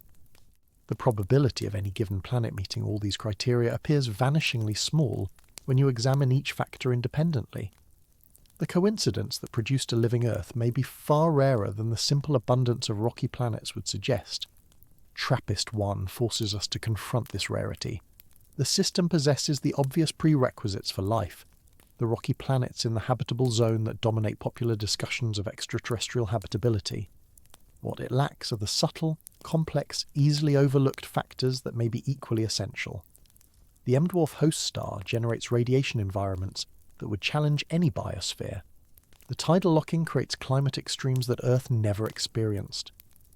The probability of any given planet meeting all these criteria appears vanishingly small when you examine each factor independently. The coincidence that produced a living Earth may be far rarer than the simple abundance of rocky planets would suggest. TRAPPIST-1 forces us to confront this rarity. The system possesses the obvious prerequisites for life, the rocky planets in the habitable zone that dominate popular discussions of extraterrestrial habitability. What it lacks are the subtle, complex, easily overlooked factors that may be equally essential. The M-dwarf host star generates radiation environments that would challenge any biosphere. The tidal locking creates climate extremes that Earth never experienced.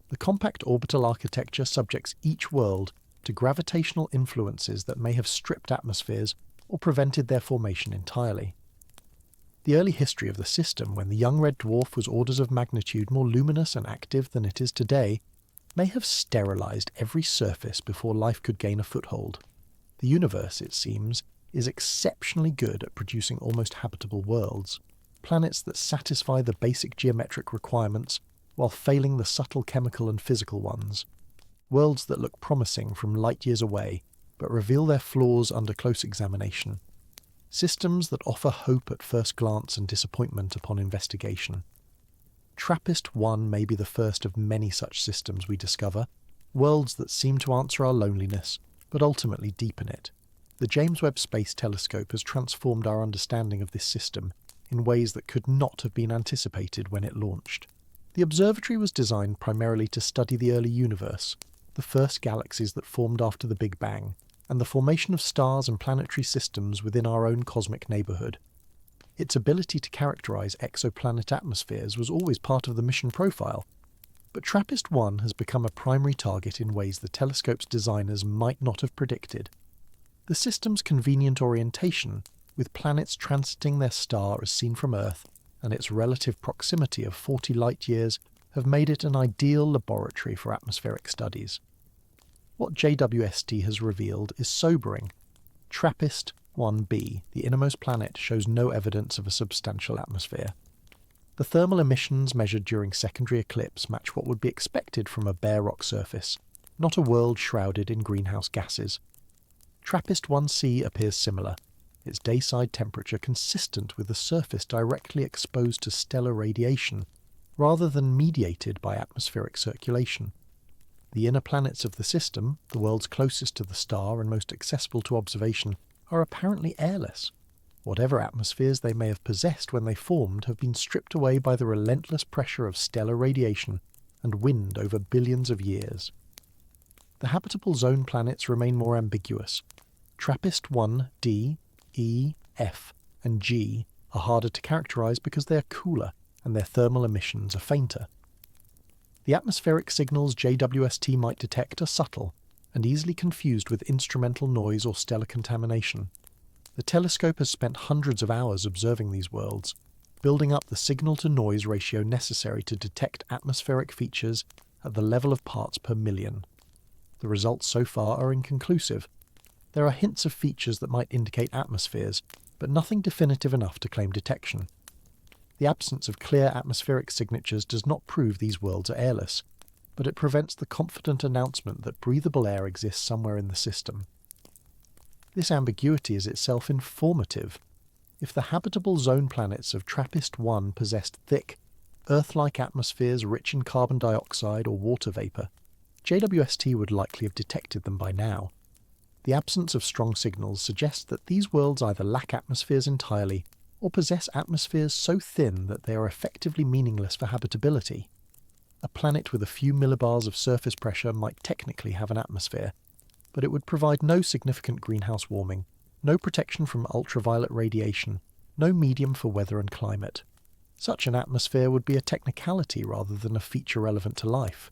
The compact orbital architecture subjects each world to gravitational influences that may have stripped atmospheres or prevented their formation entirely. The early history of the system, when the young red dwarf was orders of magnitude more luminous and active than it is today, may have sterilized every surface before life could gain a foothold. The universe, it seems, is exceptionally good at producing almost habitable worlds, planets that satisfy the basic geometric requirements while failing the subtle chemical and physical ones. Worlds that look promising from light years away, but reveal their flaws under close examination. Systems that offer hope at first glance and disappointment upon investigation. TRAPPIST-1 may be the first of many such systems we discover, worlds that seem to answer our loneliness, but ultimately deepen it. The James Webb Space Telescope has transformed our understanding of this system in ways that could not have been anticipated when it launched. The observatory was designed primarily to study the early universe, the first galaxies that formed after the Big Bang, and the formation of stars and planetary systems within our own cosmic neighbourhood. Its ability to characterize exoplanet atmospheres was always part of the mission profile, but TRAPPIST-1 has become a primary target in ways the telescope's designers might not have predicted. The system's convenient orientation, with planets transiting their star as seen from Earth, and its relative proximity of 40 light-years, have made it an ideal laboratory for atmospheric studies. What JWST has revealed is sobering. TRAPPIST-1b, the innermost planet, shows no evidence of a substantial atmosphere. The thermal emissions measured during secondary eclipse match what would be expected from a bare rock surface, not a world shrouded in greenhouse gases. TRAPPIST-1c appears similar, its dayside temperature consistent with the surface directly exposed to stellar radiation, rather than mediated by atmospheric circulation. The inner planets of the system, the worlds closest to the star and most accessible to observation, are apparently airless. Whatever atmospheres they may have possessed when they formed have been stripped away by the relentless pressure of stellar radiation and wind over billions of years. The habitable zone planets remain more ambiguous. TRAPPIST-1, D, E, F, and G are harder to characterize because they are cooler and their thermal emissions are fainter. The atmospheric signals JWST might detect are subtle and easily confused with instrumental noise or stellar contamination. The telescope has spent hundreds of hours observing these worlds, building up the signal-to-noise ratio necessary to detect atmospheric features at the level of parts per million. The results so far are inconclusive. There are hints of features that might indicate atmospheres, but nothing definitive enough to claim detection. The absence of clear atmospheric signatures does not prove these worlds are airless, but it prevents the confident announcement that breathable air exists somewhere in the system. This ambiguity is itself informative. If the habitable zone planets of TRAPPIST-1 possessed thick, Earth-like atmospheres rich in carbon dioxide or water vapour, JWST would likely have detected them by now. The absence of strong signals suggests that these worlds either lack atmospheres entirely or possess atmospheres so thin that they are effectively meaningless for habitability. A planet with a few millibars of surface pressure might technically have an atmosphere, but it would provide no significant greenhouse warming, no protection from ultraviolet radiation, no medium for weather and climate. Such an atmosphere would be a technicality rather than a feature relevant to life.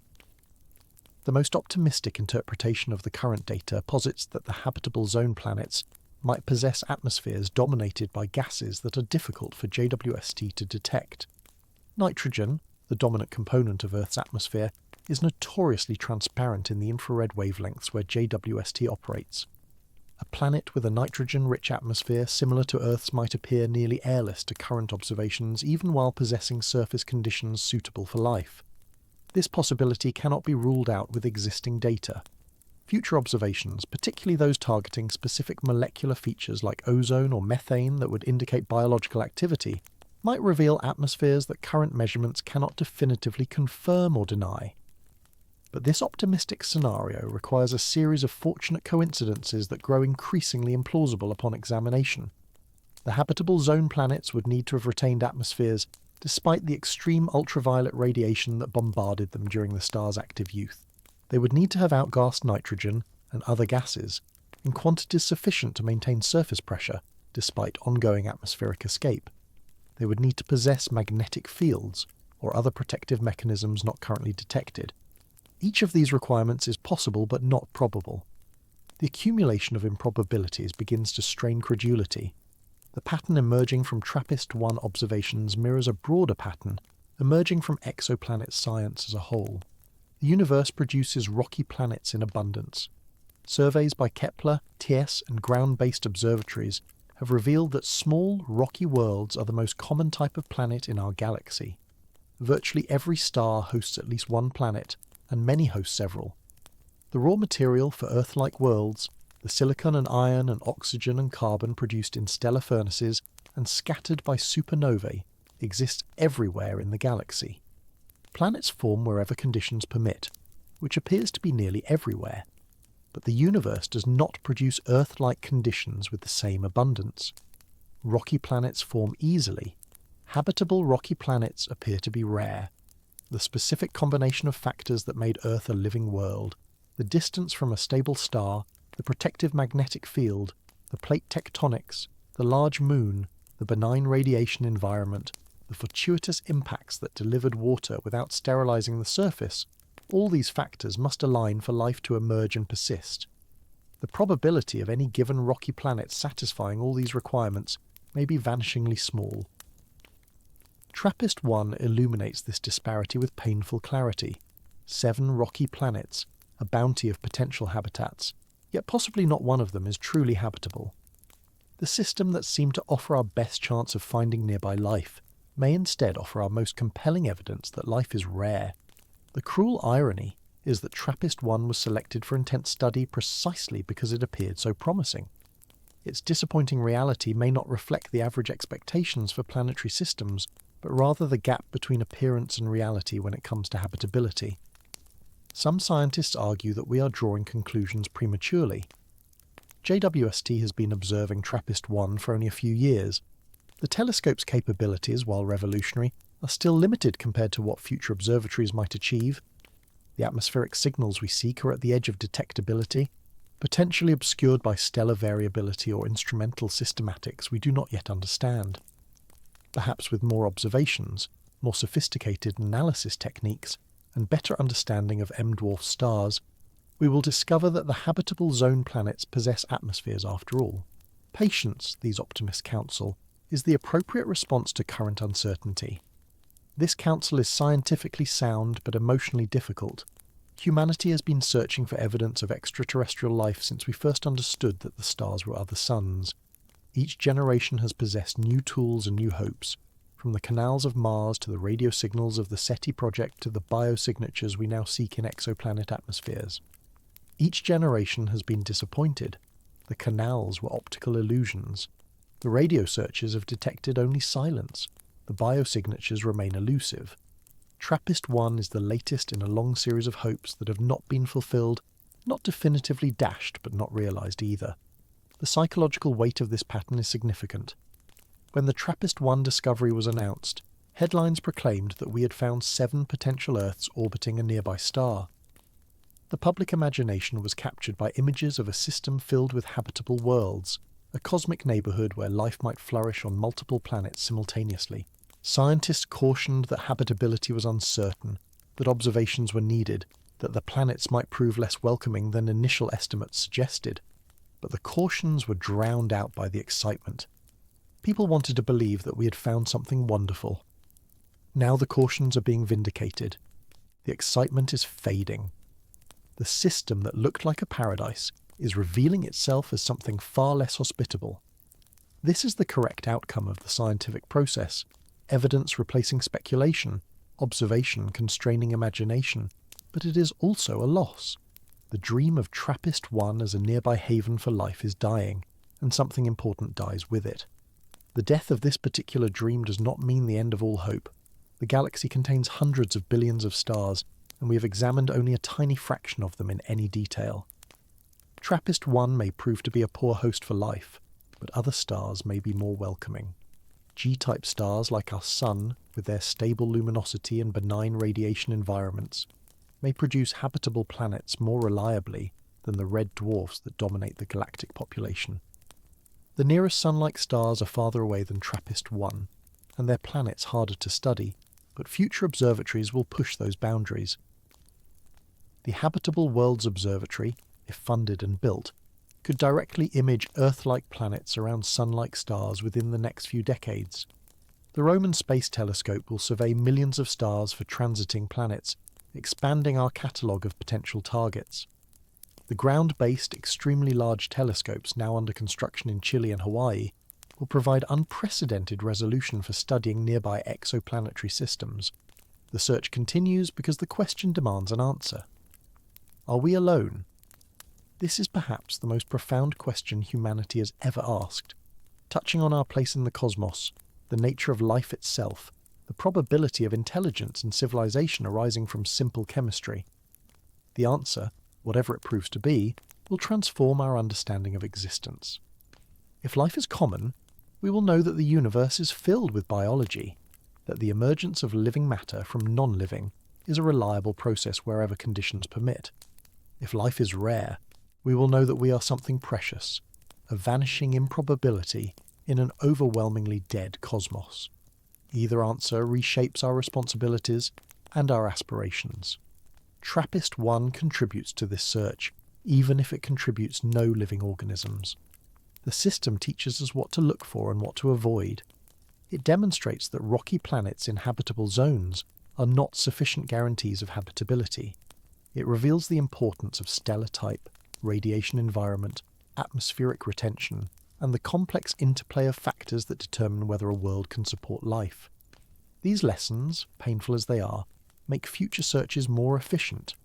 The most optimistic interpretation of the current data posits that the habitable zone planets might possess atmospheres dominated by gases that are difficult for JWST to detect. Nitrogen, the dominant component of Earth's atmosphere, is notoriously transparent in the infrared wavelengths where JWST operates. A planet with a nitrogen-rich atmosphere similar to Earth's might appear nearly airless to current observations even while possessing surface conditions suitable for life. This possibility cannot be ruled out with existing data. Future observations, particularly those targeting specific molecular features like ozone or methane that would indicate biological activity, might reveal atmospheres that current measurements cannot definitively confirm or deny. But this optimistic scenario requires a series of fortunate coincidences that grow increasingly implausible upon examination. The habitable zone planets would need to have retained atmospheres despite the extreme ultraviolet radiation that bombarded them during the star's active youth. They would need to have outgassed nitrogen and other gases in quantities sufficient to maintain surface pressure despite ongoing atmospheric escape. They would need to possess magnetic fields or other protective mechanisms not currently detected. Each of these requirements is possible but not probable. The accumulation of improbabilities begins to strain credulity. The pattern emerging from TRAPPIST-1 observations mirrors a broader pattern emerging from exoplanet science as a whole. The universe produces rocky planets in abundance. Surveys by Kepler, TS, and ground-based observatories have revealed that small, rocky worlds are the most common type of planet in our galaxy. Virtually every star hosts at least one planet, and many host several. The raw material for Earth-like worlds, the silicon and iron and oxygen and carbon produced in stellar furnaces and scattered by supernovae, exists everywhere in the galaxy. Planets form wherever conditions permit, which appears to be nearly everywhere. But the universe does not produce Earth-like conditions with the same abundance. Rocky planets form easily. Habitable rocky planets appear to be rare. The specific combination of factors that made Earth a living world, the distance from a stable star, the protective magnetic field, the plate tectonics, the large moon, the benign radiation environment, the fortuitous impacts that delivered water without sterilizing the surface, all these factors must align for life to emerge and persist. The probability of any given rocky planet satisfying all these requirements may be vanishingly small. TRAPPIST-1 illuminates this disparity with painful clarity. 7 rocky planets, a bounty of potential habitats, yet possibly not one of them is truly habitable. The system that seemed to offer our best chance of finding nearby life may instead offer our most compelling evidence that life is rare. The cruel irony is that TRAPPIST-1 was selected for intense study precisely because it appeared so promising. Its disappointing reality may not reflect the average expectations for planetary systems, but rather the gap between appearance and reality when it comes to habitability. Some scientists argue that we are drawing conclusions prematurely. JWST has been observing TRAPPIST-1 for only a few years. The telescope's capabilities, while revolutionary, are still limited compared to what future observatories might achieve. The atmospheric signals we seek are at the edge of detectability, potentially obscured by stellar variability or instrumental systematics we do not yet understand. Perhaps with more observations, more sophisticated analysis techniques, and better understanding of M-dwarf stars, we will discover that the habitable zone planets possess atmospheres after all. Patience, these optimists counsel, is the appropriate response to current uncertainty. This counsel is scientifically sound but emotionally difficult. Humanity has been searching for evidence of extraterrestrial life since we first understood that the stars were other suns. Each generation has possessed new tools and new hopes, from the canals of Mars to the radio signals of the SETI project to the biosignatures we now seek in exoplanet atmospheres. Each generation has been disappointed. The canals were optical illusions. The radio searches have detected only silence. The biosignatures remain elusive. TRAPPIST-1 is the latest in a long series of hopes that have not been fulfilled, not definitively dashed but not realized either. The psychological weight of this pattern is significant. When the TRAPPIST-1 discovery was announced, headlines proclaimed that we had found 7 potential Earths orbiting a nearby star. The public imagination was captured by images of a system filled with habitable worlds, a cosmic neighbourhood where life might flourish on multiple planets simultaneously. Scientists cautioned that habitability was uncertain, that observations were needed, that the planets might prove less welcoming than initial estimates suggested. But the cautions were drowned out by the excitement. People wanted to believe that we had found something wonderful. Now the cautions are being vindicated. The excitement is fading. The system that looked like a paradise is revealing itself as something far less hospitable. This is the correct outcome of the scientific process, evidence replacing speculation, observation constraining imagination, but it is also a loss. The dream of TRAPPIST-1 as a nearby haven for life is dying, and something important dies with it. The death of this particular dream does not mean the end of all hope. The galaxy contains hundreds of billions of stars, and we have examined only a tiny fraction of them in any detail. TRAPPIST-1 may prove to be a poor host for life, but other stars may be more welcoming. G-type stars like our Sun, with their stable luminosity and benign radiation environments, may produce habitable planets more reliably than the red dwarfs that dominate the galactic population. The nearest Sun-like stars are farther away than TRAPPIST-1, and their planets harder to study, but future observatories will push those boundaries. The Habitable Worlds Observatory, if funded and built, could directly image Earth-like planets around Sun-like stars within the next few decades. The Roman Space Telescope will survey millions of stars for transiting planets, expanding our catalogue of potential targets. The ground-based, extremely large telescopes now under construction in Chile and Hawaii will provide unprecedented resolution for studying nearby exoplanetary systems. The search continues because the question demands an answer. Are we alone? This is perhaps the most profound question humanity has ever asked, touching on our place in the cosmos, the nature of life itself, the probability of intelligence and civilization arising from simple chemistry. The answer, whatever it proves to be, will transform our understanding of existence. If life is common, we will know that the universe is filled with biology, that the emergence of living matter from non-living is a reliable process wherever conditions permit. If life is rare, we will know that we are something precious, a vanishing improbability in an overwhelmingly dead cosmos. Either answer reshapes our responsibilities and our aspirations. TRAPPIST-1 contributes to this search, even if it contributes no living organisms. The system teaches us what to look for and what to avoid. It demonstrates that rocky planets in habitable zones are not sufficient guarantees of habitability. It reveals the importance of stellar type, radiation environment, atmospheric retention, and the complex interplay of factors that determine whether a world can support life. These lessons, painful as they are, make future searches more efficient.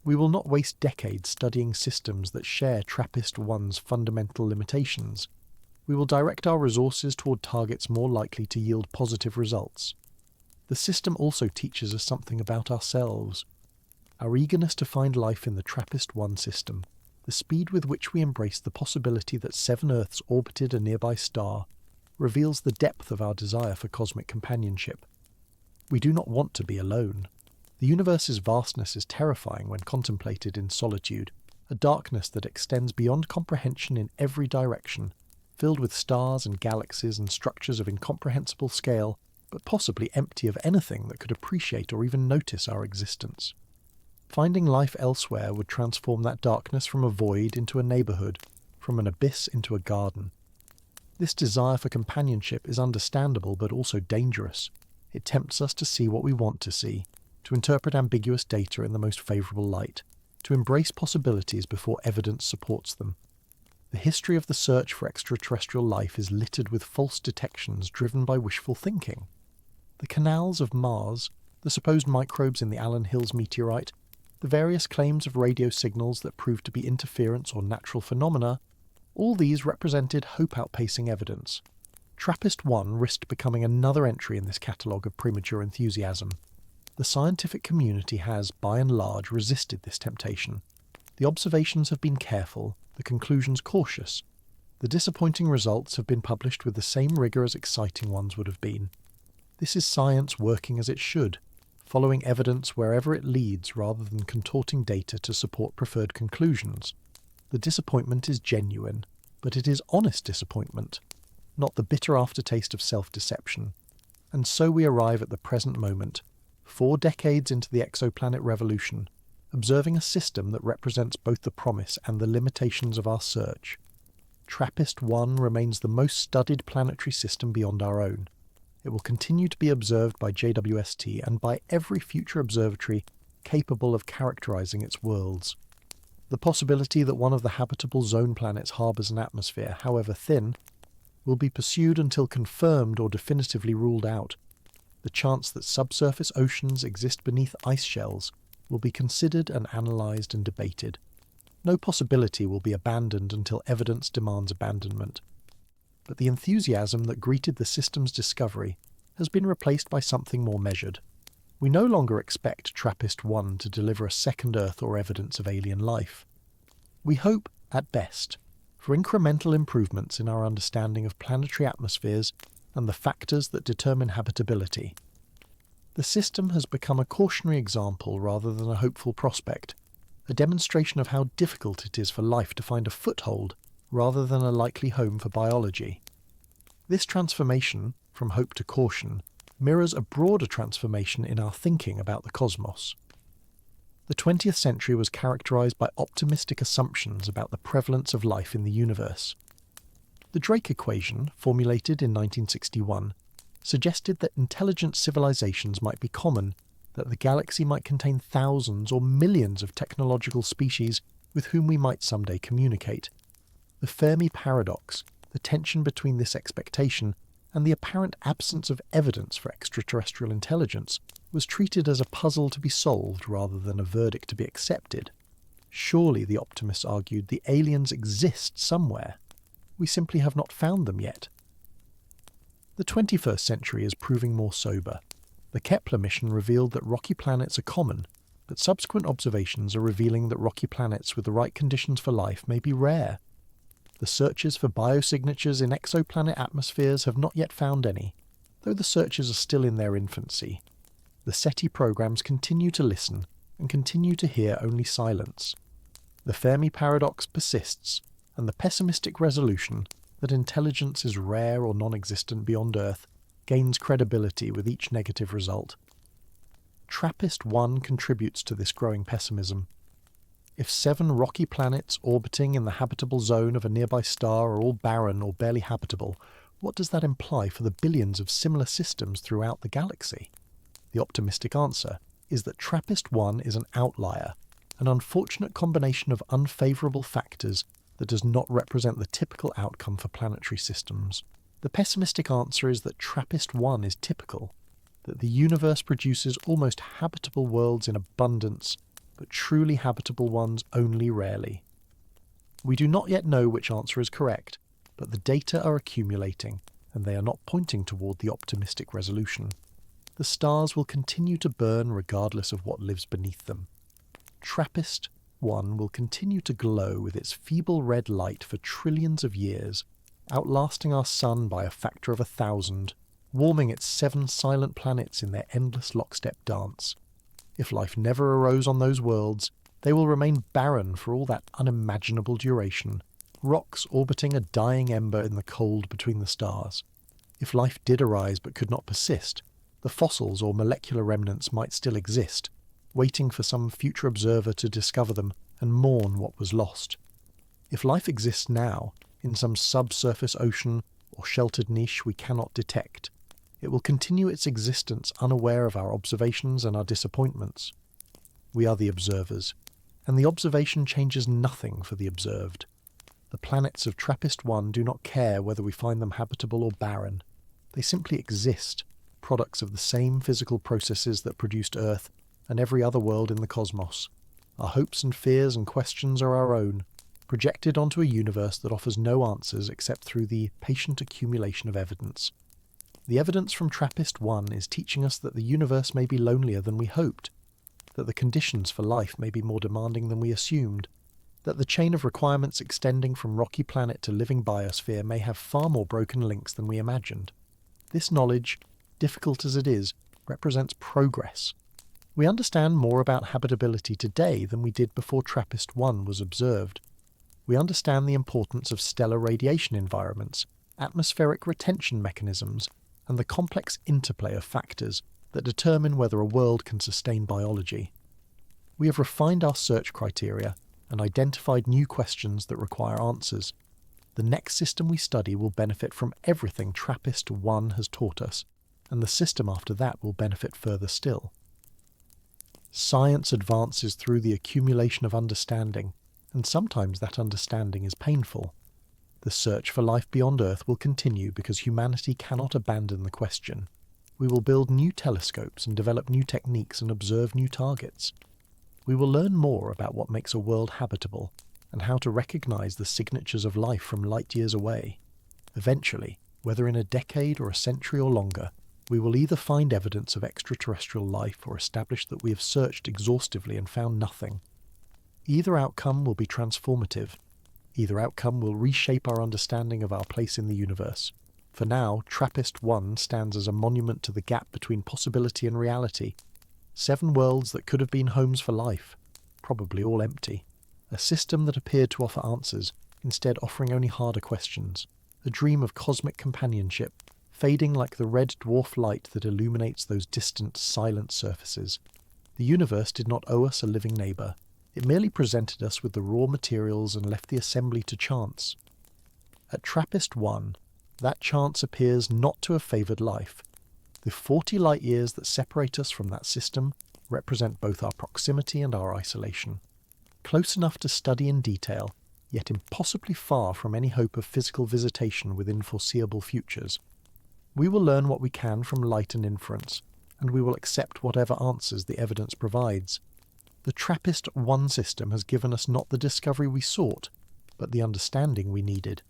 We will not waste decades studying systems that share TRAPPIST-1's fundamental limitations. We will direct our resources toward targets more likely to yield positive results. The system also teaches us something about ourselves. Our eagerness to find life in the TRAPPIST-1 system, the speed with which we embrace the possibility that 7 Earths orbited a nearby star, reveals the depth of our desire for cosmic companionship. We do not want to be alone. The universe's vastness is terrifying when contemplated in solitude, a darkness that extends beyond comprehension in every direction, filled with stars and galaxies and structures of incomprehensible scale, but possibly empty of anything that could appreciate or even notice our existence. Finding life elsewhere would transform that darkness from a void into a neighbourhood, from an abyss into a garden. This desire for companionship is understandable but also dangerous. It tempts us to see what we want to see, to interpret ambiguous data in the most favourable light, to embrace possibilities before evidence supports them. The history of the search for extraterrestrial life is littered with false detections driven by wishful thinking. The canals of Mars, the supposed microbes in the Allen Hills meteorite, the various claims of radio signals that proved to be interference or natural phenomena, all these represented hope-outpacing evidence. TRAPPIST-1 risked becoming another entry in this catalogue of premature enthusiasm. The scientific community has, by and large, resisted this temptation. The observations have been careful, the conclusions cautious. The disappointing results have been published with the same rigour as exciting ones would have been. This is science working as it should, following evidence wherever it leads rather than contorting data to support preferred conclusions. The disappointment is genuine, but it is honest disappointment, not the bitter aftertaste of self-deception. And so we arrive at the present moment, 4 decades into the exoplanet revolution, observing a system that represents both the promise and the limitations of our search. TRAPPIST-1 remains the most studied planetary system beyond our own. It will continue to be observed by JWST and by every future observatory capable of characterizing its worlds. The possibility that one of the habitable zone planets harbours an atmosphere, however thin, will be pursued until confirmed or definitively ruled out. The chance that subsurface oceans exist beneath ice shells will be considered and analysed and debated. No possibility will be abandoned until evidence demands abandonment. but the enthusiasm that greeted the system's discovery has been replaced by something more measured. We no longer expect TRAPPIST-1 to deliver a second Earth or evidence of alien life. We hope, at best, for incremental improvements in our understanding of planetary atmospheres and the factors that determine habitability. The system has become a cautionary example rather than a hopeful prospect, a demonstration of how difficult it is for life to find a foothold rather than a likely home for biology. This transformation, from hope to caution, mirrors a broader transformation in our thinking about the cosmos. The 20th century was characterized by optimistic assumptions about the prevalence of life in the universe. The Drake equation, formulated in 1961, suggested that intelligent civilizations might be common, that the galaxy might contain thousands or millions of technological species with whom we might someday communicate. The Fermi paradox, the tension between this expectation and the apparent absence of evidence for extraterrestrial intelligence, was treated as a puzzle to be solved rather than a verdict to be accepted. Surely, the optimists argued, the aliens exist somewhere. We simply have not found them yet. The 21st century is proving more sober. The Kepler mission revealed that rocky planets are common, but subsequent observations are revealing that rocky planets with the right conditions for life may be rare. The searches for biosignatures in exoplanet atmospheres have not yet found any, though the searches are still in their infancy. The SETI programs continue to listen and continue to hear only silence. The Fermi paradox persists, and the pessimistic resolution that intelligence is rare or non-existent beyond Earth gains credibility with each negative result. TRAPPIST-1 contributes to this growing pessimism. If 7 rocky planets orbiting in the habitable zone of a nearby star are all barren or barely habitable, what does that imply for the billions of similar systems throughout the galaxy? The optimistic answer is that TRAPPIST-1 is an outlier, an unfortunate combination of unfavourable factors that does not represent the typical outcome for planetary systems. The pessimistic answer is that TRAPPIST-1 is typical, that the universe produces almost habitable worlds in abundance, but truly habitable ones only rarely. We do not yet know which answer is correct, but the data are accumulating, and they are not pointing toward the optimistic resolution. The stars will continue to burn regardless of what lives beneath them. TRAPPIST-1 will continue to glow with its feeble red light for trillions of years, outlasting our sun by a factor of 1,000, warming its 7 silent planets in their endless lockstep dance. If life never arose on those worlds, they will remain barren for all that unimaginable duration, rocks orbiting a dying ember in the cold between the stars. If life did arise but could not persist, the fossils or molecular remnants might still exist, waiting for some future observer to discover them and mourn what was lost. If life exists now, in some subsurface ocean or sheltered niche we cannot detect, it will continue its existence unaware of our observations and our disappointments. We are the observers, and the observation changes nothing for the observed. The planets of TRAPPIST-1 do not care whether we find them habitable or barren. They simply exist, products of the same physical processes that produced Earth and every other world in the cosmos. Our hopes and fears and questions are our own, projected onto a universe that offers no answers except through the patient accumulation of evidence. The evidence from TRAPPIST-1 is teaching us that the universe may be lonelier than we hoped, that the conditions for life may be more demanding than we assumed, that the chain of requirements extending from rocky planet to living biosphere may have far more broken links than we imagined. This knowledge, difficult as it is, represents progress. We understand more about habitability today than we did before TRAPPIST-1 was observed. We understand the importance of stellar radiation environments, atmospheric retention mechanisms, and the complex interplay of factors that determine whether a world can sustain biology. We have refined our search criteria and identified new questions that require answers. The next system we study will benefit from everything TRAPPIST-1 has taught us, and the system after that will benefit further still. Science advances through the accumulation of understanding, and sometimes that understanding is painful. The search for life beyond Earth will continue because humanity cannot abandon the question. We will build new telescopes and develop new techniques and observe new targets. We will learn more about what makes a world habitable and how to recognize the signatures of life from light years away. Eventually, whether in a decade or a century or longer, we will either find evidence of extraterrestrial life or establish that we have searched exhaustively and found nothing. Either outcome will be transformative. Either outcome will reshape our understanding of our place in the universe. For now, TRAPPIST-1 stands as a monument to the gap between possibility and reality. 7 worlds that could have been homes for life, probably all empty. A system that appeared to offer answers, instead offering only harder questions. A dream of cosmic companionship, fading like the red dwarf light that illuminates those distant, silent surfaces. The universe did not owe us a living neighbour. It merely presented us with the raw materials and left the assembly to chance. At TRAPPIST-1, that chance appears not to have favoured life. The 40 light-years that separate us from that system represent both our proximity and our isolation. Close enough to study in detail, yet impossibly far from any hope of physical visitation within foreseeable futures. We will learn what we can from light and inference, and we will accept whatever answers the evidence provides. The TRAPPIST-1 system has given us not the discovery we sought, but the understanding we needed.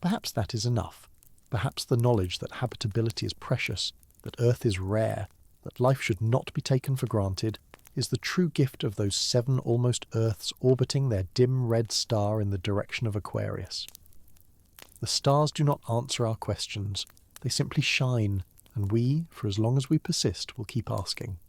Perhaps that is enough. Perhaps the knowledge that habitability is precious, that Earth is rare, that life should not be taken for granted, is the true gift of those 7 almost Earths orbiting their dim red star in the direction of Aquarius. The stars do not answer our questions, they simply shine, and we, for as long as we persist, will keep asking.